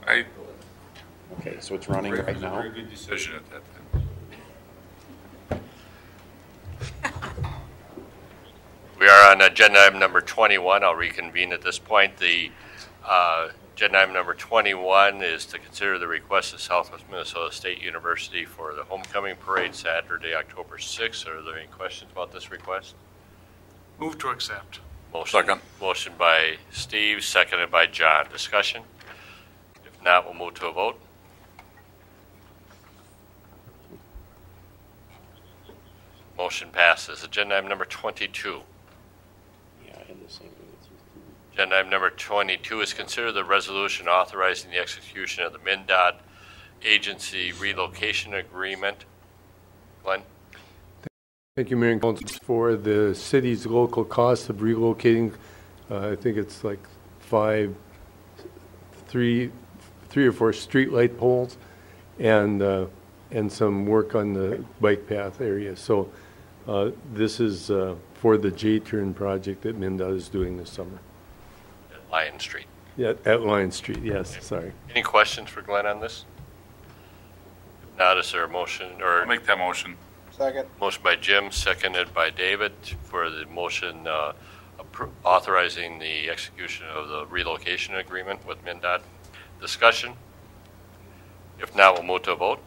Okay, so it's running right now. Very good decision at that time. We are on agenda item number 21. I'll reconvene at this point. The agenda item number 21 is to consider the request of Southwest Minnesota State University for the homecoming parade Saturday, October 6th. Are there any questions about this request? Move to accept. Second. Motion by Steve, seconded by John. Discussion? If not, we'll move to a vote. Motion passes. Agenda item number 22. Agenda item number 22 is consider the resolution authorizing the execution of the MnDOT agency relocation agreement. Glenn? Thank you, Mayor and Council, for the city's local cost of relocating. I think it's like three or four street light poles and some work on the bike path area. So this is for the J-turn project that MnDOT is doing this summer. At Lion Street. Yeah, at Lion Street, yes, Okay. sorry. Any questions for Glenn on this? If not, is there a motion? Or I'll make that motion. Second. Motion by Jim, seconded by David for the motion authorizing the execution of the relocation agreement with MnDOT. Discussion? If not, we'll move to a vote.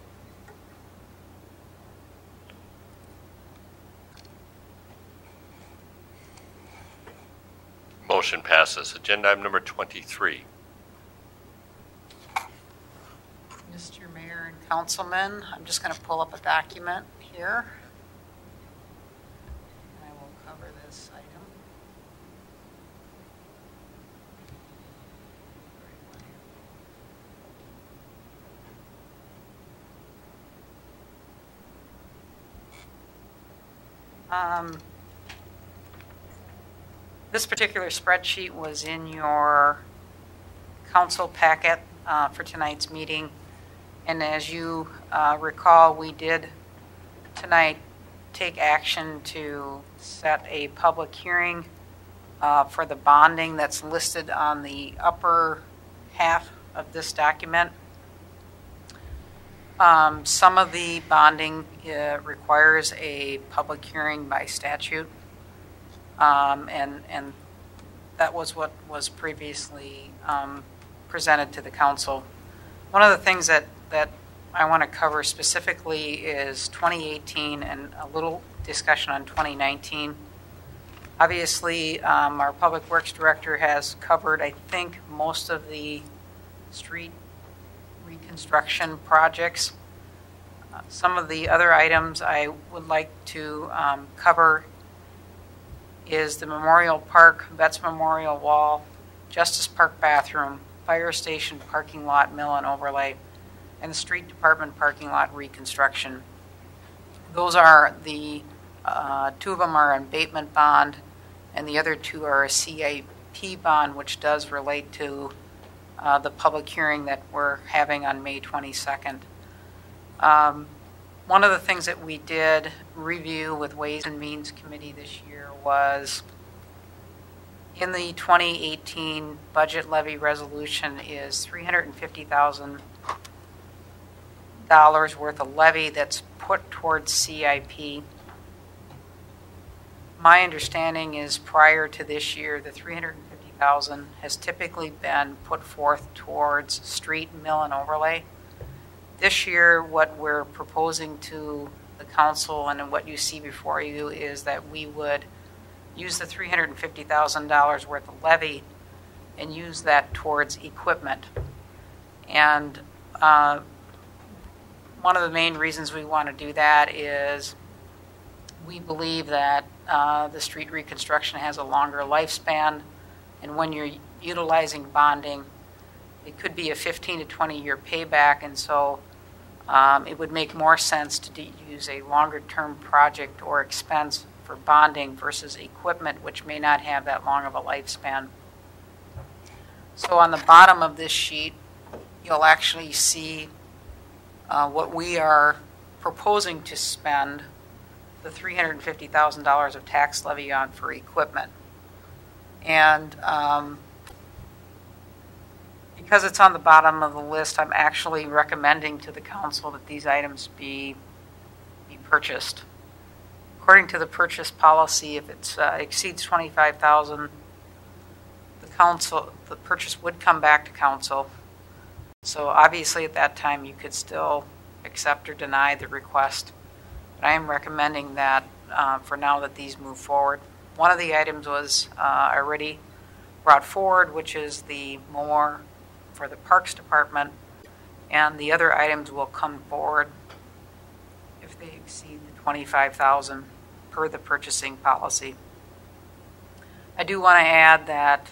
Motion passes. Agenda item number 23. Mr. Mayor and Councilman, I'm just going to pull up a document here. And I will cover this item. This particular spreadsheet was in your council packet for tonight's meeting. And as you recall, we did tonight take action to set a public hearing for the bonding that's listed on the upper half of this document. Some of the bonding requires a public hearing by statute, and that was what was previously presented to the council. One of the things that I want to cover specifically is 2018 and a little discussion on 2019. Obviously, our Public Works Director has covered, I think, most of the street reconstruction projects. Some of the other items I would like to cover is the Memorial Park, Vets Memorial Wall, Justice Park bathroom, fire station parking lot mill and overlay, and the street department parking lot reconstruction. Those are the two of them are an abatement bond, and the other two are a CIP bond, which does relate to the public hearing that we're having on May 22nd. One of the things that we did review with Ways and Means Committee this year was in the 2018 budget levy resolution is $350,000 worth of levy that's put towards CIP. My understanding is prior to this year, the $350,000 has typically been put forth towards street, mill, and overlay. This year, what we're proposing to the council and what you see before you is that we would use the $350,000 worth of levy and use that towards equipment. And one of the main reasons we want to do that is we believe that the street reconstruction has a longer lifespan, and when you're utilizing bonding, it could be a 15 to 20 year payback, and so it would make more sense to use a longer term project or expense for bonding versus equipment, which may not have that long of a lifespan. So on the bottom of this sheet, you'll actually see what we are proposing to spend the $350,000 of tax levy on for equipment. And because it's on the bottom of the list, I'm actually recommending to the council that these items be purchased. According to the purchase policy, if it exceeds $25,000, the purchase would come back to council. So obviously at that time you could still accept or deny the request. But I am recommending that for now that these move forward. One of the items was already brought forward, which is the mower for the Parks Department, and the other items will come forward if they exceed the $25,000 per the purchasing policy. I do want to add that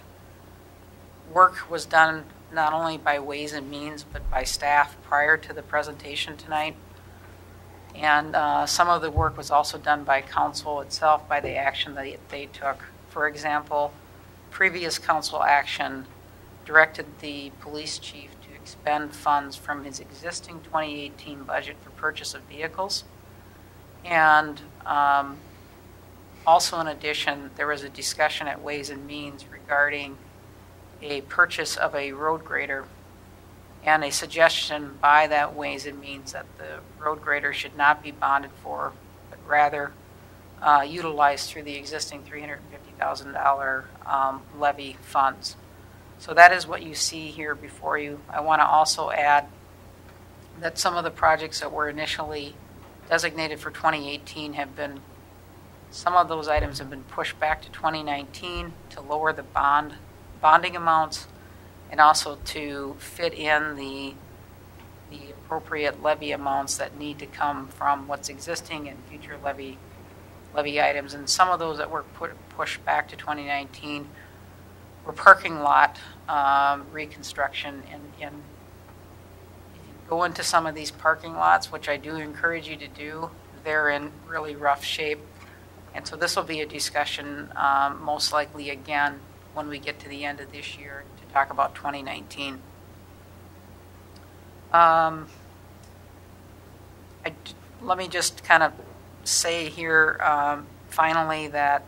work was done not only by Ways and Means but by staff prior to the presentation tonight, and some of the work was also done by council itself by the action that they took. For example, previous council action directed the police chief to expend funds from his existing 2018 budget for purchase of vehicles. And also in addition, there was a discussion at Ways and Means regarding a purchase of a road grader and a suggestion by that Ways and Means that the road grader should not be bonded for, but rather utilized through the existing $350,000 levy funds. So that is what you see here before you. I want to also add that some of the projects that were initially designated for 2018 have been, some of those items have been pushed back to 2019 to lower the bonding amounts and also to fit in the appropriate levy amounts that need to come from what's existing and future levy items. And some of those that were pushed back to 2019 were parking lot reconstruction. And if you go into some of these parking lots, which I do encourage you to do, they're in really rough shape. And so this will be a discussion most likely again when we get to the end of this year to talk about 2019. Let me just kind of say here finally that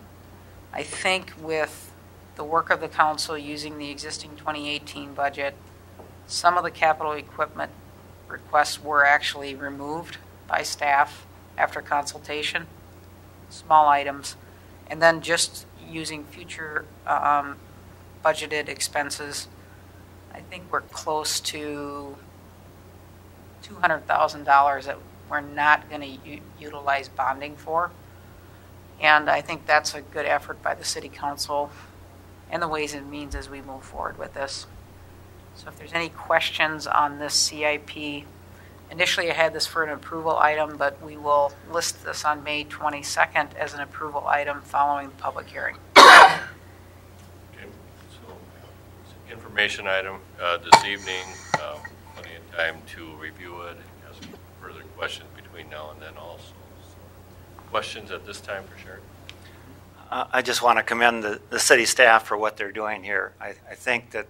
I think with the work of the council using the existing 2018 budget, some of the capital equipment requests were actually removed by staff after consultation, small items, and then just using future budgeted expenses, I think we're close to $200,000 that we're not going to utilize bonding for. And I think that's a good effort by the City Council and the Ways and Means as we move forward with this. So if there's any questions on this CIP, initially I had this for an approval item, but we will list this on May 22nd as an approval item following the public hearing. Okay, so it's an information item this evening, plenty of time to review it and ask further questions between now and then also. So, questions at this time for Sharon? I just want to commend the city staff for what they're doing here. I think that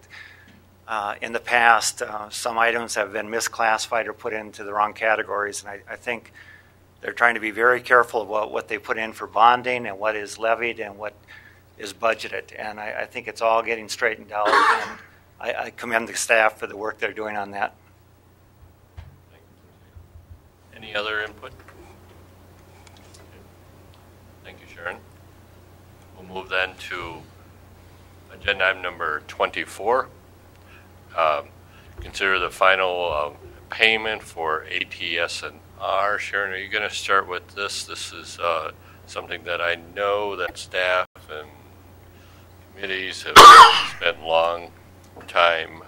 in the past, some items have been misclassified or put into the wrong categories, and I think they're trying to be very careful about what they put in for bonding and what is levied and what is budgeted. And I think it's all getting straightened out, and I commend the staff for the work they're doing on that. Any other input? Thank you, Sharon. We'll move then to agenda item number 24. Consider the final payment for ATS&R. Sharon, are you going to start with this? This is something that I know that staff and committees have spent long time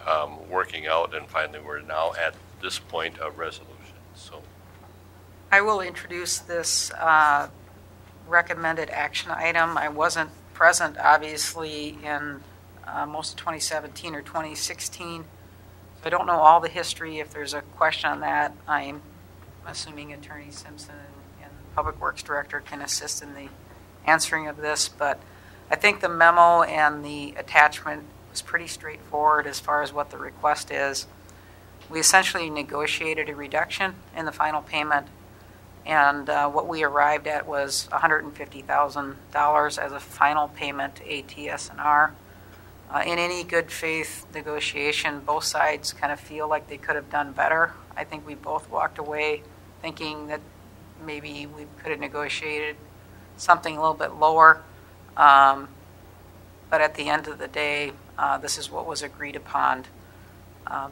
working out, and finally we're now at this point of resolution. So I will introduce this recommended action item. I wasn't present, obviously, in most of 2017 or 2016. So I don't know all the history. If there's a question on that, I'm assuming Attorney Simpson and Public Works Director can assist in the answering of this. But I think the memo and the attachment was pretty straightforward as far as what the request is. We essentially negotiated a reduction in the final payment, and what we arrived at was $150,000 as a final payment to ATS&R. In any good faith negotiation, both sides kind of feel like they could have done better. I think we both walked away thinking that maybe we could have negotiated something a little bit lower. But at the end of the day, this is what was agreed upon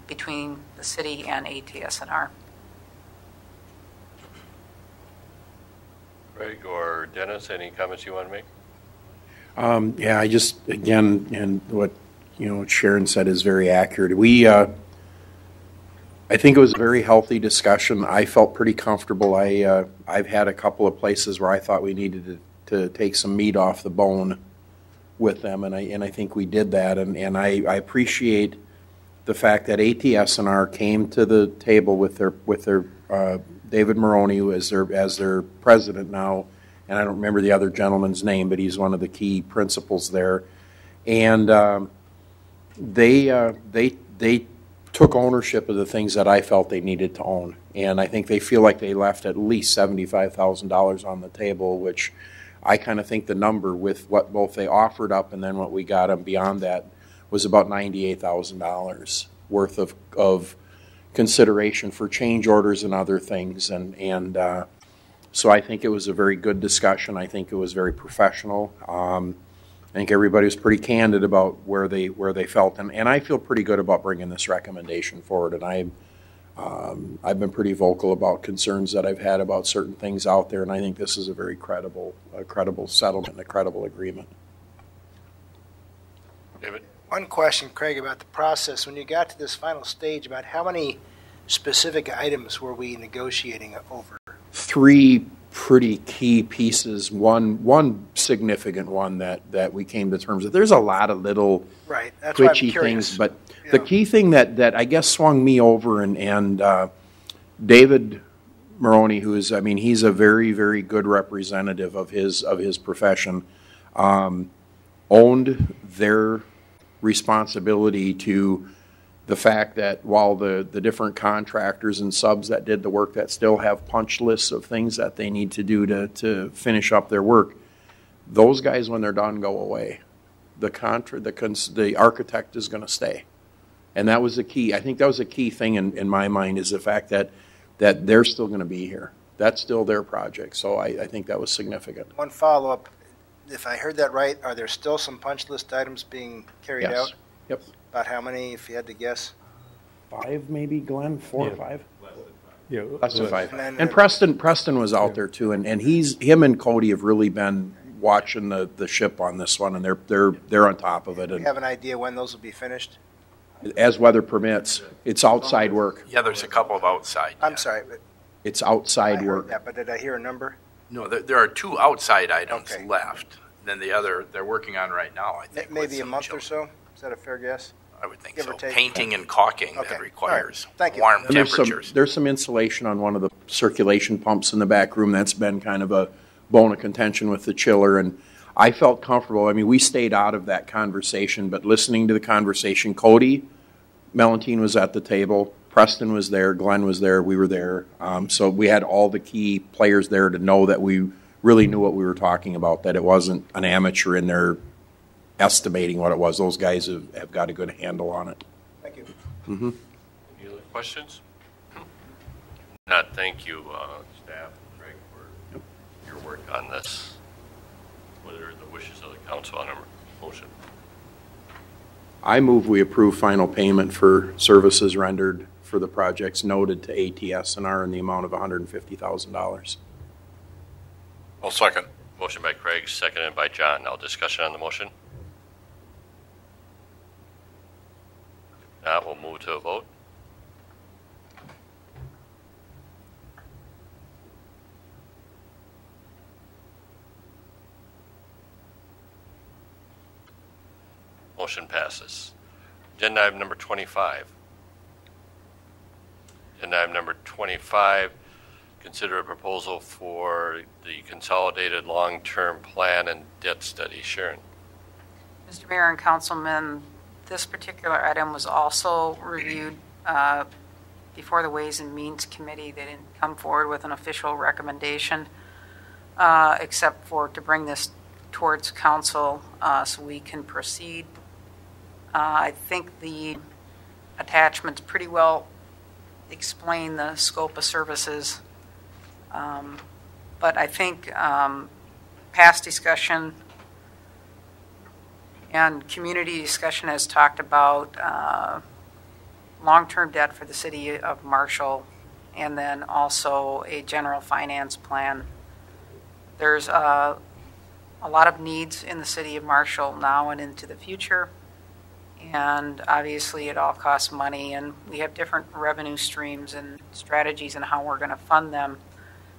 between the city and ATS&R. Greg or Dennis, any comments you want to make? Yeah, I just, again, and what, what Sharon said is very accurate. I think it was a very healthy discussion. I felt pretty comfortable. I've had a couple of places where I thought we needed to take some meat off the bone with them, and I think we did that. And I appreciate the fact that ATS&R came to the table with their David Maroney as their president now, and I don't remember the other gentleman's name, but he's one of the key principals there. And they took ownership of the things that I felt they needed to own. And I think they feel like they left at least $75,000 on the table, which I kind of think the number with what both they offered up and then what we got them beyond that was about $98,000 worth of consideration for change orders and other things. And so I think it was a very good discussion. I think it was very professional. I think everybody was pretty candid about where they felt, and I feel pretty good about bringing this recommendation forward. And I've been pretty vocal about concerns that I've had about certain things out there, and I think this is a very credible settlement and a credible agreement. David? One question, Craig, about the process. When you got to this final stage, about how many specific items were we negotiating over? 3 pretty key pieces. One significant one that we came to terms with. There's a lot of little twitchy things, but the key thing that I guess swung me over, and David Maroney, he's a very, very good representative of his profession, owned their responsibility to the fact that while the different contractors and subs that did the work that still have punch lists of things that they need to do to finish up their work, those guys, when they're done, go away. The architect is going to stay. And that was the key. I think that was a key thing in my mind, is the fact that they're still going to be here. That's still their project. So I think that was significant. One follow-up. If I heard that right, are there still some punch list items being carried out? Yep. About how many, if you had to guess? 5 maybe, Glenn? 4 or 5? Yeah, less than 5. And Preston was out there too, and him and Cody have really been watching the ship on this one, and they're on top of it. Do you have an idea when those will be finished? As weather permits. It's outside work. Yeah, there's a couple of outside. I'm sorry, but it's outside work. That, but did I hear a number? No, there are 2 outside items left. Then the other they're working on right now, I think. Maybe a month or so? Is that a fair guess? I would think so. Painting and caulking that requires Thank you. warm And temperatures. there's some insulation on one of the circulation pumps in the back room. That's been kind of a bone of contention with the chiller, and I felt comfortable. We stayed out of that conversation, but listening to the conversation, Cody Mellentine was at the table, Preston was there, Glenn was there, we were there. So we had all the key players there to know that we really knew what we were talking about, that it wasn't an amateur in there estimating what it was. Those guys have got a good handle on it. Thank you. Mm-hmm. Any other questions? Not. Thank you, staff, Greg, for your work on this. What are the wishes of the council on a motion? I move we approve final payment for services rendered for the projects noted to ATS&R in the amount of $150,000. I'll second. Motion by Craig, seconded by John. Now discussion on the motion. Now we'll move to a vote. Motion passes. Agenda item number 25. Agenda item number 25, consider a proposal for the consolidated long-term plan and debt study. Sharon. Mr. Mayor and Councilman, this particular item was also reviewed before the Ways and Means Committee. They didn't come forward with an official recommendation except for to bring this towards council so we can proceed. I think the attachments pretty well explain the scope of services. But I think past discussion and community discussion has talked about long-term debt for the city of Marshall, and then also a general finance plan. There's a lot of needs in the city of Marshall now and into the future, and obviously it all costs money, and we have different revenue streams and strategies and how we're going to fund them.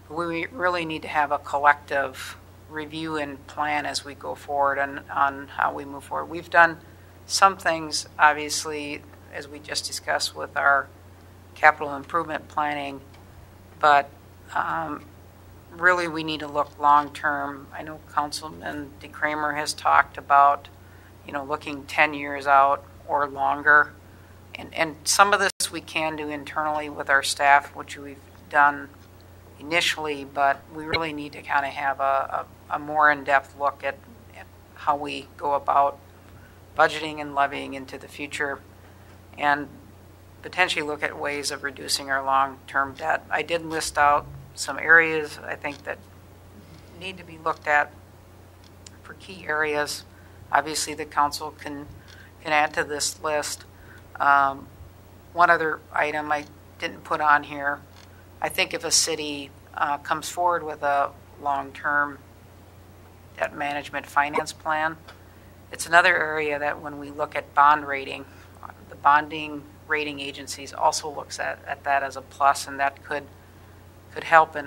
We really need to have a collective review and plan as we go forward on how we move forward. We've done some things, obviously, as we just discussed with our capital improvement planning, but really we need to look long-term. I know Councilman DeCramer has talked about, looking 10 years out or longer. And some of this we can do internally with our staff, which we've done initially, but we really need to kind of have a more in-depth look at how we go about budgeting and levying into the future, and potentially look at ways of reducing our long-term debt. I did list out some areas I think that need to be looked at for key areas. Obviously, the council can add to this list. One other item I didn't put on here, I think if a city comes forward with a long-term debt management finance plan, it's another area that when we look at bond rating, the bonding rating agencies also looks at that as a plus, and that could help in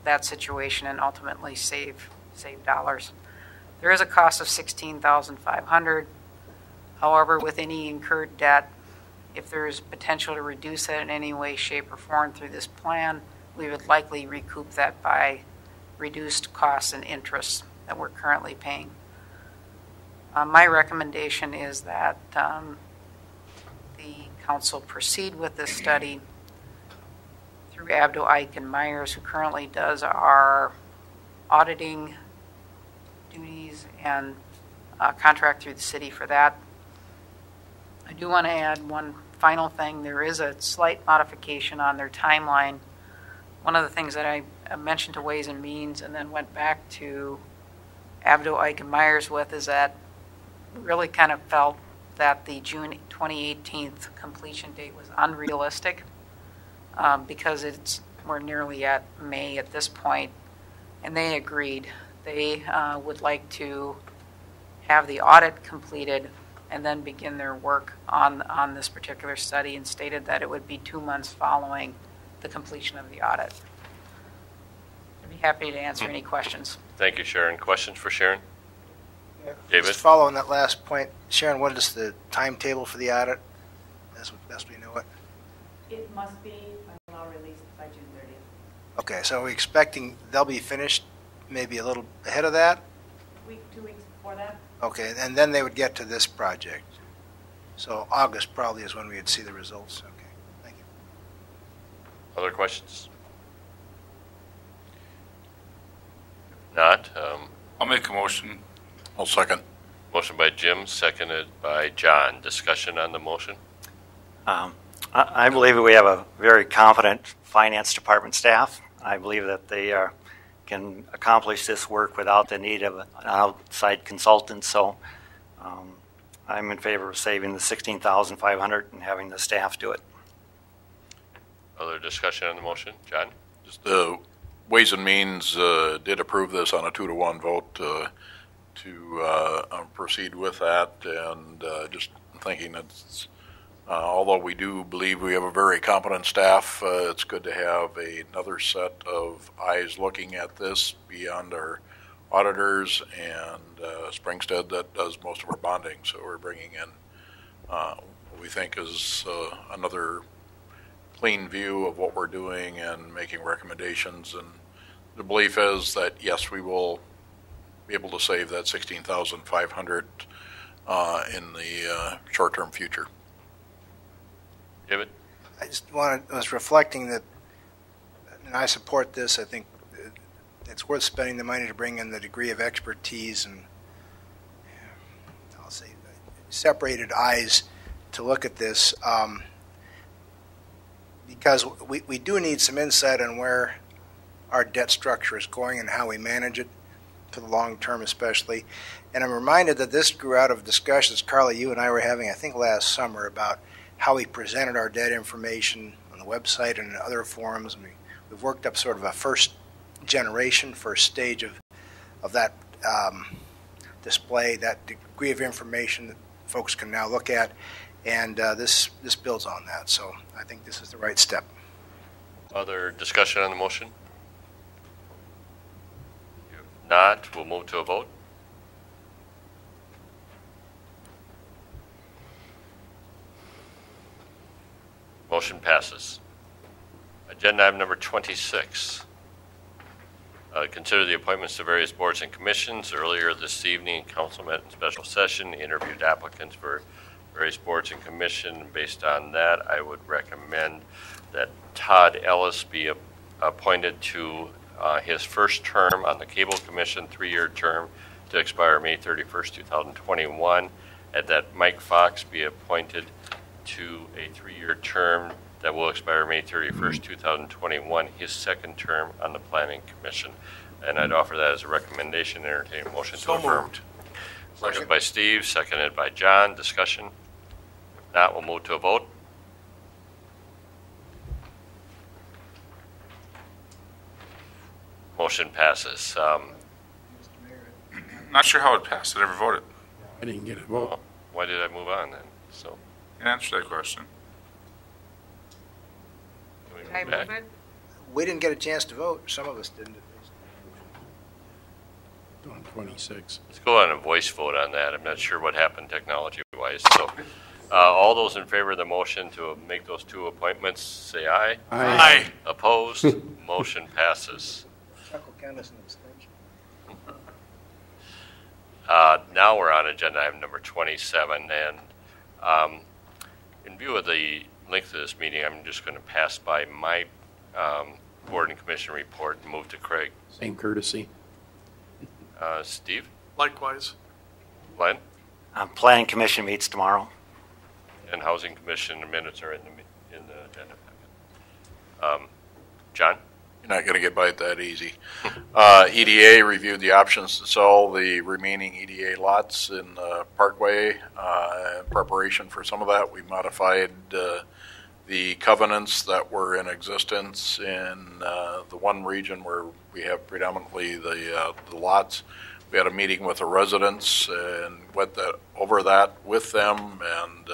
that situation and ultimately save dollars. There is a cost of $16,500. However, with any incurred debt, if there is potential to reduce it in any way, shape, or form through this plan, we would likely recoup that by reduced costs and interest that we're currently paying. My recommendation is that the council proceed with this study through Abdo, Ike, and Myers, who currently does our auditing duties and contract through the city for that. I do want to add one final thing. There is a slight modification on their timeline. One of the things that I mentioned to Ways and Means and then went back to Abdo, Ike, and Myers with is that we really kind of felt that the June 2018 completion date was unrealistic because we're nearly at May at this point, and they agreed. They would like to have the audit completed and then begin their work on this particular study, and stated that it would be 2 months following the completion of the audit. I'd be happy to answer any questions. Thank you, Sharon. Questions for Sharon? Yeah. David? Just following that last point, Sharon, what is the timetable for the audit, as best we know it? It must be by law released by June 30th. Okay, so are we expecting they'll be finished maybe a little ahead of that? 2 weeks before that. Okay, and then they would get to this project. So August probably is when we would see the results. Okay, thank you. Other questions? Not. I'll make a motion. I'll second. Motion by Jim, seconded by John. Discussion on the motion? I believe that we have a very competent finance department staff. I believe that they can accomplish this work without the need of an outside consultant. So I'm in favor of saving the $16,500 and having the staff do it. Other discussion on the motion? John? Just Ways and Means did approve this on a 2-to-1 vote to proceed with that, and just thinking it's although we do believe we have a very competent staff, it's good to have another set of eyes looking at this beyond our auditors and Springstead that does most of our bonding. So we're bringing in what we think is another clean view of what we're doing and making recommendations. And the belief is that, yes, we will be able to save that $16,500 in the short-term future. David? I was reflecting that, and I support this. I think it's worth spending the money to bring in the degree of expertise and I'll say separated eyes to look at this, because we do need some insight on where our debt structure is going and how we manage it for the long term especially. And I'm reminded that this grew out of discussions, Carla, you and I were having, I think last summer, about how we presented our debt information on the website and in other forums. And we've worked up sort of a first stage of that display, that degree of information that folks can now look at. And this builds on that. So I think this is the right step. Other discussion on the motion? If not, we'll move to a vote. Motion passes. Agenda item number 26. Consider the appointments to various boards and commissions. Earlier this evening, council met in special session, interviewed applicants for various boards and commission. Based on that, I would recommend that Todd Ellis be appointed to his first term on the Cable Commission, 3-year term to expire May 31st, 2021, and that Mike Fox be appointed to a 3-year term that will expire May 31st, 2021, his second term on the Planning Commission. And I'd offer that as a recommendation. Entertain a motion to affirm. Motion by Steve, seconded by John. Discussion? If not, we'll move to a vote. Motion passes. Not sure how it passed. I never voted. I didn't get a vote. Well, why did I move on then? So, answer that question. Can I move it? We didn't get a chance to vote. Some of us didn't. On 26. Let's go on a voice vote on that. I'm not sure what happened technology-wise. So, all those in favor of the motion to make those two appointments, say aye. Aye. Aye. Opposed? Motion passes. Now we're on agenda item number 27, and in view of the length of this meeting, I'm just going to pass by my board and commission report and move to Craig. Same courtesy. Steve? Likewise. Glenn? Planning Commission meets tomorrow. And Housing Commission minutes are in the agenda packet. John? You're not going to get by it that easy. EDA reviewed the options to sell the remaining EDA lots in Parkway. In preparation for some of that, we modified the covenants that were in existence in the one region where we have predominantly the lots. We had a meeting with the residents and went over that with them, and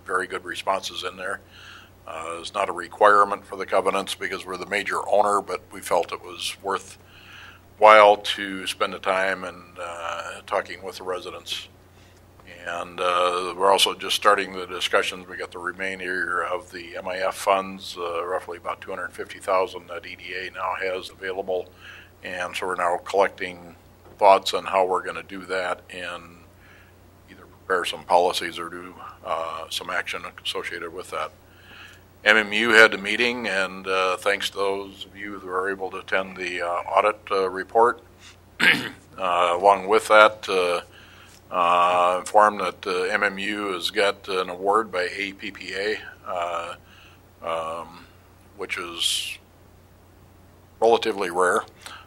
very good responses in there. It's not a requirement for the covenants because we're the major owner, but we felt it was worthwhile to spend the time and talking with the residents. And we're also just starting the discussions. We got the remainder of the MIF funds, roughly about $250,000 that EDA now has available, and so we're now collecting thoughts on how we're going to do that and either prepare some policies or do some action associated with that. MMU had a meeting, and thanks to those of you who were able to attend the audit report. Along with that, informed that MMU has got an award by APPA, which is relatively rare.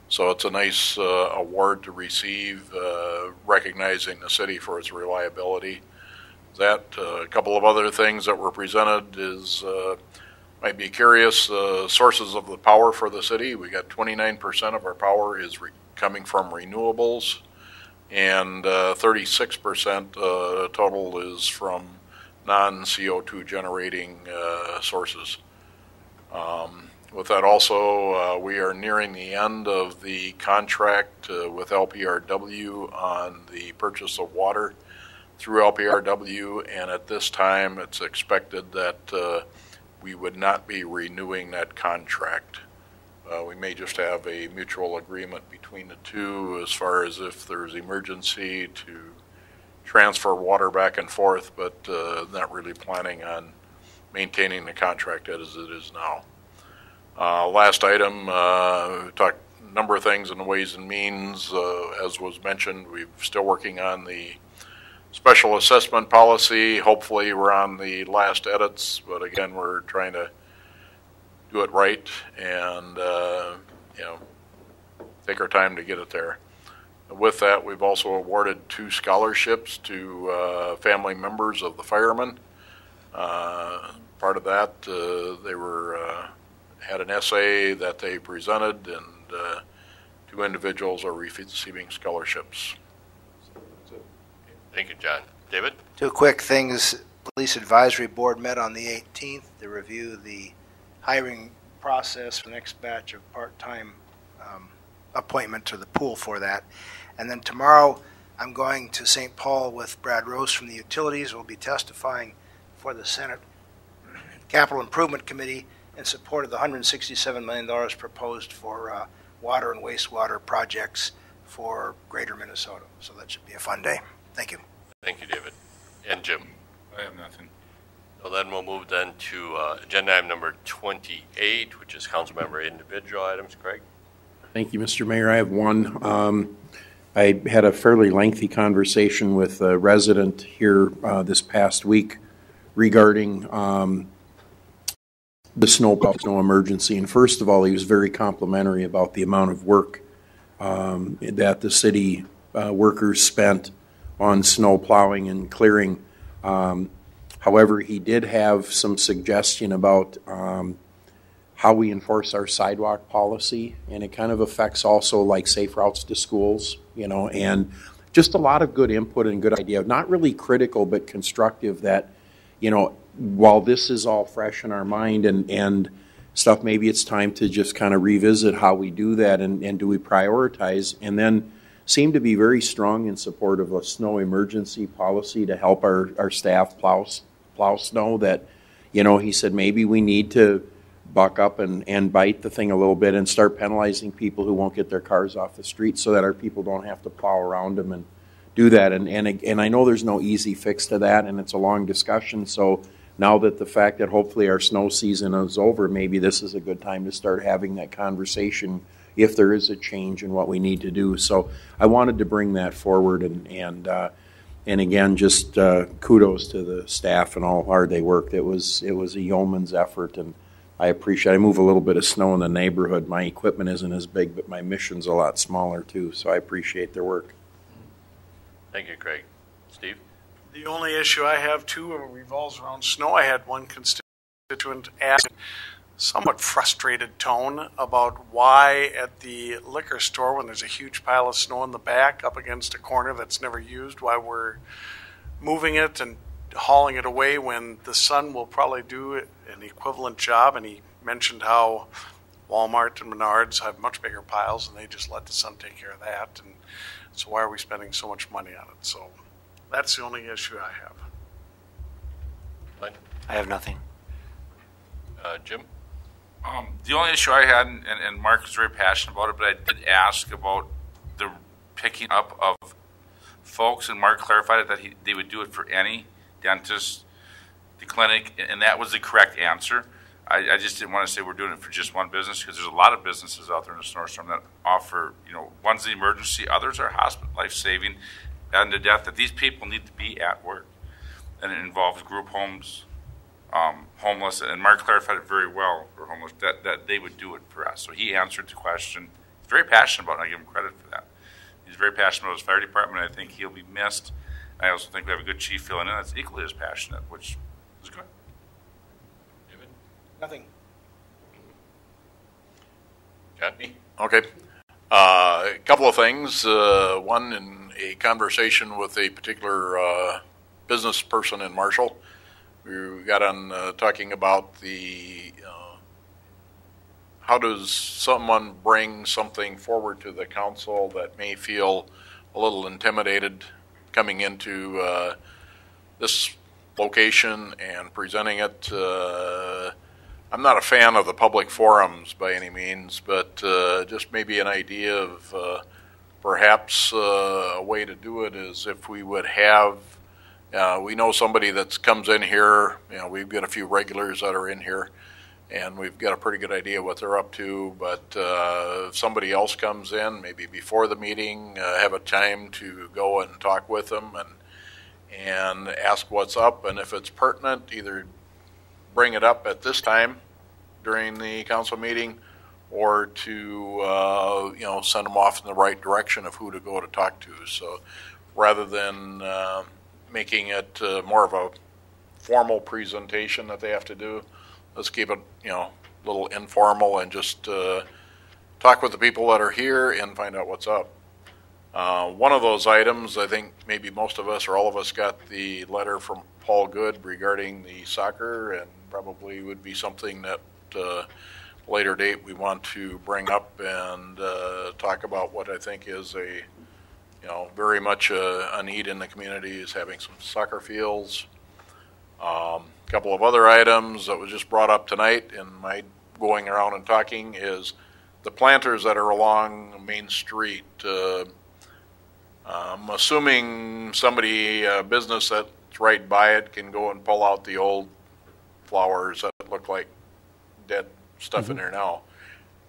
So it's a nice award to receive, recognizing the city for its reliability. That a couple of other things that were presented is might be curious sources of the power for the city. We got 29% of our power is coming from renewables, and 36% total is from non-CO2 generating sources. With that also, we are nearing the end of the contract with LPRW on the purchase of water through LPRW, and at this time it's expected that we would not be renewing that contract. We may just have a mutual agreement between the two as far as if there's emergency to transfer water back and forth, but not really planning on maintaining the contract as it is now. Last item, we talked a number of things in the Ways and Means. As was mentioned, we're still working on the special assessment policy, hopefully we're on the last edits, but again, we're trying to do it right and, take our time to get it there. With that, we've also awarded 2 scholarships to family members of the firemen. Part of that, they had an essay that they presented, and 2 individuals are receiving scholarships. Thank you, John. David? 2 quick things. Police Advisory Board met on the 18th to review the hiring process for the next batch of part-time appointment to the pool for that. And then tomorrow, I'm going to St. Paul with Brad Rose from the Utilities. We'll be testifying for the Senate Capital Improvement Committee in support of the $167 million proposed for water and wastewater projects for Greater Minnesota. So that should be a fun day. Thank you. Thank you, David. And Jim? I have nothing. So then we'll move then to agenda item number 28, which is council member individual items. Craig? Thank you, Mr. Mayor. I have one. I had a fairly lengthy conversation with a resident here this past week regarding the snow emergency. And first of all, he was very complimentary about the amount of work that the city workers spent on snow plowing and clearing. However, he did have some suggestion about how we enforce our sidewalk policy, and it kind of affects also like safe routes to schools, and just a lot of good input and good idea. Not really critical, but constructive that, while this is all fresh in our mind and stuff, maybe it's time to just kind of revisit how we do that and do we prioritize, and then seem to be very strong in support of a snow emergency policy to help our staff plow snow that, he said maybe we need to buck up and bite the thing a little bit and start penalizing people who won't get their cars off the street so that our people don't have to plow around them and do that. And I know there's no easy fix to that, and it's a long discussion. So now that the fact that hopefully our snow season is over, maybe this is a good time to start having that conversation if there is a change in what we need to do. So I wanted to bring that forward, and again, just kudos to the staff and all hard they worked. It was a yeoman's effort, and I appreciate. I move a little bit of snow in the neighborhood. My equipment isn't as big, but my mission's a lot smaller too. So I appreciate their work. Thank you, Craig. Steve? The only issue I have too revolves around snow. I had one constituent ask somewhat frustrated tone about why at the liquor store, when there's a huge pile of snow in the back up against a corner that's never used, why we're moving it and hauling it away when the sun will probably do an equivalent job. And he mentioned how Walmart and Menards have much bigger piles and they just let the sun take care of that. And so why are we spending so much money on it? So that's the only issue I have. I have nothing. Jim? The only issue I had, and Mark is very passionate about it, but I did ask about the picking up of folks, and Mark clarified it that they would do it for any dentist, the clinic, and that was the correct answer. I just didn't want to say we're doing it for just one business, because there's a lot of businesses out there in the snowstorm that offer, one's the emergency, others are hospital, life-saving, and to death, that these people need to be at work. And it involves group homes, homeless, and Mark clarified it very well for homeless, that they would do it for us. So he answered the question. He's very passionate about it, and I give him credit for that. He's very passionate about his fire department, and I think he'll be missed. I also think we have a good chief filling in that's equally as passionate, which is good. David? Nothing. Okay. A couple of things. One, in a conversation with a particular business person in Marshall, we got on talking about the how does someone bring something forward to the council that may feel a little intimidated coming into this location and presenting it. I'm not a fan of the public forums by any means, but just maybe an idea of perhaps a way to do it is if we would have, we know somebody that comes in here, we've got a few regulars that are in here, and we've got a pretty good idea what they're up to, but if somebody else comes in, maybe before the meeting, have a time to go and talk with them and ask what's up, and if it's pertinent, either bring it up at this time during the council meeting, or to send them off in the right direction of who to go to talk to. So rather than making it more of a formal presentation that they have to do, let's keep it a little informal and just talk with the people that are here and find out what's up. One of those items, I think maybe most of us or all of us got the letter from Paul Good regarding the soccer, and probably would be something that later date we want to bring up and talk about what I think is a very much a need in the community, is having some soccer fields. A couple of other items that was just brought up tonight in my going around and talking is the planters that are along Main Street. I'm assuming somebody, a business that's right by it, can go and pull out the old flowers that look like dead stuff in there now.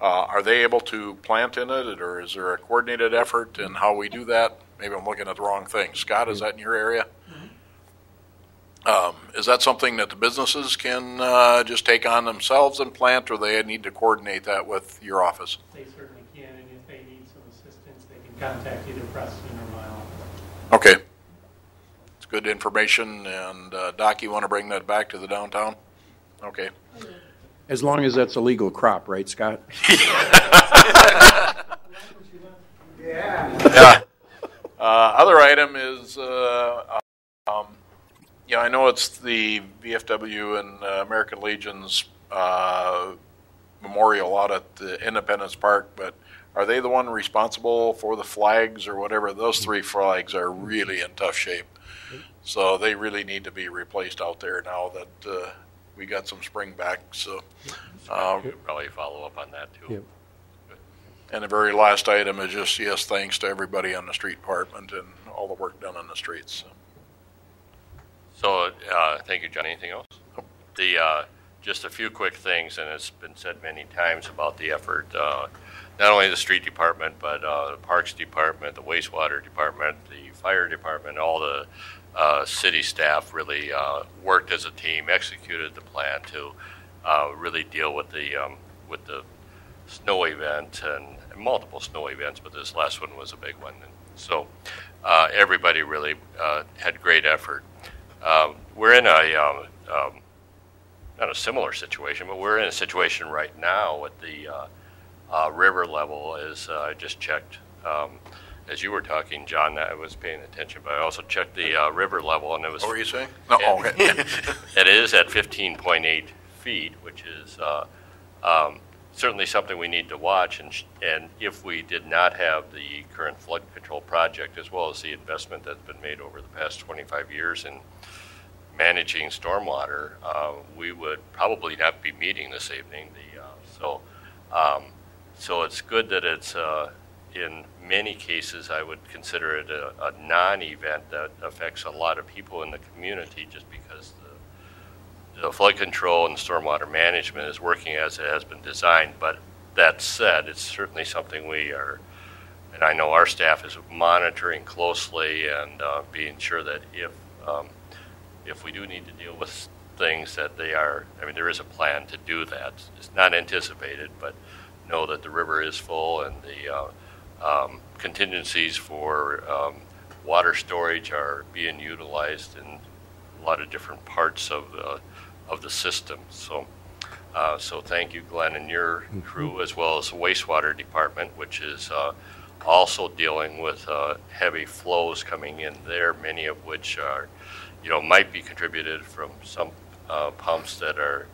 Are they able to plant in it, or is there a coordinated effort in how we do that? Maybe I'm looking at the wrong thing. Scott, is that in your area? Is that something that the businesses can just take on themselves and plant, or they need to coordinate that with your office? They certainly can, and if they need some assistance, they can contact either Preston or my office. Okay. It's good information. And Doc, you want to bring that back to the downtown? Okay. As long as that's a legal crop, right, Scott? Yeah. Other item is, I know it's the VFW and American Legion's memorial out at the Independence Park, but are they the one responsible for the flags or whatever? Those 3 flags are really in tough shape. So they really need to be replaced out there now that we got some spring back. So probably follow up on that too. Yep. And the very last item is just, yes, thanks to everybody on the street department and all the work done on the streets. So thank you, John. Anything else? Just a few quick things, and it's been said many times about the effort, not only the street department, but the parks department, the wastewater department, the fire department, all the city staff really worked as a team, executed the plan to really deal with the snow event and multiple snow events, but this last one was a big one. And so everybody really had great effort. We're in not a similar situation, but we're in a situation right now with the river level. As I just checked, as you were talking, John, I was paying attention, but I also checked the river level, and it was. What were you saying? No, okay. It is at 15.8 feet, which is certainly something we need to watch. And if we did not have the current flood control project, as well as the investment that's been made over the past 25 years in managing stormwater, we would probably not be meeting this evening. So it's good that it's in many cases I would consider it a non-event that affects a lot of people in the community, just because the flood control and stormwater management is working as it has been designed. But that said, it's certainly something we are, and I know our staff is monitoring closely and being sure that if we do need to deal with things, that there is a plan to do that. It's not anticipated, but know that the river is full, and the contingencies for water storage are being utilized in a lot of different parts of the system. So thank you, Glenn, and your crew, as well as the wastewater department, which is also dealing with heavy flows coming in there, many of which are, might be contributed from some pumps that are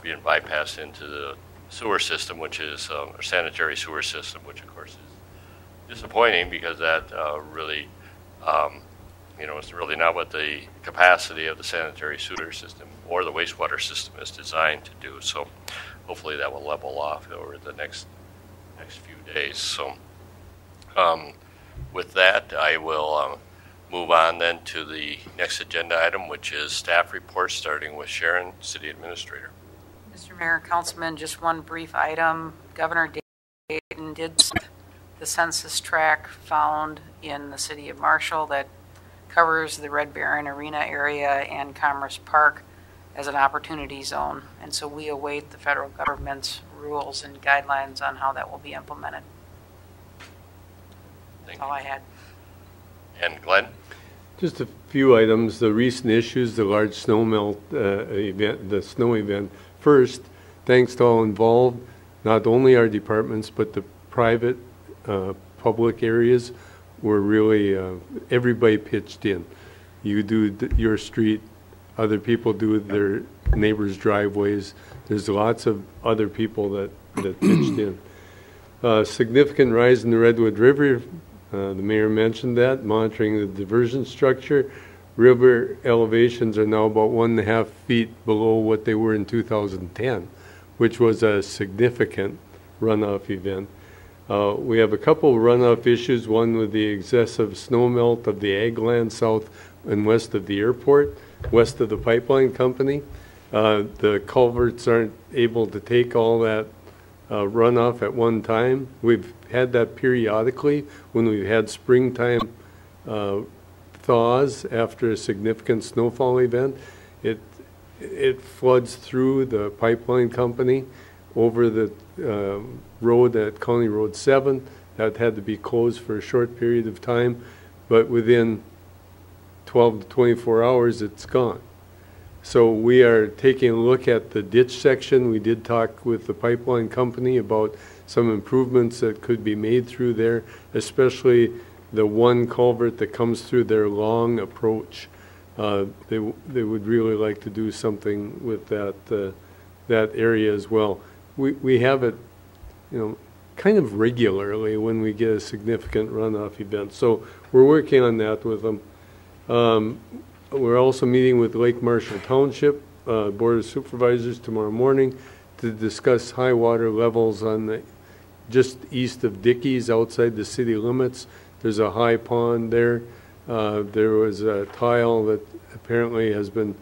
being bypassed into the sewer system, which is our sanitary sewer system, which of course is disappointing, because that really, it's really not what the capacity of the sanitary sewer system or the wastewater system is designed to do. So hopefully that will level off over the next few days. So with that, I will move on then to the next agenda item, which is staff reports, starting with Sharon, City Administrator. Mr. Mayor, Councilman, just one brief item. Governor Dayton did the census tract found in the city of Marshall that covers the Red Baron Arena area and Commerce Park as an opportunity zone. And so we await the federal government's rules and guidelines on how that will be implemented. That's all I had. And Glenn? Just a few items. The recent issues, the large snow melt event, the snow event. First, thanks to all involved, not only our departments, but the private, public areas were really, everybody pitched in. You do your street, other people do their neighbors' driveways. There's lots of other people that pitched in. Significant rise in the Redwood River. The mayor mentioned that, monitoring the diversion structure. River elevations are now about 1.5 feet below what they were in 2010, which was a significant runoff event. We have a couple of runoff issues, one with the excessive snowmelt of the ag land south and west of the airport, west of the pipeline company. The culverts aren't able to take all that runoff at one time. We've had that periodically when we've had springtime thaws after a significant snowfall event. It floods through the pipeline company over the road at County Road 7. That had to be closed for a short period of time, but within 12 to 24 hours it's gone. So we are taking a look at the ditch section. We did talk with the pipeline company about some improvements that could be made through there, especially the one culvert that comes through their long approach. They would really like to do something with that area as well. We have it, kind of regularly when we get a significant runoff event. So we're working on that with them. We're also meeting with Lake Marshall Township Board of Supervisors tomorrow morning to discuss high water levels on the just east of Dickey's, outside the city limits. There's a high pond there. There was a tile that apparently has been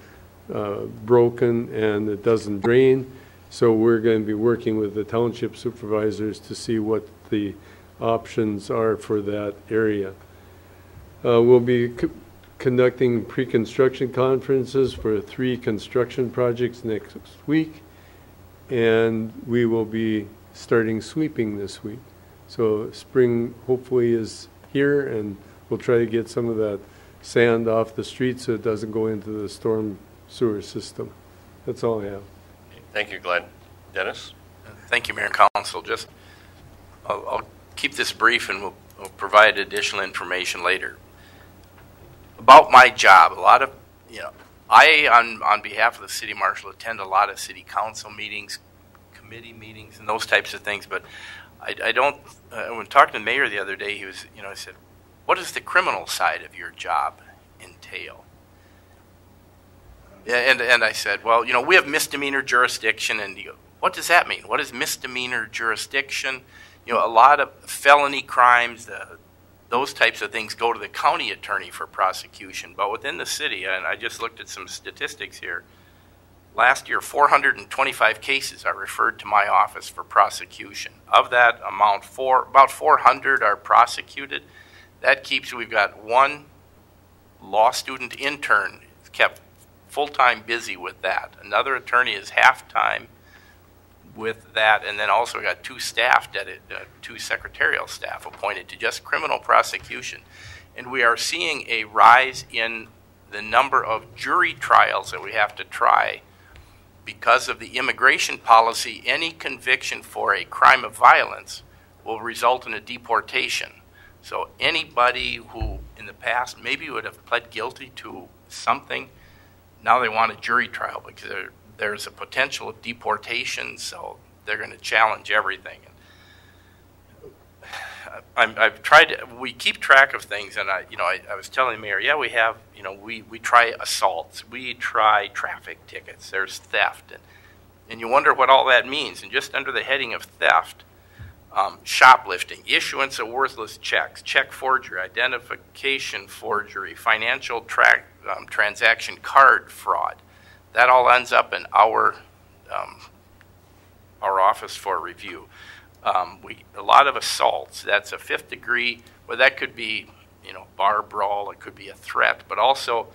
broken and it doesn't drain. So we're going to be working with the township supervisors to see what the options are for that area. We'll be conducting pre-construction conferences for 3 construction projects next week, and we will be starting sweeping this week. So spring hopefully is here, and we'll try to get some of that sand off the street so it doesn't go into the storm sewer system. That's all I have. Thank you, Glenn. Dennis? Thank you, Mayor and Council. Just, I'll keep this brief and we'll provide additional information later. About my job, a lot of, I, on behalf of the City Marshal, attend a lot of city council meetings, committee meetings, and those types of things, but I don't, when talking to the mayor the other day, he was, I said, what does the criminal side of your job entail? And I said, well, we have misdemeanor jurisdiction, and he goes, what does that mean? What is misdemeanor jurisdiction? A lot of felony crimes, those types of things go to the county attorney for prosecution. But within the city, and I just looked at some statistics here, last year 425 cases are referred to my office for prosecution. Of that amount, about 400 are prosecuted. That keeps, we've got one law student intern kept full-time busy with that. Another attorney is half-time with that, and then also got 2 staff, 2 secretarial staff appointed to just criminal prosecution. And we are seeing a rise in the number of jury trials that we have to try because of the immigration policy. Any conviction for a crime of violence will result in a deportation. So anybody who in the past maybe would have pled guilty to something, now they want a jury trial because there's a potential of deportation, so they're going to challenge everything. I've tried to, we keep track of things, and I was telling the mayor, yeah, we have, we try assaults, we try traffic tickets, there's theft, and you wonder what all that means. And just under the heading of theft, shoplifting, issuance of worthless checks, check forgery, identification forgery, financial transaction card fraud, that all ends up in our office for review. A lot of assaults, that's a 5th degree, well, that could be, bar brawl, it could be a threat, but also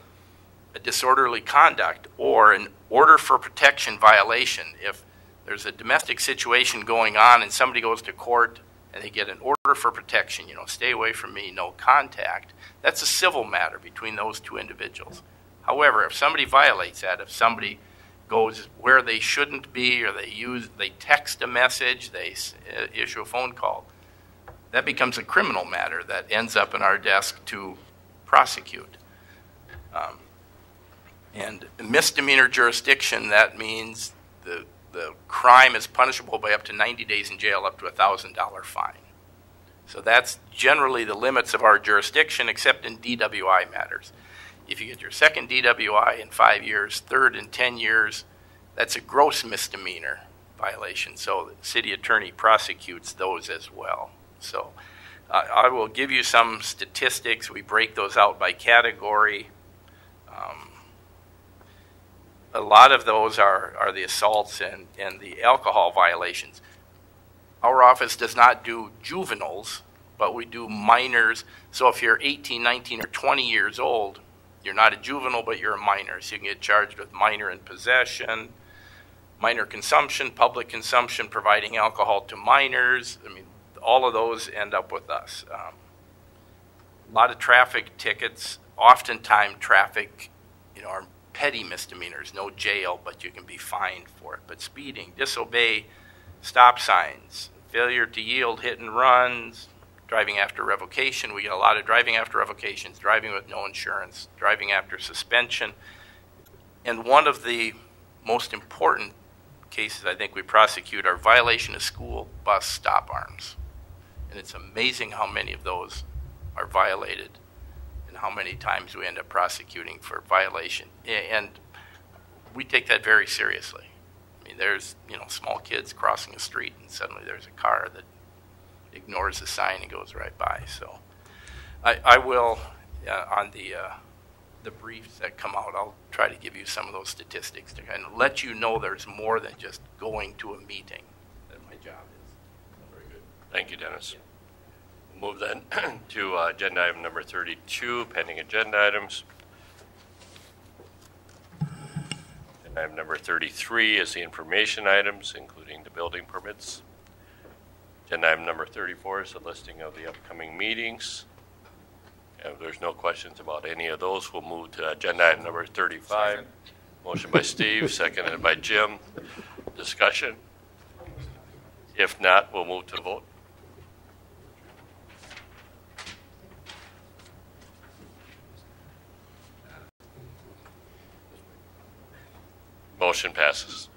a disorderly conduct or an order for protection violation. If there's a domestic situation going on and somebody goes to court and they get an order for protection, stay away from me, no contact, that's a civil matter between those two individuals. However, if somebody violates that, if somebody goes where they shouldn't be, or they text a message, they issue a phone call, that becomes a criminal matter that ends up in our desk to prosecute. And misdemeanor jurisdiction, that means the crime is punishable by up to 90 days in jail, up to a $1,000 fine. So that's generally the limits of our jurisdiction, except in DWI matters. If you get your second DWI in 5 years, third in 10 years, that's a gross misdemeanor violation. So the city attorney prosecutes those as well. So I will give you some statistics. We break those out by category. A lot of those are the assaults and the alcohol violations. Our office does not do juveniles, but we do minors. So if you're 18, 19, or 20 years old, you're not a juvenile, but you're a minor. So you can get charged with minor in possession, minor consumption, public consumption, providing alcohol to minors. I mean, all of those end up with us. A lot of traffic tickets, oftentimes traffic, are petty misdemeanors, no jail, but you can be fined for it. But speeding, disobey stop signs, failure to yield hit and runs, driving after revocation. We get a lot of driving after revocations, driving with no insurance, driving after suspension. And one of the most important cases I think we prosecute are violation of school bus stop arms. And it's amazing how many of those are violated and how many times we end up prosecuting for violation. And we take that very seriously. I mean, there's, small kids crossing a street and suddenly there's a car that ignores the sign and goes right by. So I will, on the briefs that come out, I'll try to give you some of those statistics to kind of let you know there's more than just going to a meeting that my job is. Very good. Thank you, Dennis. We'll move then to agenda item number 32, pending agenda items. Agenda item number 33 is the information items, including the building permits. Agenda item number 34 is the listing of the upcoming meetings. If there's no questions about any of those, we'll move to agenda item number 35. Second. Motion by Steve, seconded by Jim. Discussion? If not, we'll move to the vote. Motion passes.